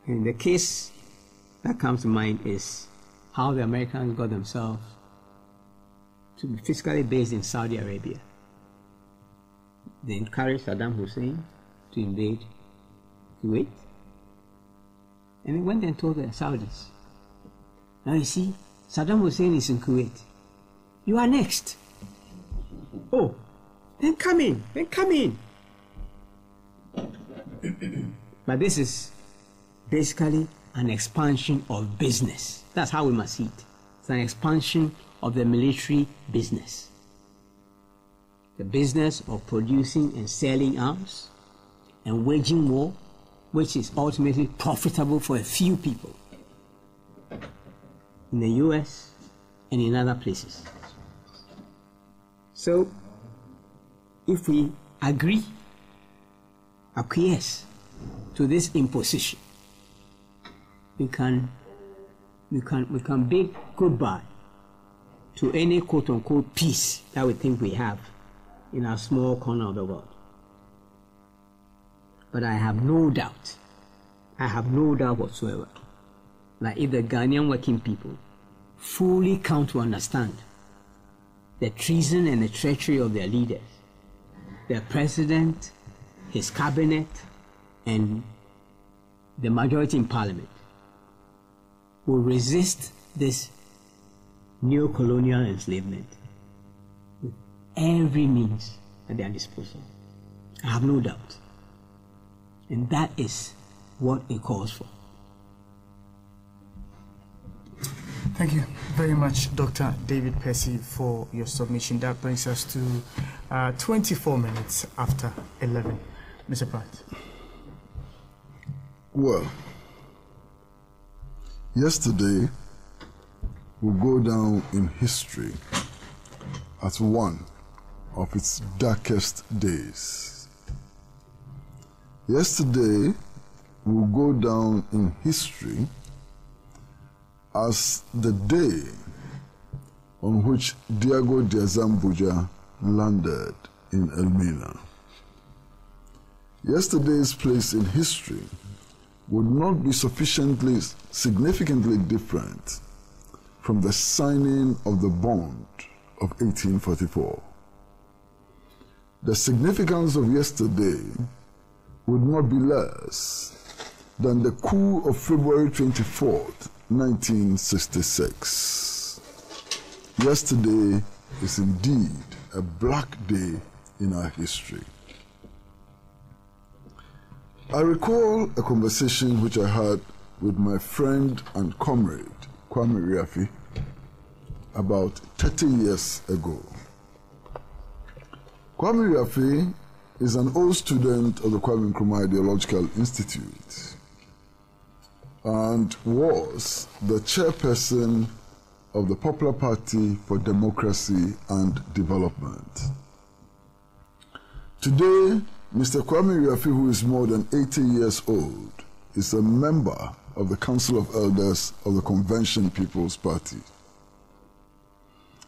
And the case that comes to mind is how the Americans got themselves to be physically based in Saudi Arabia. They encouraged Saddam Hussein to invade Kuwait. And they went and told the Saudis, now you see, Saddam Hussein is in Kuwait. You are next. Oh, then come in, But this is basically an expansion of business. That's how we must see it. It's an expansion of the military business. The business of producing and selling arms and waging war, which is ultimately profitable for a few people in the US and in other places. So, if we agree, acquiesce to this imposition, we can bid goodbye to any quote-unquote peace that we think we have in our small corner of the world. But I have no doubt whatsoever that if the Ghanaian working people fully come to understand the treason and the treachery of their leaders, their president, his cabinet, and the majority in parliament, will resist this neo-colonial enslavement with every means at their disposal. I have no doubt. And that is what it calls for. Thank you very much, Dr. David Percy, for your submission. That brings us to 24 minutes after 11. Mr. Pratt. Well, yesterday will go down in history as one of its darkest days. Yesterday will go down in history as the day on which Diego de Zambuja landed in Elmina. Yesterday's place in history would not be significantly different from the signing of the bond of 1844. the significance of yesterday would not be less than the coup of February 24th, 1966. Yesterday is indeed a black day in our history. I recall a conversation which I had with my friend and comrade, Kwame Riafi, about 30 years ago. Kwame Riafi is an old student of the Kwame Nkrumah Ideological Institute and was the chairperson of the Popular Party for Democracy and Development. Today, Mr. Kwame Riafi, who is more than 80 years old, is a member of the Council of Elders of the Convention People's Party.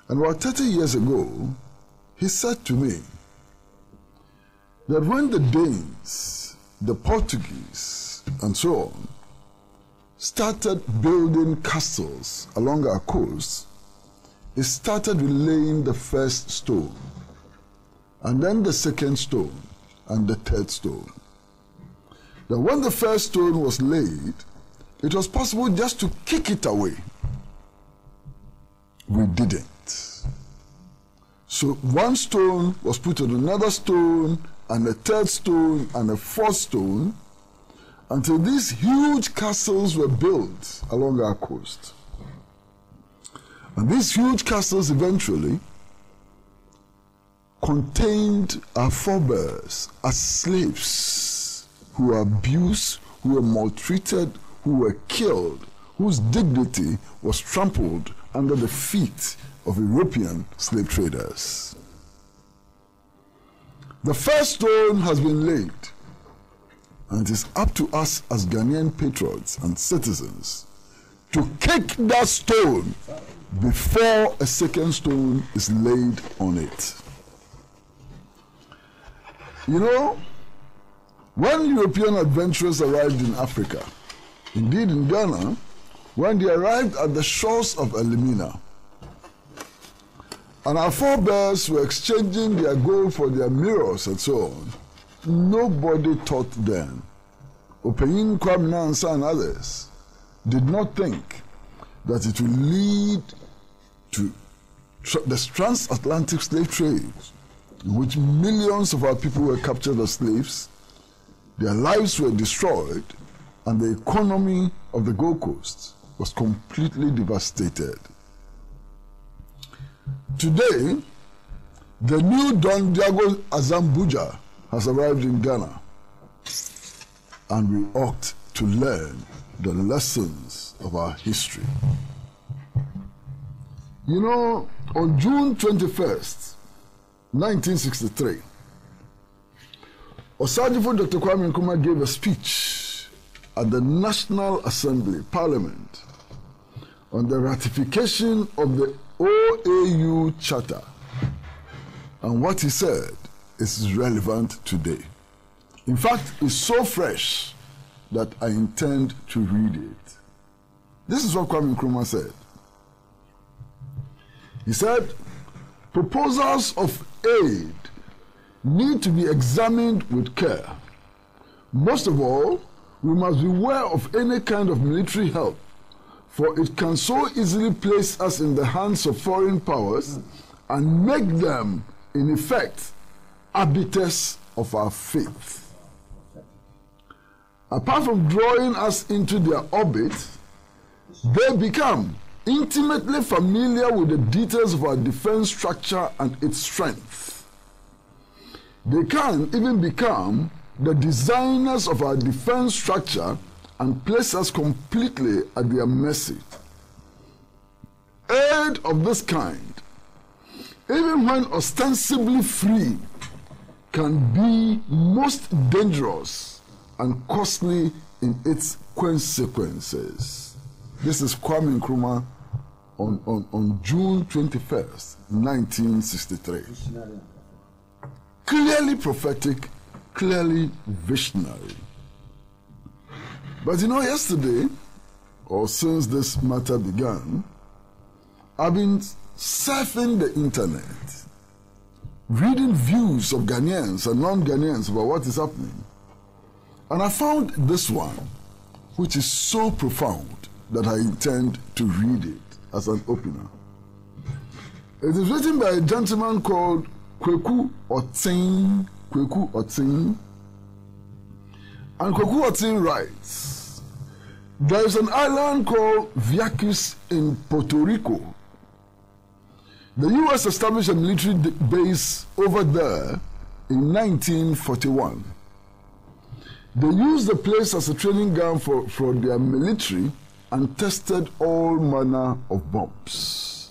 And about 30 years ago, he said to me that when the Danes, the Portuguese, and so on, started building castles along our coast, it started with laying the first stone, and then the second stone, and the third stone. Now, when the first stone was laid, it was possible just to kick it away. We didn't. So one stone was put on another stone, and a third stone, and a fourth stone, until these huge castles were built along our coast. And these huge castles eventually contained our forebears as slaves who were abused, who were maltreated, who were killed, whose dignity was trampled under the feet of European slave traders. The first stone has been laid, and it is up to us as Ghanaian patriots and citizens to kick that stone before a second stone is laid on it. You know, when European adventurers arrived in Africa, indeed in Ghana, when they arrived at the shores of Elimina, and our forebears were exchanging their gold for their mirrors and so on, nobody taught them. Opeyin, Kwame Nansa and others did not think that it would lead to the transatlantic slave trade, in which millions of our people were captured as slaves, their lives were destroyed, and the economy of the Gold Coast was completely devastated. Today, the new Don Diego Azambuja has arrived in Ghana, and we ought to learn the lessons of our history. You know, on June 21st, 1963, Osajifo Dr. Kwame Nkrumah gave a speech at the National Assembly, Parliament, on the ratification of the OAU Charter. And what he said is relevant today. In fact, it's so fresh that I intend to read it. This is what Kwame Nkrumah said. He said, proposals of aid need to be examined with care. Most of all, we must beware of any kind of military help, for it can so easily place us in the hands of foreign powers and make them, in effect, arbiters of our faith. Apart from drawing us into their orbit, they become intimately familiar with the details of our defense structure and its strength. They can even become the designers of our defense structure and place us completely at their mercy. Aid of this kind, even when ostensibly free, can be most dangerous and costly in its consequences. This is Kwame Nkrumah on June 21st, 1963. Clearly prophetic, clearly visionary. But you know, yesterday, or since this matter began, I've been surfing the internet, reading views of Ghanaians and non-Ghanaians about what is happening. And I found this one, which is so profound that I intend to read it as an opener. It is written by a gentleman called Kweku Otin. Kweku Otin. And Kweku Otin writes, there is an island called Vieques in Puerto Rico. The U.S. established a military base over there in 1941. They used the place as a training ground for their military and tested all manner of bombs.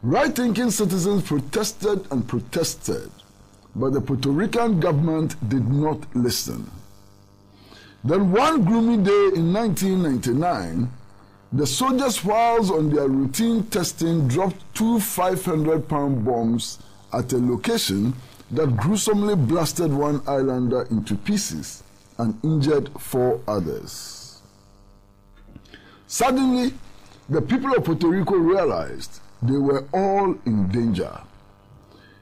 Right-thinking citizens protested and protested, but the Puerto Rican government did not listen. Then one gloomy day in 1999, the soldiers, whilst on their routine testing, dropped two 500-pound bombs at a location that gruesomely blasted one islander into pieces and injured 4 others. Suddenly, the people of Puerto Rico realized they were all in danger.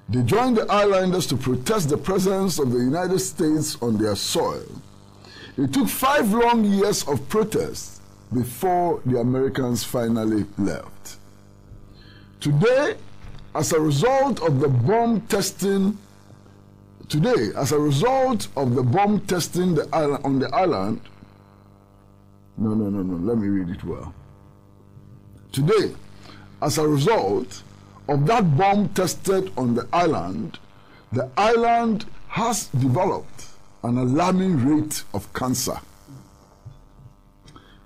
They joined the islanders to protest the presence of the United States on their soil. It took 5 long years of protests before the Americans finally left. Today, as a result of the bomb testing on the island, let me read it well. Today, as a result of that bomb tested on the island has developed an alarming rate of cancer.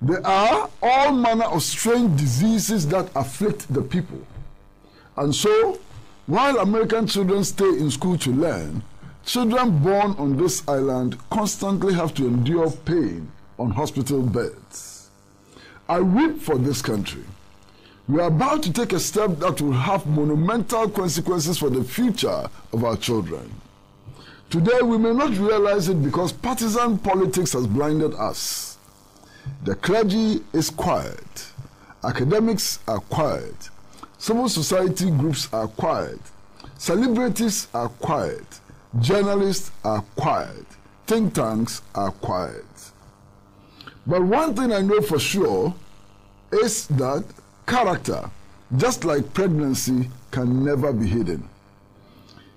There are all manner of strange diseases that afflict the people. And so, while American children stay in school to learn, children born on this island constantly have to endure pain on hospital beds. I weep for this country. We are about to take a step that will have monumental consequences for the future of our children. Today, we may not realize it because partisan politics has blinded us. The clergy is quiet. Academics are quiet. Civil society groups are quiet. Celebrities are quiet. Journalists are quiet. Think tanks are quiet. But one thing I know for sure is that character, just like pregnancy, can never be hidden.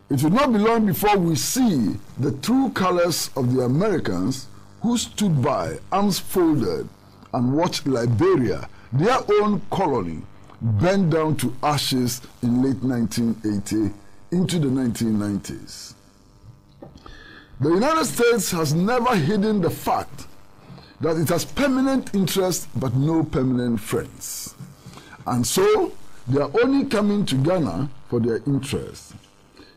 It will not be long before we see the true colors of the Americans who stood by, arms folded, and watched Liberia, their own colony, burn down to ashes in late 1980 into the 1990s. The United States has never hidden the fact that it has permanent interests but no permanent friends. And so, they are only coming to Ghana for their interests.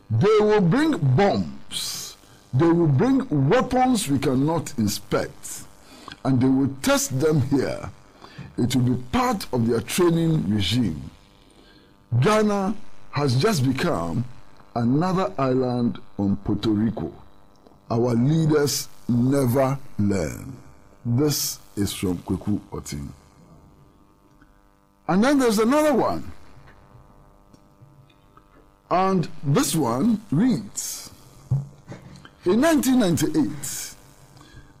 They will bring bombs. They will bring weapons we cannot inspect. And they will test them here. It will be part of their training regime. Ghana has just become another island on Puerto Rico. Our leaders never learn. This is from Kweku Otin. And then there's another one. And this one reads, in 1998,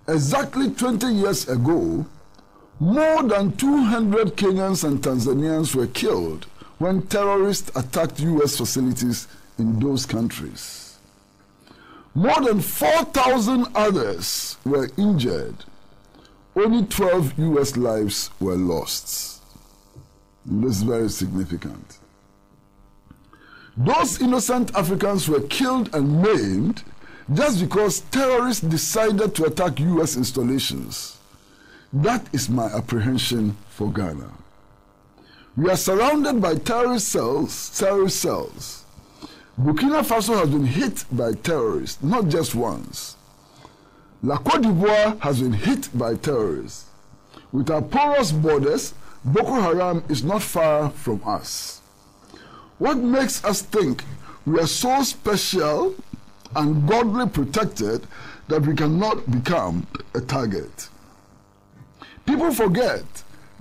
exactly 20 years ago, more than 200 Kenyans and Tanzanians were killed when terrorists attacked U.S. facilities in those countries. More than 4,000 others were injured. Only 12 U.S. lives were lost. And this is very significant. Those innocent Africans were killed and maimed just because terrorists decided to attack U.S. installations. That is my apprehension for Ghana. We are surrounded by terrorist cells. Burkina Faso has been hit by terrorists, not just once. La Côte d'Ivoire has been hit by terrorists. With our porous borders, Boko Haram is not far from us. What makes us think we are so special and godly protected that we cannot become a target? People forget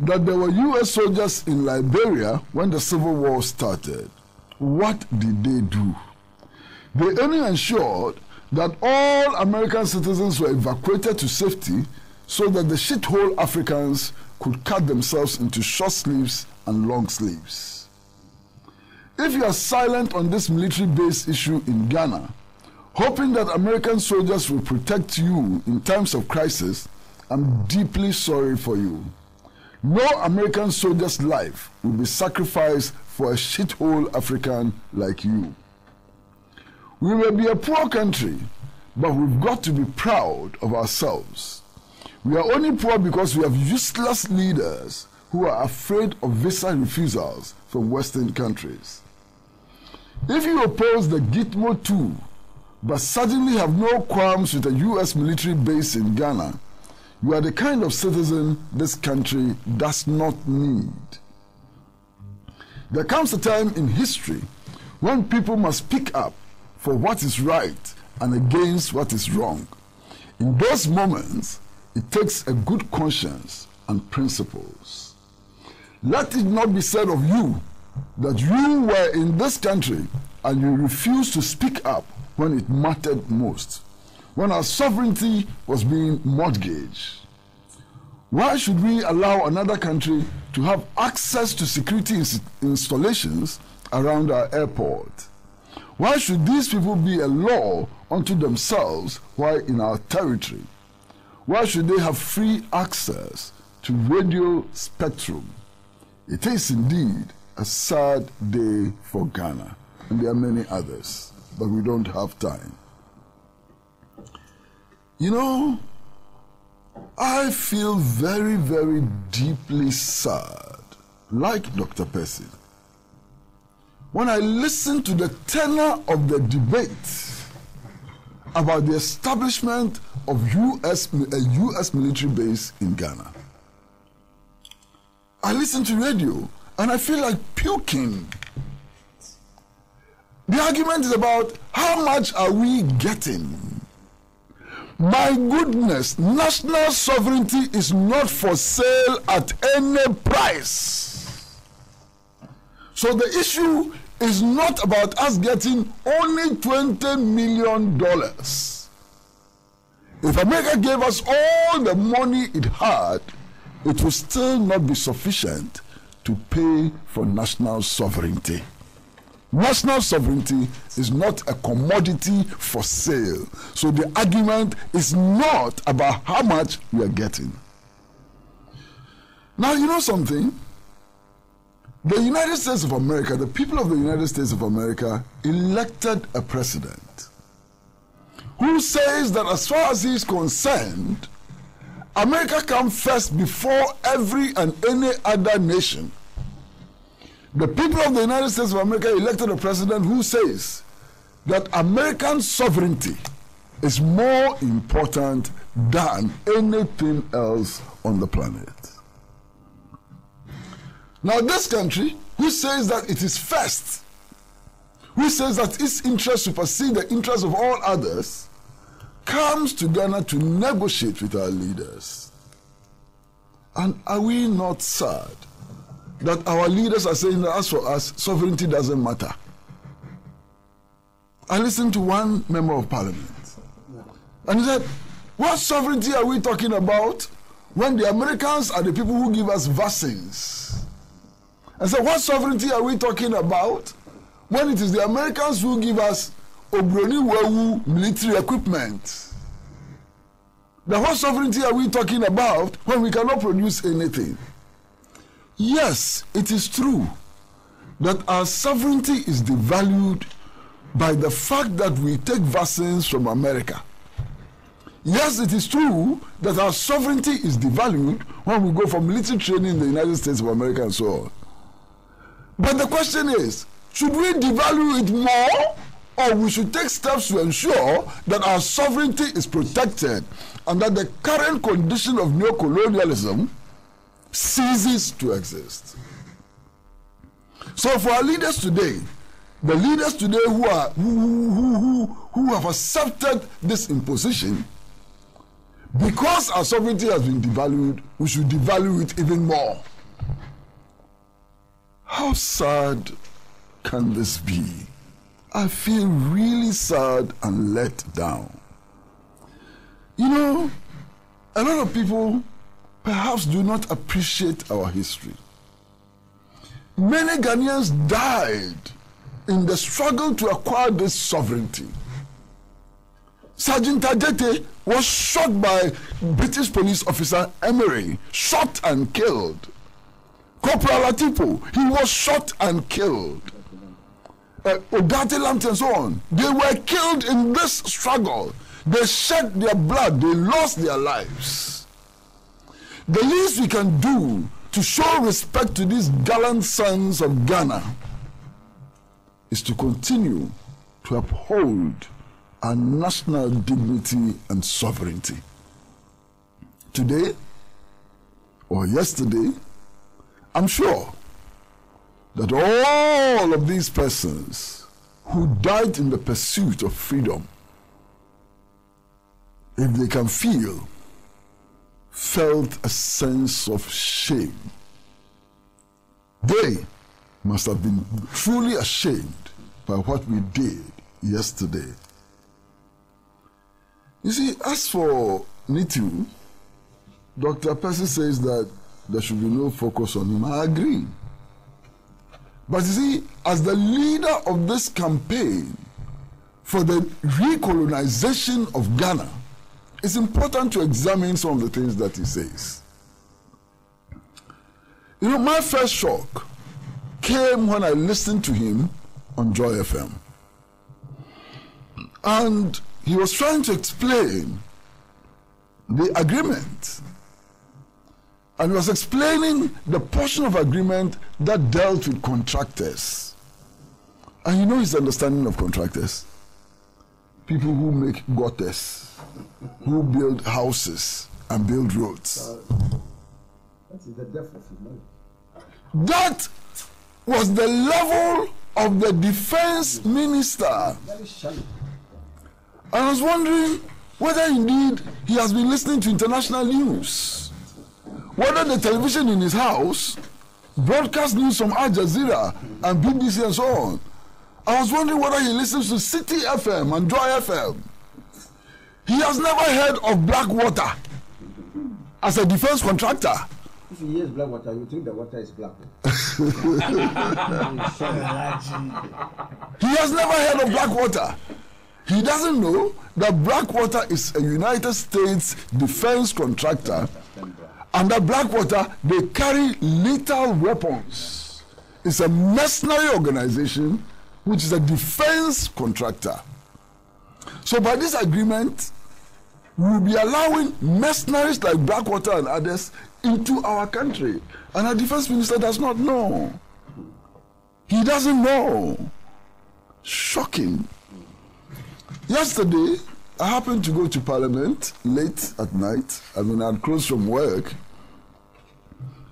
that there were U.S. soldiers in Liberia when the Civil War started. What did they do? They only ensured that all American citizens were evacuated to safety so that the shithole Africans could cut themselves into short sleeves and long sleeves. If you are silent on this military base issue in Ghana, hoping that American soldiers will protect you in times of crisis, I'm deeply sorry for you. No American soldier's life will be sacrificed for a shithole African like you. We may be a poor country, but we've got to be proud of ourselves. We are only poor because we have useless leaders who are afraid of visa refusals from Western countries. If you oppose the Gitmo 2, but suddenly have no qualms with a U.S. military base in Ghana, you are the kind of citizen this country does not need. There comes a time in history when people must speak up for what is right and against what is wrong. In those moments, it takes a good conscience and principles. Let it not be said of you that you were in this country and you refused to speak up when it mattered most, when our sovereignty was being mortgaged. Why should we allow another country to have access to security installations around our airport? Why should these people be a law unto themselves while in our territory? Why should they have free access to radio spectrum? It is indeed a sad day for Ghana, and there are many others, but we don't have time. You know, I feel very, very deeply sad, like Dr. Percy, when I listen to the tenor of the debate about the establishment of a U.S. military base in Ghana. I listen to radio and I feel like puking. The argument is about how much are we getting? My goodness, national sovereignty is not for sale at any price. So the issue is not about us getting only $20 million. If America gave us all the money it had, it would still not be sufficient to pay for national sovereignty. National sovereignty is not a commodity for sale. So the argument is not about how much we are getting. Now, you know something? The United States of America, the people of the United States of America elected a president who says that as far as he is concerned, America comes first before every and any other nation. The people of the United States of America elected a president who says that American sovereignty is more important than anything else on the planet. Now this country, who says that it is first, who says that its interests supersede the interests of all others, comes to Ghana to negotiate with our leaders. And are we not sad that our leaders are saying that as for us, sovereignty doesn't matter? I listened to one member of parliament, and he said, what sovereignty are we talking about when the Americans are the people who give us vaccines? And so what sovereignty are we talking about when it is the Americans who give us Obroni Wewu military equipment? Now what sovereignty are we talking about when we cannot produce anything? Yes, it is true that our sovereignty is devalued by the fact that we take vaccines from America. Yes, it is true that our sovereignty is devalued when we go for military training in the United States of America and so on. But the question is, should we devalue it more, or we should take steps to ensure that our sovereignty is protected and that the current condition of neocolonialism ceases to exist? So for our leaders today, the leaders today who have accepted this imposition, because our sovereignty has been devalued, we should devalue it even more. How sad can this be? I feel really sad and let down. You know, a lot of people perhaps do not appreciate our history. Many Ghanaians died in the struggle to acquire this sovereignty. Sergeant Ajete was shot by British police officer Emery, shot and killed. Corporal Atipo, he was shot and killed. Odate Lampton and so on, they were killed in this struggle. They shed their blood, they lost their lives. The least we can do to show respect to these gallant sons of Ghana is to continue to uphold our national dignity and sovereignty. Today or yesterday, I'm sure that all of these persons who died in the pursuit of freedom, if they can feel, felt a sense of shame. They must have been truly ashamed by what we did yesterday. You see, as for Nitu, Dr. Percy says that there should be no focus on him. I agree. But you see, as the leader of this campaign for the recolonization of Ghana, it's important to examine some of the things that he says. You know, my first shock came when I listened to him on Joy FM. And he was trying to explain the agreement. And he was explaining the portion of agreement that dealt with contractors. And you know his understanding of contractors? People who make gutters, who build houses and build roads. That was the level of the defense minister. I was wondering whether indeed he has been listening to international news, whether the television in his house broadcast news from Al Jazeera and BBC and so on. I was wondering whether he listens to City FM and Joy FM. He has never heard of Blackwater as a defense contractor. If he hears Blackwater, you think the water is black. He has never heard of Blackwater. He doesn't know that Blackwater is a United States defense contractor, and that Blackwater, they carry lethal weapons. It's a mercenary organization which is a defense contractor. So by this agreement, we will be allowing mercenaries like Blackwater and others into our country. And our defense minister does not know. He doesn't know. Shocking. Yesterday, I happened to go to Parliament late at night. I mean, I'd closed from work.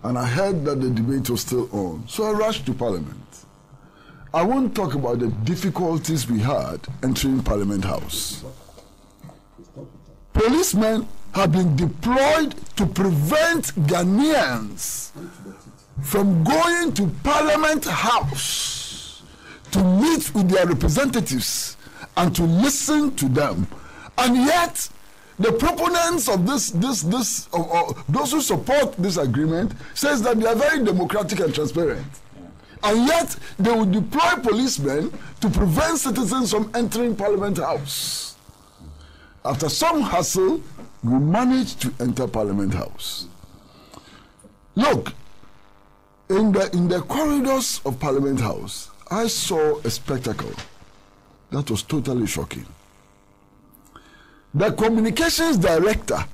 And I heard that the debate was still on. So I rushed to Parliament. I won't talk about the difficulties we had entering Parliament House. Policemen have been deployed to prevent Ghanaians from going to Parliament House to meet with their representatives and to listen to them. And yet, the proponents of those who support this agreement says that they are very democratic and transparent. And yet, they will deploy policemen to prevent citizens from entering Parliament House. After some hassle, we managed to enter Parliament House. Look, in the corridors of Parliament House, I saw a spectacle that was totally shocking. The communications director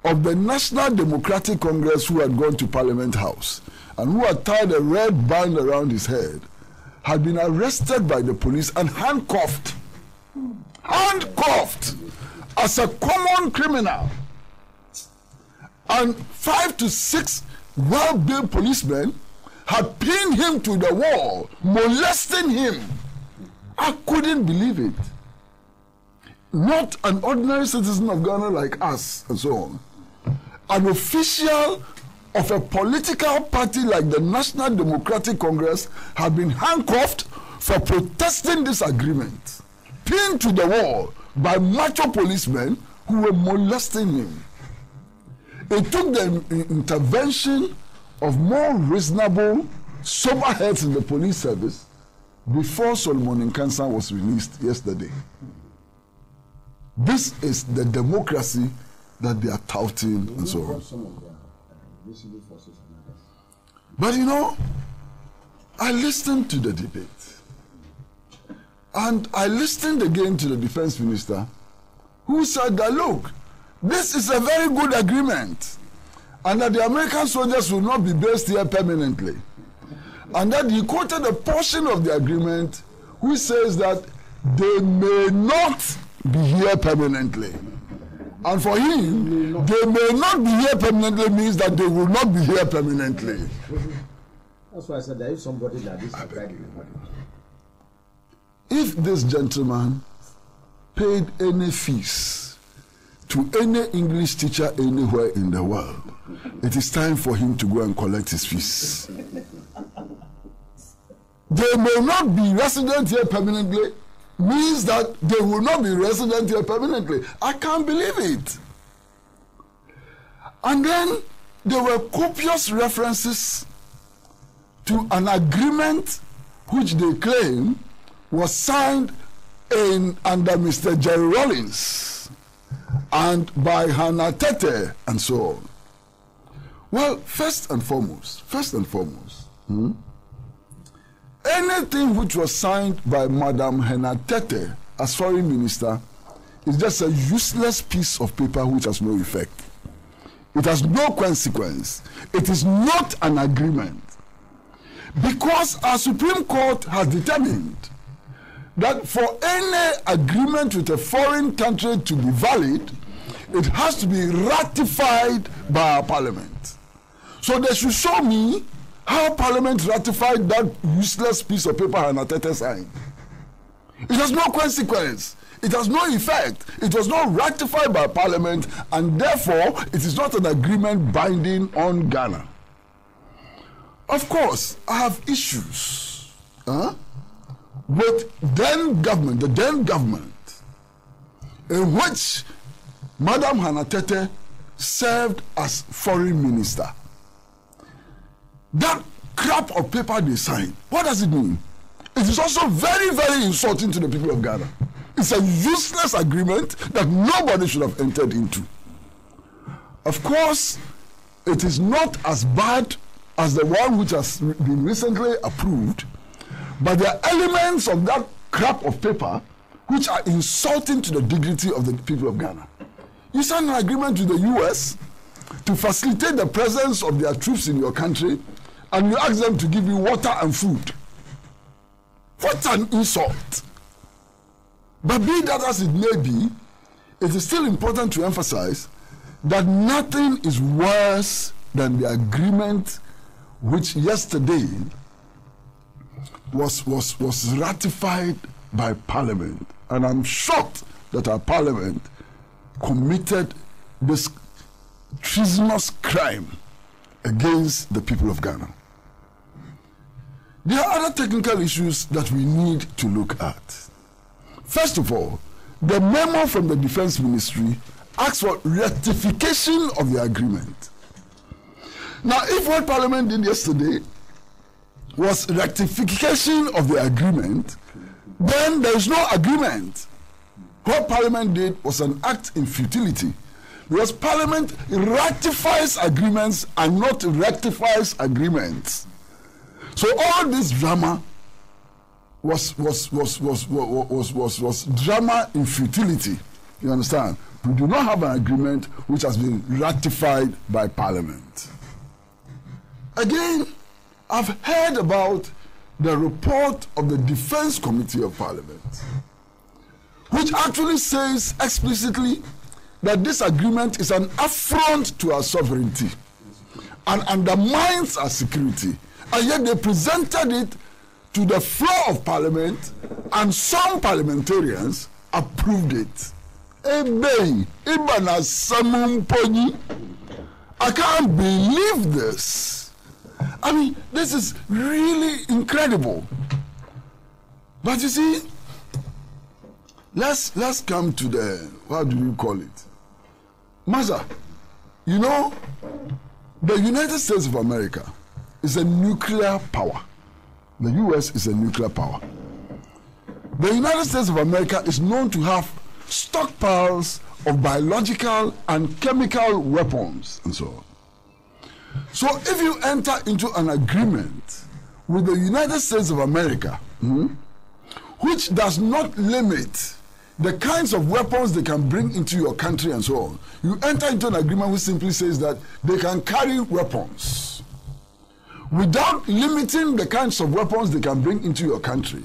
of the National Democratic Congress, who had gone to Parliament House and who had tied a red band around his head, had been arrested by the police and handcuffed as a common criminal. And 5 to 6 well-built policemen had pinned him to the wall, molesting him. I couldn't believe it. Not an ordinary citizen of Ghana like us and so on. An official of a political party like the National Democratic Congress had been handcuffed for protesting this agreement, pinned to the wall by macho policemen who were molesting him. It took the intervention of more reasonable, sober heads in the police service before Solomon Nkansa was released yesterday. This is the democracy that they are touting and so on. But you know, I listened to the debate. And I listened again to the defense minister who said that, look, this is a very good agreement and that the American soldiers will not be based here permanently. And that he quoted a portion of the agreement which says that they may not be here permanently. And for him, they may not be here permanently means that they will not be here permanently. That's why I said there is somebody that is if this gentleman paid any fees to any English teacher anywhere in the world, it is time for him to go and collect his fees. They may not be resident here permanently means that they will not be resident here permanently. I can't believe it. And then there were copious references to an agreement which they claim was signed under Mr. Jerry Rawlings and by Hannah Tete and so on. Well, first and foremost, anything which was signed by Madam Hannah Tete as foreign minister is just a useless piece of paper which has no effect. It has no consequence. It is not an agreement. Because our Supreme Court has determined that for any agreement with a foreign country to be valid, it has to be ratified by our parliament. So they should show me how parliament ratified that useless piece of paper Hannah Tete signed. It has no consequence. It has no effect. It was not ratified by parliament, and therefore it is not an agreement binding on Ghana. Of course, I have issues with the then government, in which Madam Hannah Tete served as foreign minister. That crap of paper they signed, what does it mean? It is also very, very insulting to the people of Ghana. It's a useless agreement that nobody should have entered into. Of course, it is not as bad as the one which has been recently approved, but there are elements of that crap of paper which are insulting to the dignity of the people of Ghana. You signed an agreement with the US to facilitate the presence of their troops in your country, and you ask them to give you water and food. What an insult! But be that as it may be, it is still important to emphasize that nothing is worse than the agreement which yesterday was ratified by Parliament. And I'm shocked that our Parliament committed this treasonous crime against the people of Ghana. There are other technical issues that we need to look at. First of all, the memo from the Defense Ministry asks for ratification of the agreement. Now, if what Parliament did yesterday was ratification of the agreement, then there is no agreement. What Parliament did was an act in futility, because Parliament ratifies agreements and not rectifies agreements. So all this drama was drama in futility. You understand? We do not have an agreement which has been ratified by Parliament. Again, I've heard about the report of the Defense Committee of Parliament, which actually says explicitly that this agreement is an affront to our sovereignty and undermines our security. And yet they presented it to the floor of Parliament, and some parliamentarians approved it. I can't believe this. I mean, this is really incredible. But you see, let's come to the, what do you call it? Maza, you know, the United States of America is a nuclear power. The US is a nuclear power. The United States of America is known to have stockpiles of biological and chemical weapons and so on. So if you enter into an agreement with the United States of America, which does not limit the kinds of weapons they can bring into your country and so on, you enter into an agreement which simply says that they can carry weapons without limiting the kinds of weapons they can bring into your country.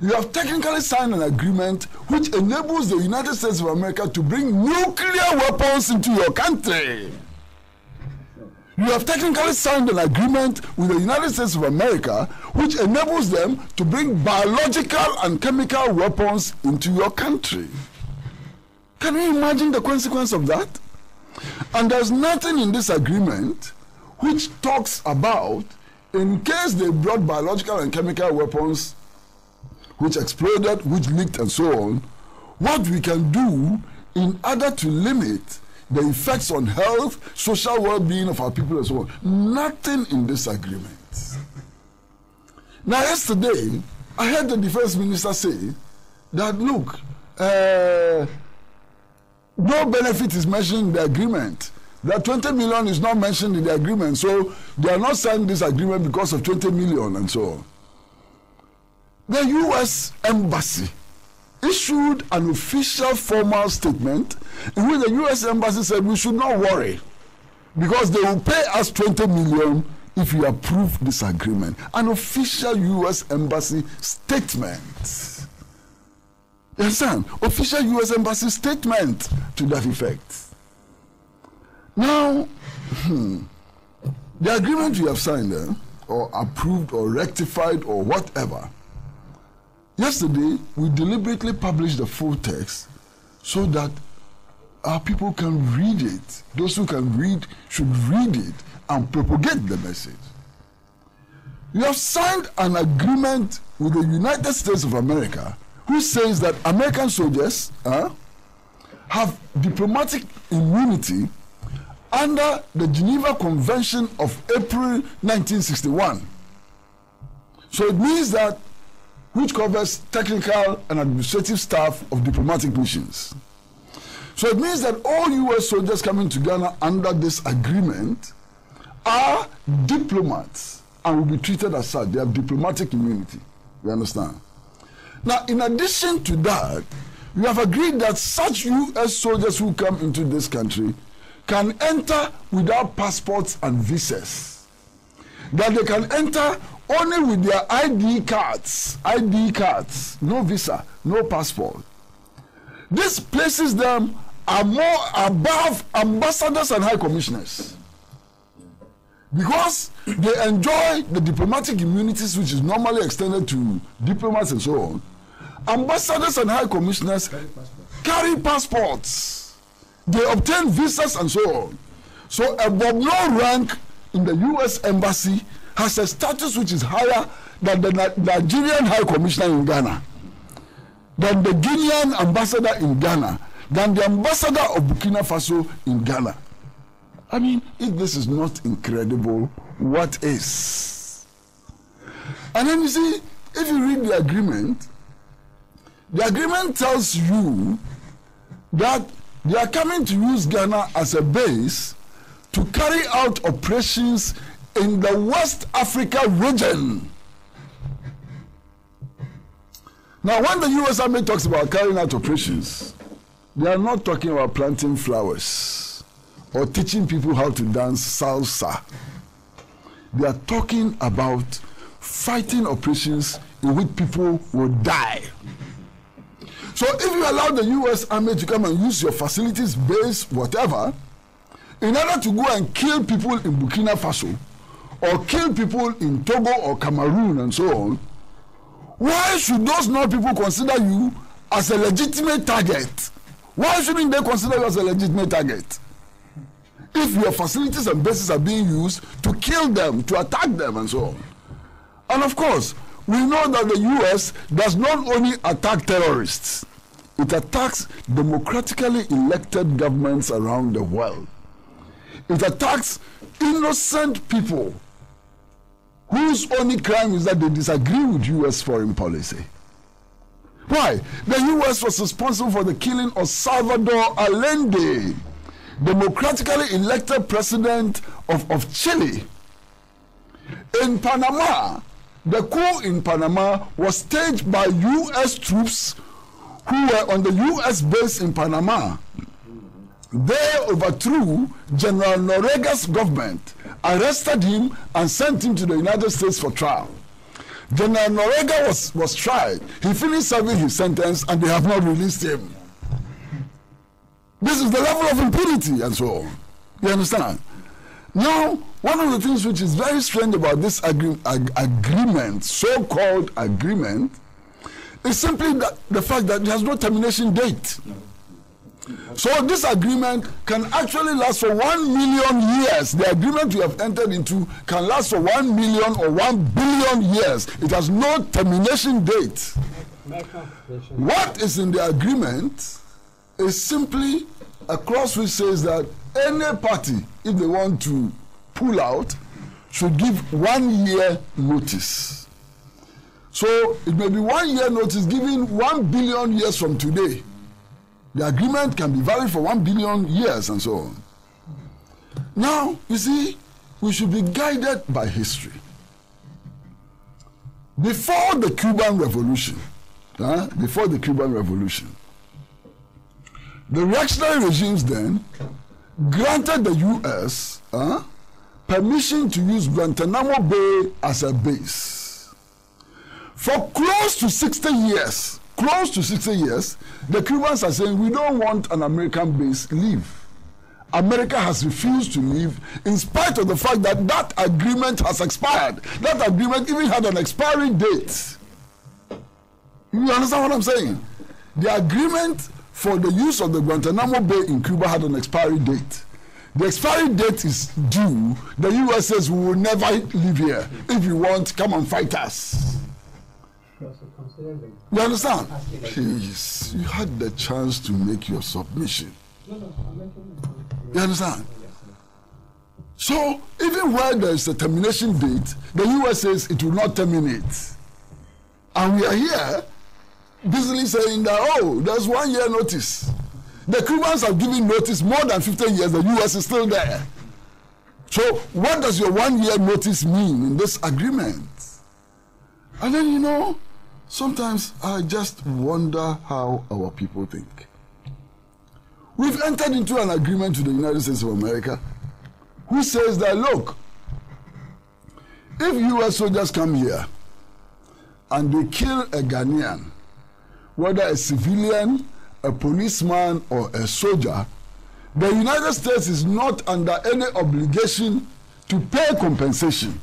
You have technically signed an agreement which enables the United States of America to bring nuclear weapons into your country. You have technically signed an agreement with the United States of America which enables them to bring biological and chemical weapons into your country. Can you imagine the consequence of that? And there's nothing in this agreement which talks about, in case they brought biological and chemical weapons which exploded, which leaked and so on, what we can do in order to limit the effects on health, social well-being of our people and so on. Nothing in this agreement. Now yesterday, I heard the defense minister say that, look, no benefit is mentioned in the agreement. That 20 million is not mentioned in the agreement, so they are not signing this agreement because of 20 million and so on. The U.S. Embassy issued an official formal statement in which the U.S. Embassy said we should not worry because they will pay us 20 million if we approve this agreement. An official U.S. Embassy statement. You understand? Official U.S. Embassy statement to that effect. Now, the agreement you have signed or approved or rectified or whatever, yesterday, we deliberately published the full text so that our people can read it. Those who can read should read it and propagate the message. You have signed an agreement with the United States of America which says that American soldiers have diplomatic immunity under the Geneva Convention of April 1961. So it means that, which covers technical and administrative staff of diplomatic missions. So it means that all U.S. soldiers coming to Ghana under this agreement are diplomats and will be treated as such. They have diplomatic immunity. You understand? Now, in addition to that, we have agreed that such U.S. soldiers who come into this country can enter without passports and visas. That they can enter only with their ID cards, no visa, no passport. This places them more above ambassadors and high commissioners because they enjoy the diplomatic immunities which is normally extended to diplomats and so on. Ambassadors and high commissioners carry passports. They obtain visas and so on. So a Bob No rank in the U.S. Embassy has a status which is higher than the Nigerian High Commissioner in Ghana, than the Guinean ambassador in Ghana, than the ambassador of Burkina Faso in Ghana. I mean, if this is not incredible, what is? And then you see, if you read the agreement tells you that they are coming to use Ghana as a base to carry out operations in the West Africa region. Now, when the U.S. Army talks about carrying out operations, they are not talking about planting flowers or teaching people how to dance salsa. They are talking about fighting operations in which people will die. So if you allow the U.S. Army to come and use your facilities, base, whatever, in order to go and kill people in Burkina Faso, or kill people in Togo or Cameroon and so on, why should those non-people consider you as a legitimate target? Why shouldn't they consider you as a legitimate target? If your facilities and bases are being used to kill them, to attack them and so on. And of course, we know that the U.S. does not only attack terrorists, it attacks democratically elected governments around the world. It attacks innocent people whose only crime is that they disagree with U.S. foreign policy. Why? The U.S. was responsible for the killing of Salvador Allende, democratically elected president of Chile. In Panama, the coup in Panama was staged by U.S. troops who were on the U.S. base in Panama. They overthrew General Noriega's government, arrested him, and sent him to the United States for trial. General Noriega was tried. He finished serving his sentence, and they have not released him. This is the level of impunity and so on. You understand? Now, one of the things which is very strange about this agreement, so-called agreement, is simply the fact that it has no termination date. So this agreement can actually last for 1 million years. The agreement we have entered into can last for 1 million or 1 billion years. It has no termination date. What is in the agreement is simply a clause which says that any party, if they want to pull out, should give 1 year notice. So it may be 1 year notice given 1 billion years from today. The agreement can be valid for 1 billion years and so on. Now, you see, we should be guided by history. Before the Cuban Revolution, the reactionary regimes then granted the U.S. Permission to use Guantanamo Bay as a base. For close to 60 years, the Cubans are saying, we don't want an American base, leave. America has refused to leave in spite of the fact that that agreement has expired. That agreement even had an expiry date. You understand what I'm saying? The agreement for the use of the Guantanamo Bay in Cuba had an expiry date. The expiry date is due. The U.S. says, we will never leave here. If you want, come and fight us. You understand? Please, you had the chance to make your submission. You understand? So, even where there is a termination date, the U.S. says it will not terminate. And we are here busily saying that, oh, there's 1 year notice. The Cubans have given notice more than 15 years, the U.S. is still there. So, what does your 1 year notice mean in this agreement? And then, you know, sometimes I just wonder how our people think. We've entered into an agreement with the United States of America who says that, look, if U.S. soldiers come here and they kill a Ghanaian, whether a civilian, a policeman, or a soldier, the United States is not under any obligation to pay compensation.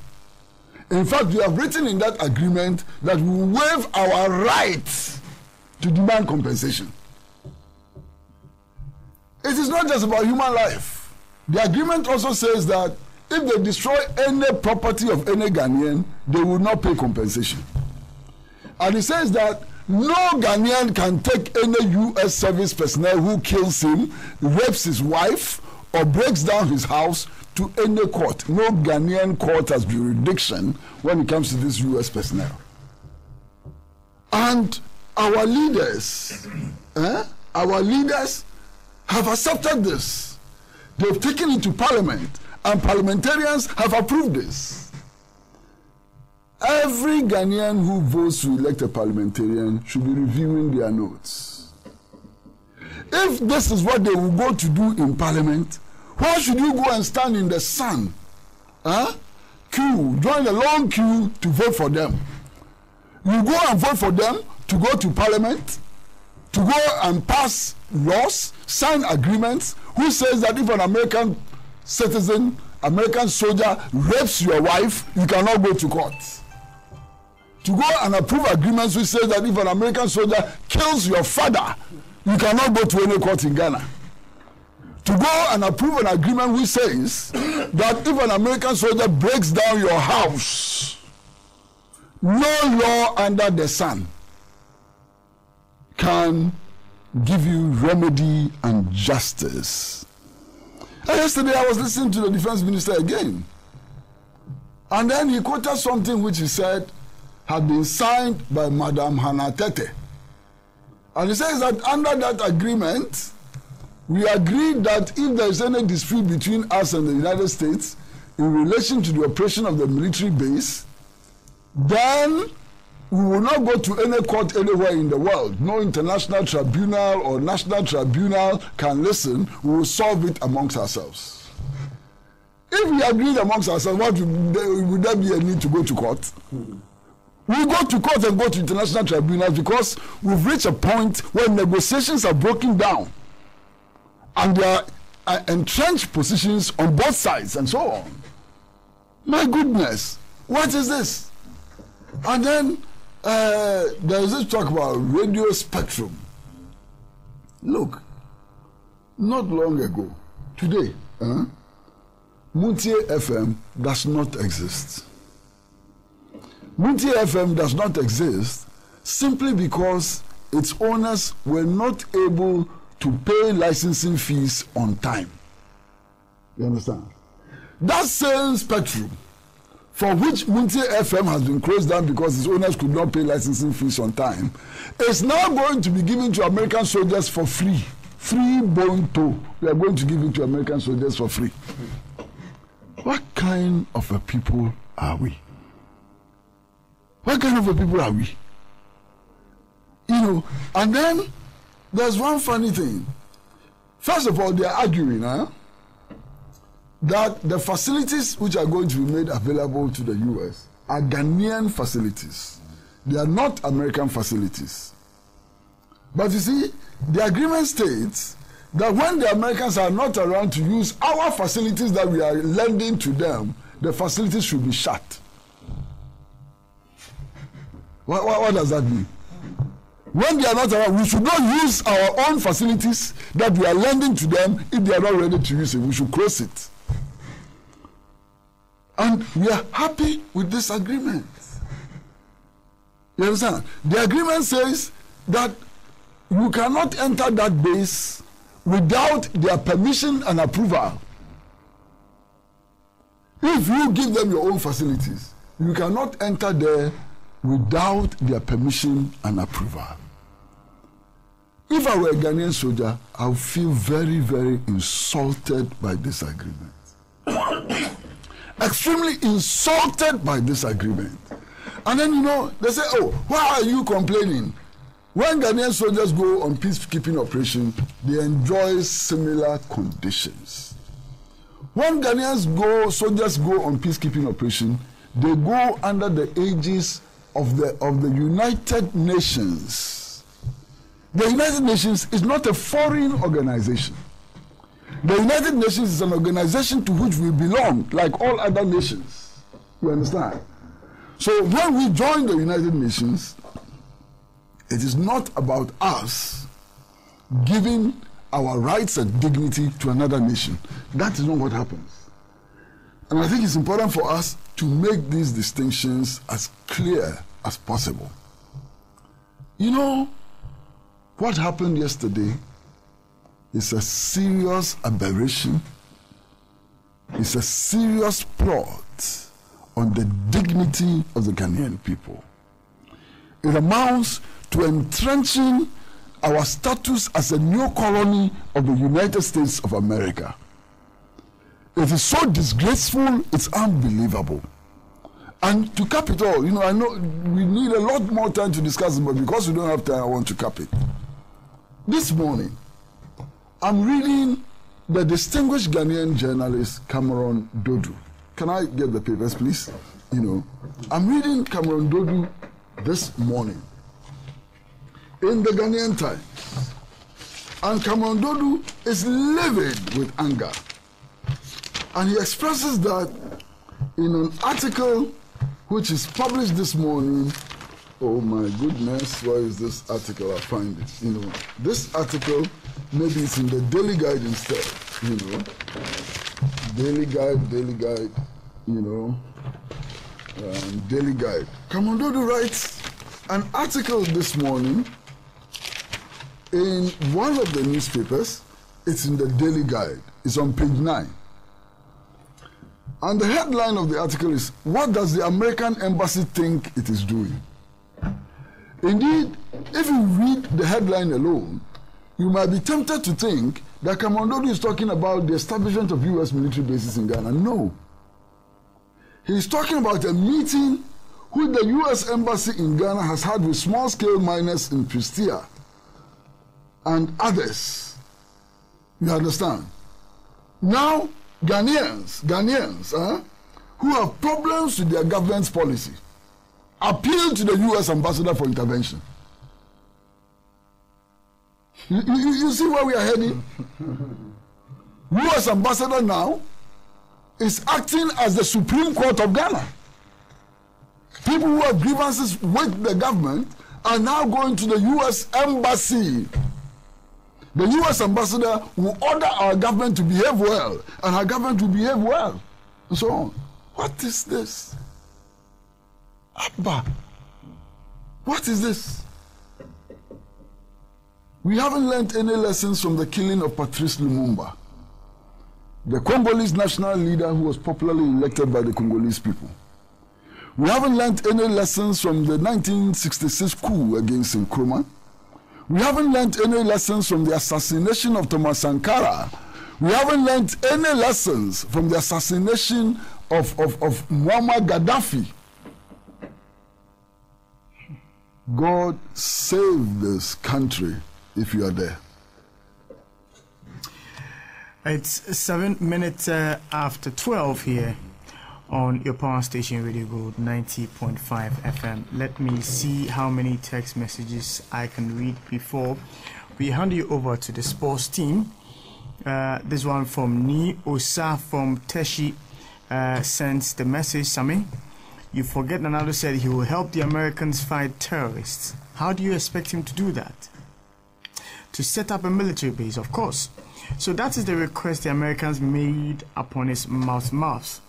In fact, we have written in that agreement that we will waive our right to demand compensation. It is not just about human life. The agreement also says that if they destroy any property of any Ghanaian, they will not pay compensation. And it says that no Ghanaian can take any U.S. service personnel who kills him, rapes his wife, or breaks down his house to any court. No Ghanaian court has jurisdiction when it comes to this U.S. personnel. And our leaders have accepted this. They've taken it to Parliament, and parliamentarians have approved this. Every Ghanaian who votes to elect a parliamentarian should be reviewing their notes. If this is what they will go to do in Parliament, why should you go and stand in the sun? Queue, join a long queue to vote for them. You go and vote for them to go to Parliament, to go and pass laws, sign agreements, who says that if an American citizen, American soldier rapes your wife, you cannot go to court. To go and approve agreements which say that if an American soldier kills your father, you cannot go to any court in Ghana. To go and approve an agreement which says that if an American soldier breaks down your house, No law under the sun can give you remedy and justice. And yesterday I was listening to the defense minister again, and then he quoted something which he said had been signed by Madam Hannah Tete. And he says that under that agreement, we agreed that if there is any dispute between us and the United States in relation to the operation of the military base, then we will not go to any court anywhere in the world. No international tribunal or national tribunal can listen. We will solve it amongst ourselves. If we agreed amongst ourselves, what would there be a need to go to court? We go to court and go to international tribunals because we've reached a point where negotiations are broken down and there are entrenched positions on both sides and so on. My goodness, what is this? And then there is this talk about radio spectrum. Look, not long ago, today, Muntie FM does not exist. Muntie FM does not exist simply because its owners were not able to pay licensing fees on time. You understand? That same spectrum for which Muntie FM has been closed down because its owners could not pay licensing fees on time is now going to be given to American soldiers for free. Free bone toe. We are going to give it to American soldiers for free. What kind of a people are we? What kind of a people are we? You know, and then there's one funny thing. First of all, they are arguing that the facilities which are going to be made available to the US are Ghanaian facilities. They are not American facilities. But you see, the agreement states that when the Americans are not around to use our facilities that we are lending to them, the facilities should be shut. What does that mean? When they are not around, we should not use our own facilities that we are lending to them if they are not ready to use it. We should close it. And we are happy with this agreement. You understand? The agreement says that you cannot enter that base without their permission and approval. If you give them your own facilities, you cannot enter there without their permission and approval. If I were a Ghanaian soldier, I would feel very, very insulted by this agreement. Extremely insulted by this agreement. And then, you know, they say, oh, why are you complaining? When Ghanaian soldiers go on peacekeeping operation, they enjoy similar conditions. When soldiers go on peacekeeping operation, they go under the aegis of the United Nations. The United Nations is not a foreign organization. The United Nations is an organization to which we belong, like all other nations. You understand? So when we join the United Nations, it is not about us giving our rights and dignity to another nation. That is not what happens. And I think it's important for us to make these distinctions as clear as possible. You know, what happened yesterday is a serious aberration. It's a serious plot on the dignity of the Ghanaian people. It amounts to entrenching our status as a new colony of the United States of America. It is so disgraceful, it's unbelievable. And to cap it all, you know, I know we need a lot more time to discuss it, but because we don't have time, I want to cap it. This morning, I'm reading the distinguished Ghanaian journalist Cameron Dodu. Can I get the papers, please? You know, I'm reading Cameron Dodu this morning in the Ghanaian Times. And Cameron Dodu is livid with anger. And he expresses that in an article which is published this morning. Oh my goodness, where is this article? I'll find it. You know, this article, maybe it's in the Daily Guide instead, you know. Daily Guide, you know. Daily Guide. Kamondodo writes an article this morning in one of the newspapers. It's in the Daily Guide. It's on page 9. And the headline of the article is, "What does the American Embassy think it is doing?" Indeed, if you read the headline alone, you might be tempted to think that Kamondodo is talking about the establishment of U.S. military bases in Ghana. No. He's talking about a meeting which the U.S. Embassy in Ghana has had with small-scale miners in Pristia and others. You understand? Now, Ghanaians who have problems with their government's policy appeal to the U.S. ambassador for intervention. You see where we are heading? U.S. ambassador now is acting as the Supreme Court of Ghana. People who have grievances with the government are now going to the U.S. Embassy. The U.S. ambassador will order our government to behave well, and our government will behave well, and so on. What is this? Abba, what is this? We haven't learned any lessons from the killing of Patrice Lumumba, the Congolese national leader who was popularly elected by the Congolese people. We haven't learned any lessons from the 1966 coup against Nkrumah. We haven't learned any lessons from the assassination of Thomas Sankara. We haven't learned any lessons from the assassination of Muammar Gaddafi. God save this country if you are there. It's 7 minutes after 12 here on your power station, Radio Gold 90.5 FM. Let me see how many text messages I can read before we hand you over to the sports team. This one from Ni Osa from Teshi sends the message, Sami. You forget Ronaldo said he will help the Americans fight terrorists. How do you expect him to do that? To set up a military base, of course. So that is the request the Americans made upon his mouth.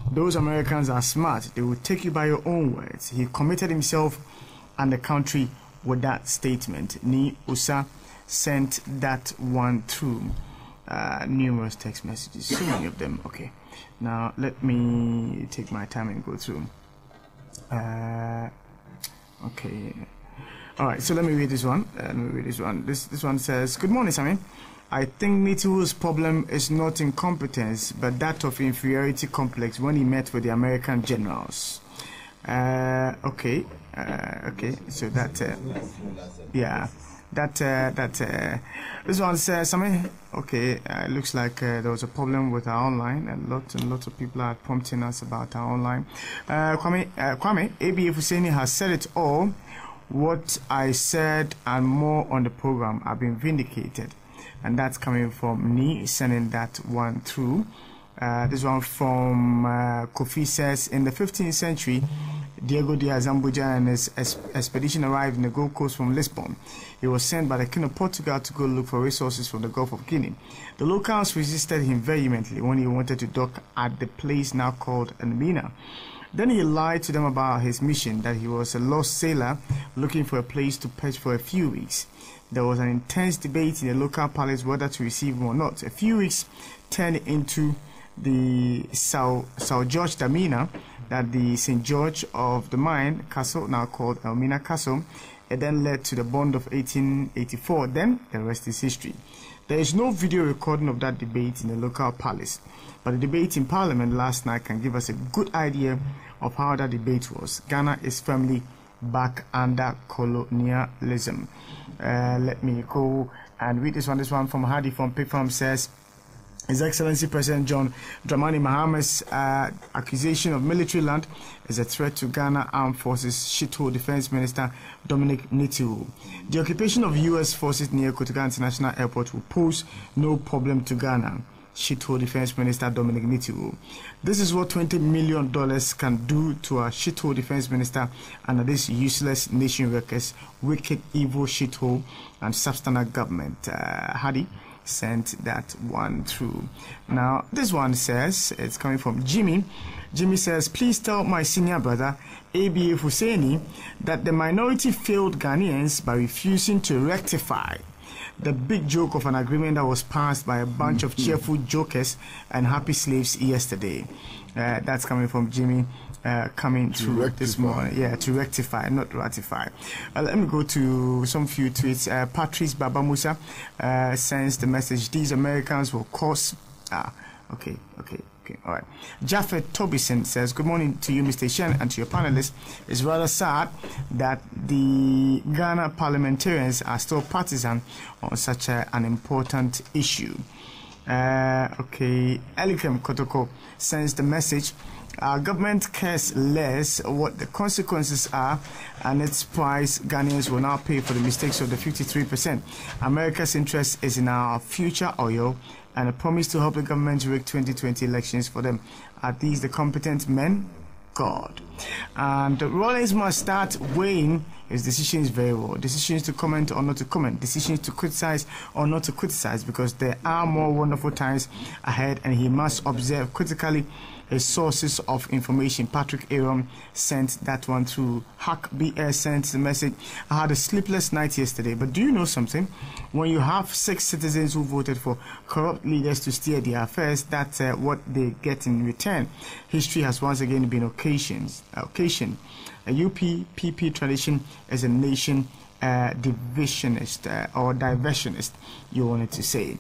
Those Americans are smart. They will take you by your own words. He committed himself and the country with that statement. Ni Usa sent that one through. Numerous text messages, so many of them. Okay, now let me take my time and go through. Okay, all right, so let me read this one. This one says, "Good morning, Sammy. I think Nitu's problem is not incompetence, but that of inferiority complex when he met with the American generals." Okay, so that, yeah, this one says, something. Okay, it looks like there was a problem with our online, and lots of people are prompting us about our online. Kwame, ABF Husseini has said it all. What I said and more on the program have been vindicated. And that's coming from Ni, sending that one through. This one from Kofi says, in the 15th century, Diego de Azambuja and his expedition arrived in the Gold Coast from Lisbon. He was sent by the King of Portugal to go look for resources from the Gulf of Guinea. The locals resisted him vehemently when he wanted to dock at the place now called Elmina. Then he lied to them about his mission, that he was a lost sailor looking for a place to perch for a few weeks. There was an intense debate in the local palace whether to receive him or not. A few weeks turned into the Sao George Damina, that the St. George of the Mine Castle, now called Elmina Castle. It then led to the Bond of 1884. Then the rest is history. There is no video recording of that debate in the local palace, but the debate in Parliament last night can give us a good idea of how that debate was. Ghana is firmly back under colonialism. Let me go and read this one. This one from Hadi from Pig Farm says, His Excellency President John Dramani Mahama's accusation of military land is a threat to Ghana Armed Forces, shithole Defense Minister Dominic Nitu. The occupation of U.S. forces near Kotoka International Airport will pose no problem to Ghana. shithole Defense Minister Dominic Nitiwo. This is what $20 million can do to a shithole Defense Minister under this useless nation wreckers, wicked, evil shithole and substandard government. Hadi sent that one through. Now, this one says, it's coming from Jimmy. Jimmy says, please tell my senior brother, ABA Husseini, that the minority failed Ghanaians by refusing to rectify the big joke of an agreement that was passed by a bunch of cheerful jokers and happy slaves yesterday. That's coming from Jimmy, coming through this morning. Yeah, to rectify, not ratify. Let me go to some few tweets. Patrice Baba Musa sends the message, these Americans will cause... Okay, all right. Jaffet Tobison says, good morning to you, Mr. Shen, and to your panelists. It's rather sad that the Ghana parliamentarians are still partisan on such an important issue. Okay, Elikem Kotoko sends the message, our government cares less what the consequences are, and its price Ghanaians will now pay for the mistakes of the 53%. America's interest is in our future oil and a promise to help the government rig 2020 elections for them. Are these the competent men? God. And Rollins must start weighing his decisions very well. Decisions to comment or not to comment. Decisions to criticize or not to criticize, because there are more wonderful times ahead, and he must observe critically his sources of information. Patrick Aaron sent that one through. Hack BS sent the message, I had a sleepless night yesterday, but do you know something? When you have 6 citizens who voted for corrupt leaders to steer their affairs, that's what they get in return. History has once again been occasion. A UPPP tradition is a nation divisionist or diversionist, you wanted to say.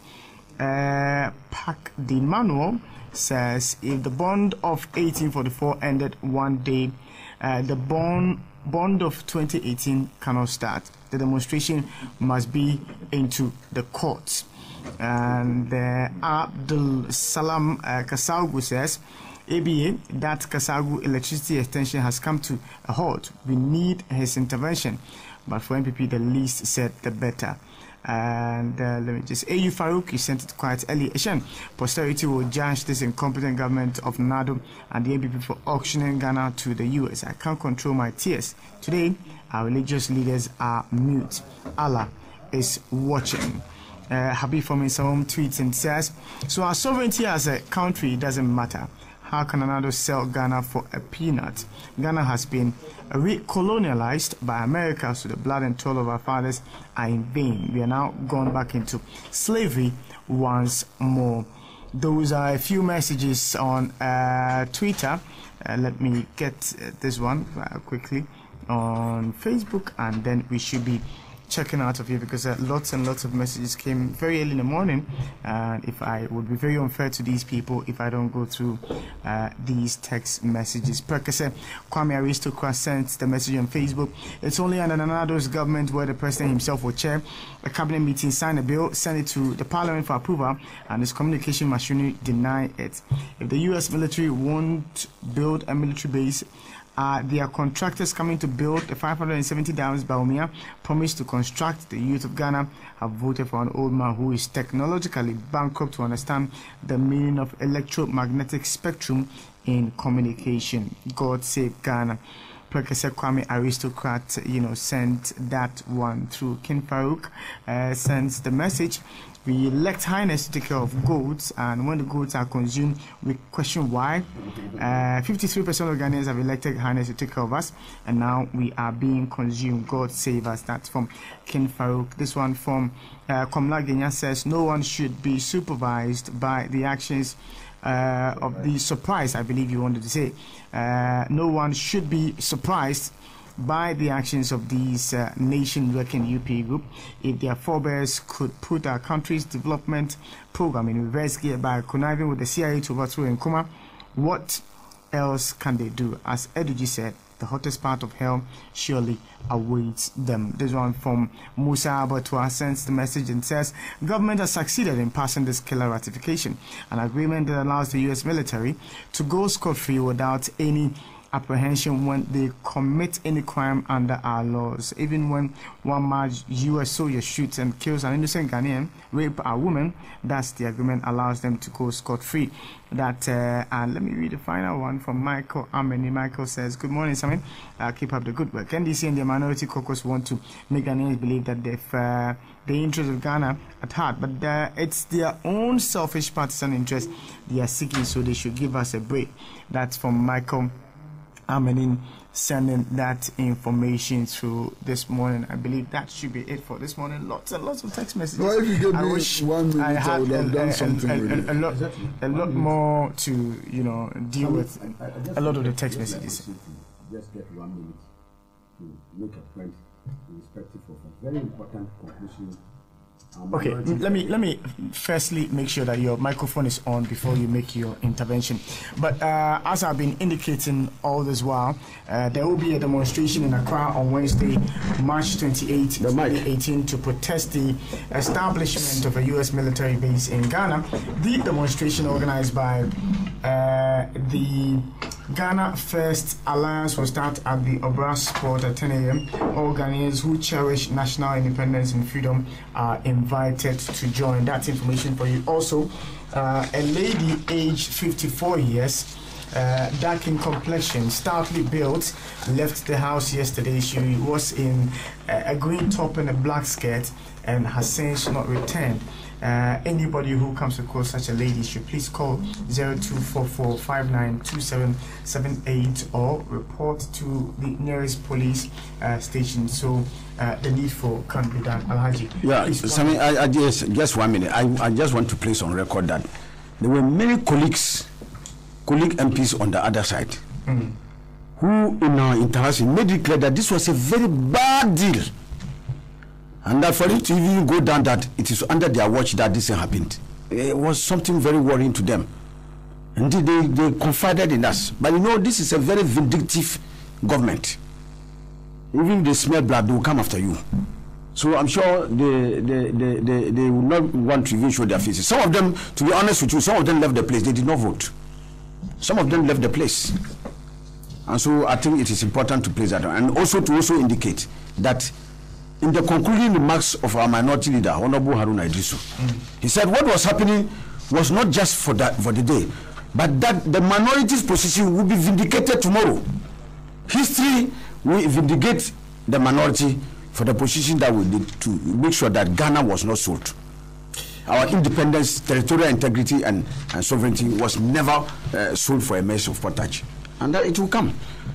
Pac de Manuel says, if the bond of 1844 ended one day, the bond of 2018 cannot start. The demonstration must be into the courts. And Abdul Salam Kasaugu says, ABA, that Kasagu electricity extension has come to a halt. We need his intervention. But for MPP, the least said, the better. And let me just, AU Farouk, he sent it quite early. Asian posterity will judge this incompetent government of NADO and the MPP for auctioning Ghana to the US. I can't control my tears. Today, our religious leaders are mute. Allah is watching. Habib from his home tweets and says, so our sovereignty as a country doesn't matter. How can another sell Ghana for a peanut? Ghana has been re-colonialized by America, so the blood and toil of our fathers are in vain. We are now gone back into slavery once more. Those are a few messages on Twitter. Let me get this one quickly on Facebook, and then we should be checking out of here, because lots and lots of messages came very early in the morning, and if I would be very unfair to these people if I don't go through these text messages. Perkase Kwame Aristocrat sent the message on Facebook. It's only under Nanado's government where the president himself will chair a cabinet meeting, sign a bill, send it to the parliament for approval, and his communication machinery deny it. If the US military won't build a military base, their contractors coming to build the 570 dams Baumia promised to construct. The youth of Ghana have voted for an old man who is technologically bankrupt to understand the meaning of electromagnetic spectrum in communication. God save Ghana. Professor Kwame Aristocrat, sent that one through. King Farouk sends the message. We elect Highness to take care of goats, and when the goats are consumed, we question why. 53% of Ghanaians have elected Highness to take care of us, and now we are being consumed. God save us. That's from King Farouk. This one from Komla Genya says, no one should be supervised by the actions of the surprise, I believe you wanted to say. No one should be surprised by the actions of these nation-wrecking UP group. If their forebears could put our country's development program in reverse gear by conniving with the CIA to overthrow Nkrumah, what else can they do? As Eduji said, the hottest part of hell surely awaits them. This one from Musa Abatua sends the message and says, government has succeeded in passing this killer ratification, an agreement that allows the US military to go scot-free without any apprehension when they commit any crime under our laws. Even when one mad US soldier shoots and kills an innocent Ghanaian, rape a woman, that's the agreement allows them to go scot-free. That and let me read the final one from Michael Ameni. Michael says, "Good morning, Simon. Keep up the good work. NDC and the minority caucus want to make Ghanaians believe that they've the interest of Ghana at heart, but it's their own selfish partisan interest they are seeking, so they should give us a break." That's from Michael Ameni, sending that information through this morning. I believe that should be it for this morning. Lots and lots of text messages. Well, if you give me 1 minute, I would have done something with it. A lot more to deal with. A lot of the text messages. Just get 1 minute to make a point in respect of a very important conclusion. Okay, let me firstly make sure that your microphone is on before you make your intervention. But as I've been indicating all this while, there will be a demonstration in Accra on Wednesday, March 28, 2018, to protest the establishment of a U.S. military base in Ghana. The demonstration organized by the Ghana First Alliance will start at the Obra Sport at 10 a.m. All Ghanaians who cherish national independence and freedom are invited to join. That's information for you. Also, a lady aged 54 years, dark in complexion, stoutly built, left the house yesterday. She was in a green top and a black skirt and has since not returned. Anybody who comes across such a lady should please call 0244592778 or report to the nearest police station so the needful can be done. Alhaji. Yeah, Sammy, I just 1 minute. I just want to place on record that there were many colleague MPs on the other side who in our interaction made it clear that this was a very bad deal. And that for it to even go down that it is under their watch that this happened, it was something very worrying to them. And they confided in us. But this is a very vindictive government. Even if they smell blood, they will come after you. So I'm sure they will not want to even show their faces. Some of them, to be honest with you, some of them left the place. They did not vote. Some of them left the place. And so I think it is important to place that on. And also to indicate that in the concluding remarks of our minority leader, Honorable Haruna Idrisu, he said what was happening was not just for the day, but that the minority's position will be vindicated tomorrow. History will vindicate the minority for the position that we did to make sure that Ghana was not sold. Our independence, territorial integrity, and sovereignty was never sold for a mess of pottage. And that it will come.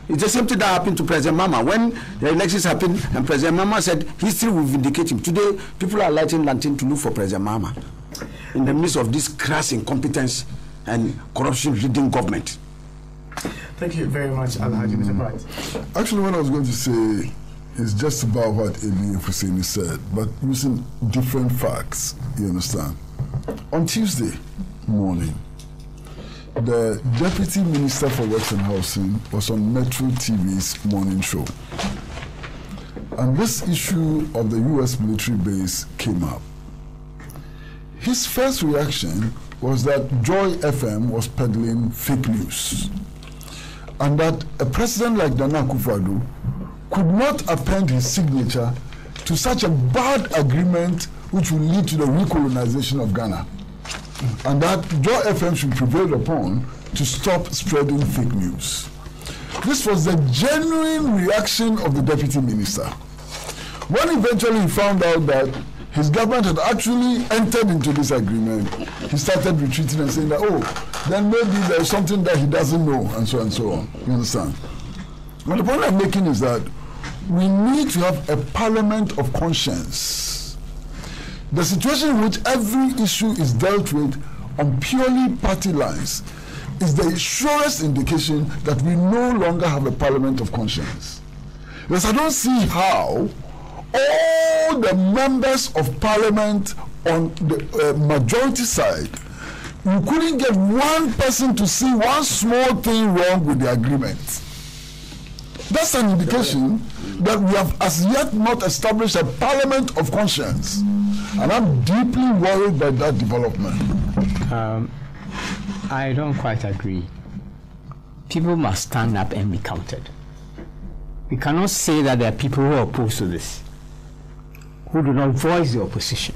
It's the same thing that happened to President Mama. When the elections happened and President Mama said history will vindicate him. Today, people are lighting lantern to look for President Mama in the midst of this crass incompetence and corruption-ridden government. Thank you very much, Alhaji. Mr. Bright. Actually, what I was going to say is just about what Eli Husseini said, but using different facts, you understand. On Tuesday morning, the Deputy Minister for Works and Housing was on Metro TV's morning show. And this issue of the U.S. military base came up. His first reaction was that Joy FM was peddling fake news. And that a president like Nana Akufo-Addo could not append his signature to such a bad agreement which will lead to the recolonization of Ghana. And that Joy FM should prevail upon to stop spreading fake news. This was the genuine reaction of the deputy minister. When eventually he found out that his government had actually entered into this agreement, he started retreating and saying that, oh, then maybe there's something that he doesn't know, and so on. You understand? But the point I'm making is that we need to have a parliament of conscience. The situation in which every issue is dealt with on purely party lines is the surest indication that we no longer have a parliament of conscience. Because I don't see how all the members of parliament on the majority side, you couldn't get one person to see one small thing wrong with the agreement. That's an indication that we have as yet not established a parliament of conscience. And I'm deeply worried by that development. I don't quite agree. people must stand up and be counted. We cannot say that there are people who are opposed to this, who do not voice the opposition.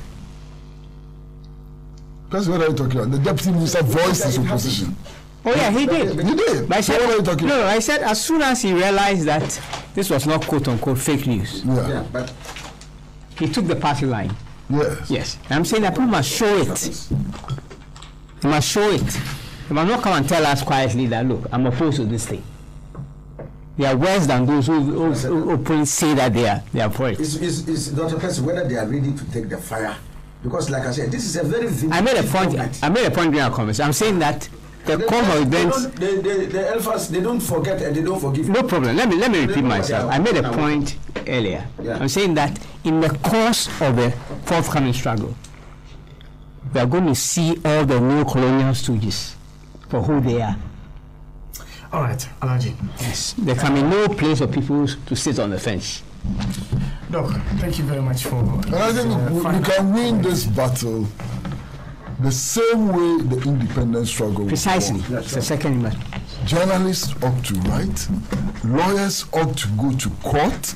That's what are you talking about? The deputy minister voiced his opposition. Oh yeah, he did. He did. But I said, what are you talking about? no, I said as soon as he realized that this was not quote unquote fake news, Yeah. But he took the party line. Yes. Yes. And I'm saying that people must show it. They must show it. They must not come and tell us quietly that, look, I'm opposed to this thing. They are worse than those who openly say that they are for it. it's Dr. Percy, whether they are ready to take the fire. Because like I said, this is a very I made a point during our conversation. I'm saying that the cause of events. The alphas, they don't forget and they don't forgive. No problem. Let me repeat myself. I made a point earlier. Yeah. I'm saying that in the course of the forthcoming struggle, we are going to see all the neo-colonial stooges for who they are. All right, Alhaji. Yes. There can be no place for people to sit on the fence. Doc, thank you very much for. And I think we can win this battle the same way the independence struggle Precisely. was won. It's the second image. Journalists ought to write, lawyers ought to go to court,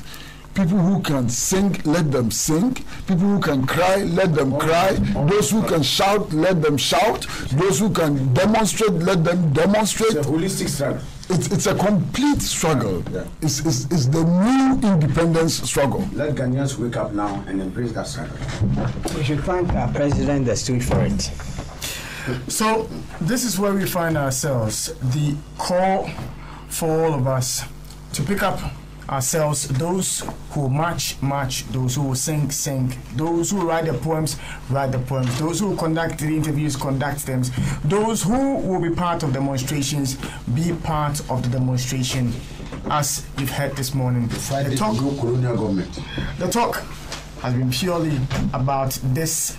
people who can sing, let them sing, people who can cry, let them cry, those who can shout, let them shout, those who can demonstrate, let them demonstrate. It's a holistic struggle. It's a complete struggle. Yeah. It's the new independence struggle. Let Ghanaians wake up now and embrace that struggle. We should thank our president that stood for it. So this is where we find ourselves. The call for all of us to pick up ourselves, those who march, those who sing, those who write the poems, those who conduct the interviews, conduct them, those who will be part of demonstrations, be part of the demonstration, as you've heard this morning. The talk, colonial government. The talk has been purely about this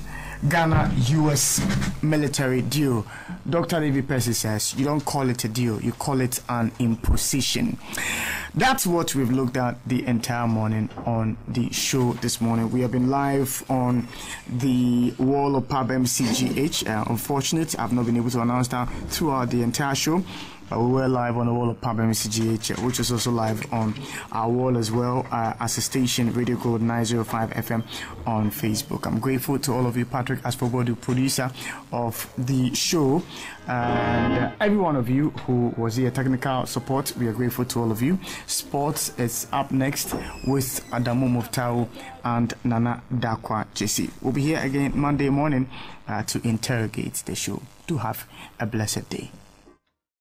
Ghana-US military deal. Dr. David Percy says you don't call it a deal, you call it an imposition. That's what we've looked at the entire morning on the show this morning. We have been live on the wall of Pub MCGH. Unfortunately, I've not been able to announce that throughout the entire show. But we were live on the wall of Pub MCGH, which is also live on our wall as well as a station, Radio Code 905 FM on Facebook. I'm grateful to all of you, Patrick Asfogo, the producer of the show, and every one of you who was here, technical support. We are grateful to all of you. Sports is up next with Adamu Muftau and Nana Dakwa JC. We'll be here again Monday morning to interrogate the show. Do have a blessed day.